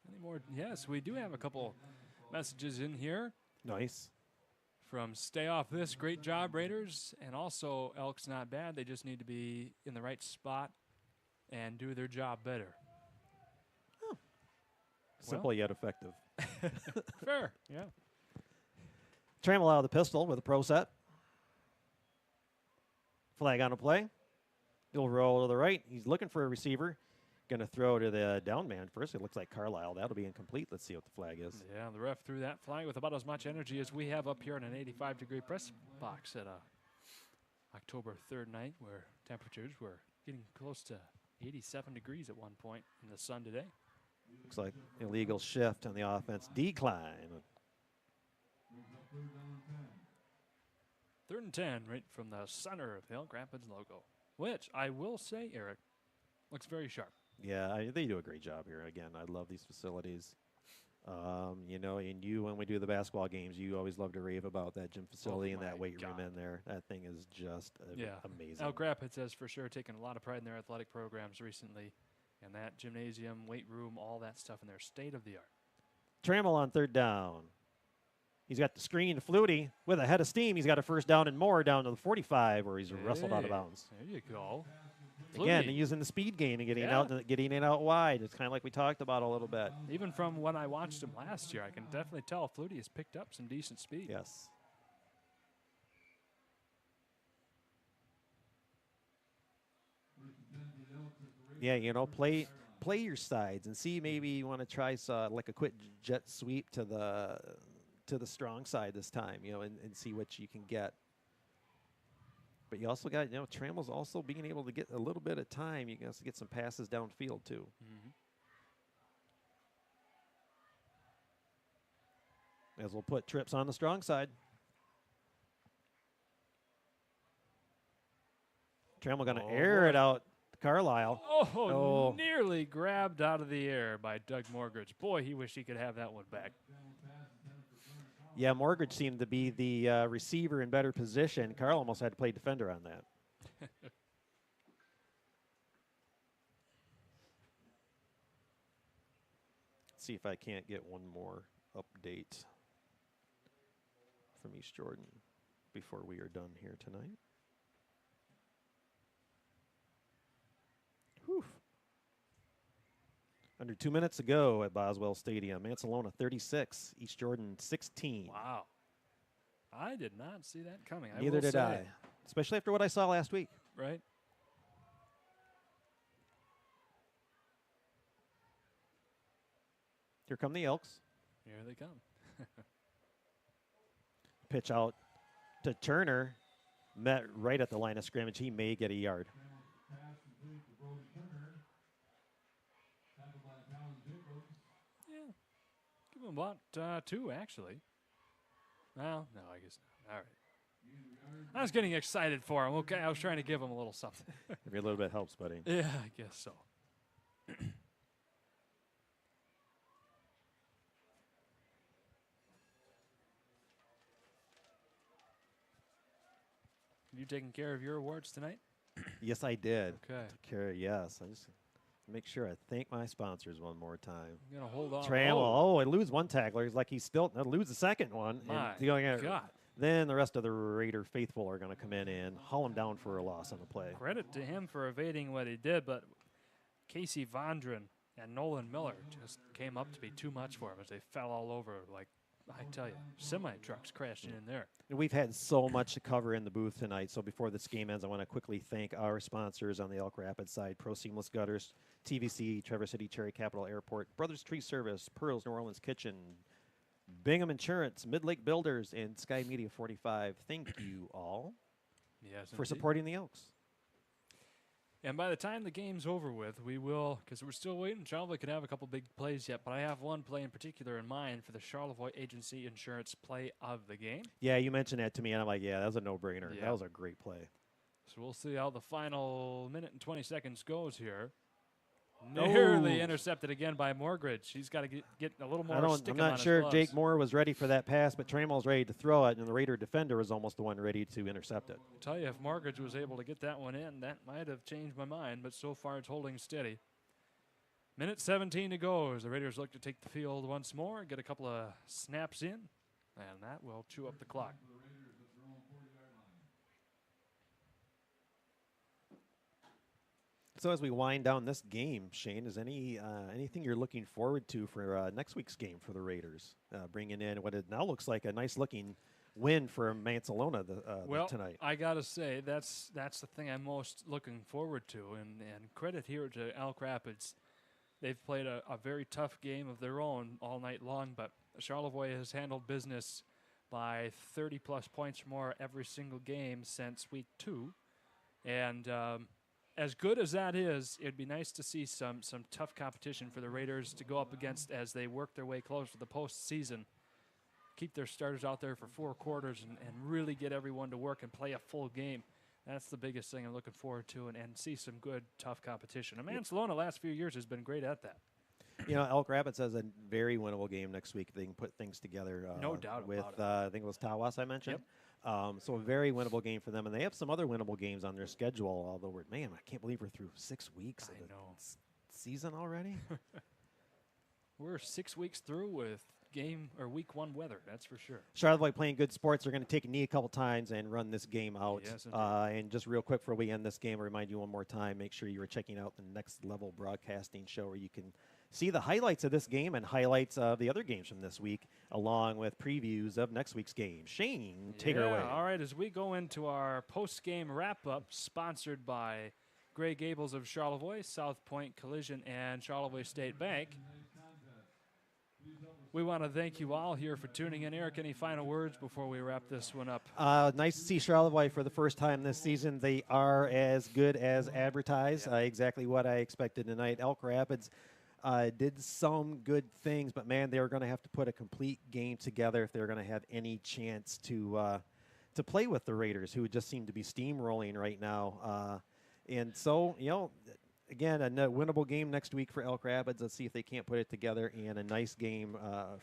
Any more? Yes, we do have a couple messages in here. Nice. From Stay Off This, great job, Raiders. And also, Elks not bad. They just need to be in the right spot and do their job better. Simple yet effective. Fair, yeah. Trammell out of the pistol with a pro set. Flag on a play. He'll roll to the right. He's looking for a receiver. Going to throw to the down man first. It looks like Carlisle. That'll be incomplete. Let's see what the flag is. Yeah, the ref threw that flag with about as much energy as we have up here in an 85-degree press box at October 3rd night, where temperatures were getting close to 87 degrees at one point in the sun today. Looks like illegal shift on the offense. Decline. 3rd and 10 right from the center of the Elk Rapids logo, which I will say, Eric, looks very sharp. Yeah, they do a great job here. Again, I love these facilities. You know, and when we do the basketball games, you always love to rave about that gym facility and that weight room in there. That thing is just amazing. Elk Rapids has for sure taken a lot of pride in their athletic programs recently, and that gymnasium, weight room, all that stuff in their state of the art. Trammell on 3rd down. He's got the screen to Flutie with a head of steam. He's got a 1st down and more down to the 45 where he's wrestled out of bounds. There you go. Again, using the speed gain and getting it out wide. It's kind of like we talked about a little bit. Even from when I watched him last year, I can definitely tell Flutie has picked up some decent speed. Yes. Yeah, you know, play your sides and see maybe you want to try like a quick jet sweep to the strong side this time, you know, and see what you can get. But you also got, you know, Trammell's also being able to get a little bit of time. You can also get some passes downfield, too. As we'll put trips on the strong side. Trammell going to air it out to Carlisle. Oh, nearly grabbed out of the air by Doug Morgridge. Boy, he wished he could have that one back. Yeah, Morgridge seemed to be the receiver in better position. Carl almost had to play defender on that. Let's see if I can't get one more update from East Jordan before we are done here tonight. Whew. Under 2 minutes ago at Boswell Stadium. Mansalona 36, East Jordan 16. Wow. I did not see that coming. Neither did I, especially after what I saw last week. Right. Here come the Elks. Here they come. Pitch out to Turner. Met right at the line of scrimmage. He may get a yard. Give him about 2, actually. Well, no, I guess not. All right. I was getting excited for him. Okay, I was trying to give him a little something. Maybe a little bit helps, buddy. Yeah, I guess so. Have you taken care of your awards tonight? Yes, I did. Okay. Took care, yes. I just make sure I thank my sponsors one more time. I'm going to hold on. Trammell, I lose one tackler. He's like he's still lose the second one. My God. Then the rest of the Raider faithful are going to come in and haul him down for a loss on the play. Credit to him for evading what he did, but Casey Vondren and Nolan Miller just came up to be too much for him as they fell all over. Like, I tell you, semi-trucks crashed in there. And we've had so much to cover in the booth tonight. So before this game ends, I want to quickly thank our sponsors on the Elk Rapids side: Pro Seamless Gutters, TVC, Traverse City Cherry Capital Airport, Brothers Tree Service, Pearls New Orleans Kitchen, Bingham Insurance, Mid-Lake Builders, and Sky Media 45. Thank you all for supporting the Elks. And by the time the game's over with, we will, because we're still waiting. Charlevoix could have a couple big plays yet, but I have one play in particular in mind for the Charlevoix Agency Insurance play of the game. Yeah, you mentioned that to me, and I'm like, yeah, that was a no-brainer. Yeah. That was a great play. So we'll see how the final minute and 20 seconds goes here. Nearly intercepted again by Morgridge. He's got to get a little more I'm not sure Jake Moore was ready for that pass, but Trammell's ready to throw it, and the Raider defender was almost the one ready to intercept it. I'll tell you, if Morgridge was able to get that one in, that might have changed my mind, but so far it's holding steady. Minute 17 to go as the Raiders look to take the field once more, get a couple of snaps in, and that will chew up the clock. So as we wind down this game, Shane, is anything you're looking forward to for next week's game for the Raiders? Bringing in what it now looks like a nice-looking win for Mansalona tonight. I got to say, that's the thing I'm most looking forward to. And credit here to Elk Rapids. They've played a very tough game of their own all night long, but Charlevoix has handled business by 30-plus points or more every single game since week 2. And as good as that is, it'd be nice to see some tough competition for the Raiders to go up against as they work their way close to the postseason. Keep their starters out there for 4 quarters and really get everyone to work and play a full game. That's the biggest thing I'm looking forward to, and see some good, tough competition. And Mansalona the last few years has been great at that. Elk Rapids has a very winnable game next week. They can put things together. No doubt with, about it. I think it was Tawas I mentioned. Yep. So a very winnable game for them. And they have some other winnable games on their schedule, although I can't believe we're through 6 weeks of the season already. We're 6 weeks through with week 1 weather, that's for sure. Charlevoix playing good sports. They're going to take a knee a couple times and run this game out. Yes, and just real quick before we end this game, I'll remind you one more time, make sure you are checking out the Next Level Broadcasting show where you can see the highlights of this game and highlights of the other games from this week, along with previews of next week's game. Shane, take her away. All right, as we go into our post-game wrap-up, sponsored by Gray Gables of Charlevoix, South Point Collision, and Charlevoix State Bank. We want to thank you all here for tuning in. Eric, any final words before we wrap this one up? Nice to see Charlevoix for the first time this season. They are as good as advertised, exactly what I expected tonight. Elk Rapids did some good things, but, man, they are going to have to put a complete game together if they're going to have any chance to play with the Raiders, who just seem to be steamrolling right now. And so, again, a winnable game next week for Elk Rapids. Let's see if they can't put it together, and a nice game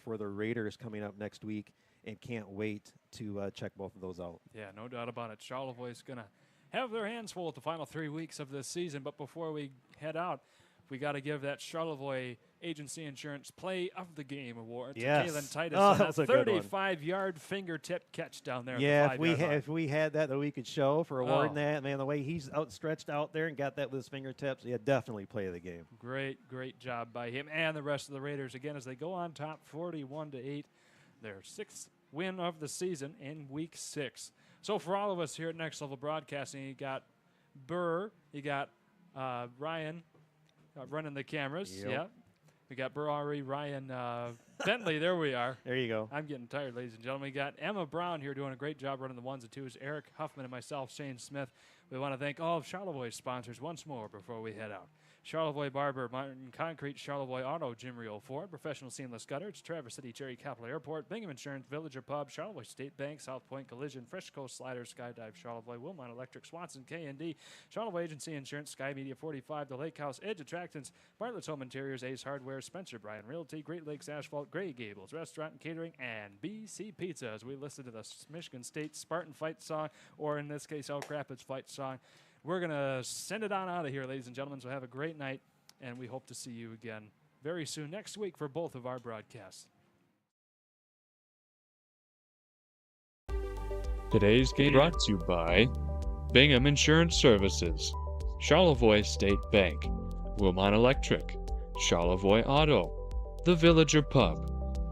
for the Raiders coming up next week, and can't wait to check both of those out. Yeah, no doubt about it. Charlevoix is going to have their hands full with the final 3 weeks of this season, but before we head out, we got to give that Charlevoix Agency Insurance Play of the Game award to Kaylin Titus on a 35-yard fingertip catch down there. Yeah, if we had that we could show for awarding that, man, the way he's outstretched out there and got that with his fingertips, definitely play of the game. Great job by him and the rest of the Raiders again as they go on top 41-8. Their 6th win of the season in week 6. So for all of us here at Next Level Broadcasting, you got Burr, you got Ryan running the cameras. Yep. We got Burr, Ari, Ryan, Bentley. There we are. There you go. I'm getting tired, ladies and gentlemen. We got Emma Brown here doing a great job running the 1s and 2s. Eric Huffman and myself, Shane Smith. We want to thank all of Charlevoix's sponsors once more before we head out. Charlevoix Barber, Martin Concrete, Charlevoix Auto, Jim Rio Ford, Professional Seamless Gutters, Traverse City Cherry Capital Airport, Bingham Insurance, Villager Pub, Charlevoix State Bank, South Point Collision, Fresh Coast Sliders, Skydive Charlevoix, Wilmot Electric, Swanson K&D, Charlevoix Agency Insurance, Sky Media 45, The Lake House, Edge Attractants, Bartlett's Home Interiors, Ace Hardware, Spencer Bryan Realty, Great Lakes Asphalt, Gray Gables Restaurant and Catering, and BC Pizza as we listen to the Michigan State Spartan Fight song, or in this case, Elk Rapids Fight song. We're going to send it on out of here, ladies and gentlemen, so have a great night. And we hope to see you again very soon next week for both of our broadcasts. Today's game brought to you by Bingham Insurance Services, Charlevoix State Bank, Wilmot Electric, Charlevoix Auto, The Villager Pub,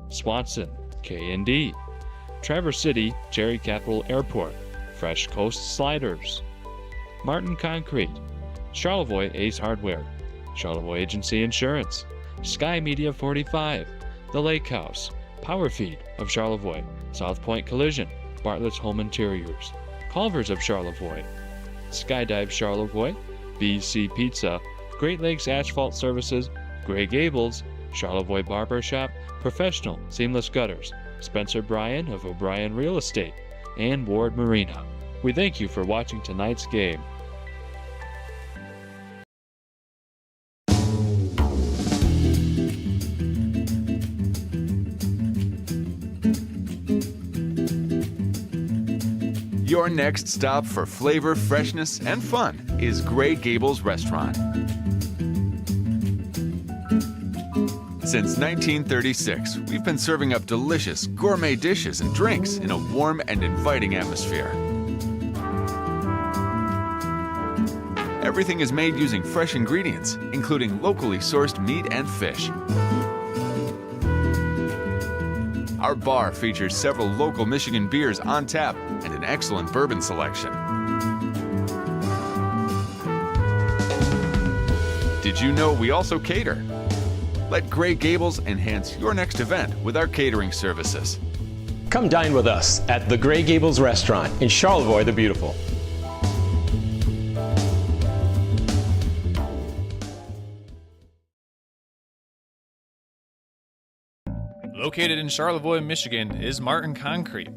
Swanson, K&D, Traverse City, Cherry Capital Airport, Fresh Coast Sliders, Martin Concrete, Charlevoix Ace Hardware, Charlevoix Agency Insurance, Sky Media 45, The Lake House, Power Feed of Charlevoix, South Point Collision, Bartlett's Home Interiors, Culver's of Charlevoix, Skydive Charlevoix, BC Pizza, Great Lakes Asphalt Services, Gray Gables, Charlevoix Barber Shop, Professional Seamless Gutters, Spencer Bryan of O'Brien Real Estate, and Ward Marina. We thank you for watching tonight's game. Your next stop for flavor, freshness, and fun is Gray Gables Restaurant. Since 1936, we've been serving up delicious gourmet dishes and drinks in a warm and inviting atmosphere. Everything is made using fresh ingredients, including locally sourced meat and fish. Our bar features several local Michigan beers on tap and an excellent bourbon selection. Did you know we also cater? Let Gray Gables enhance your next event with our catering services. Come dine with us at the Gray Gables Restaurant in Charlevoix the Beautiful. Located in Charlevoix, Michigan, is Martin Concrete,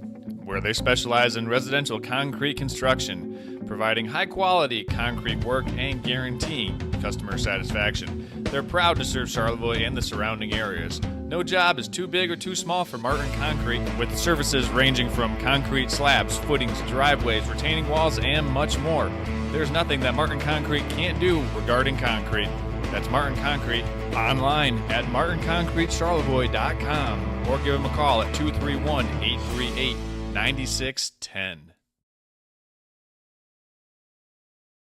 where they specialize in residential concrete construction, providing high-quality concrete work and guaranteeing customer satisfaction. They're proud to serve Charlevoix and the surrounding areas. No job is too big or too small for Martin Concrete, with services ranging from concrete slabs, footings, driveways, retaining walls, and much more. There's nothing that Martin Concrete can't do regarding concrete. That's Martin Concrete, online at martinconcretecharlevoix.com or give them a call at 231-838-9610.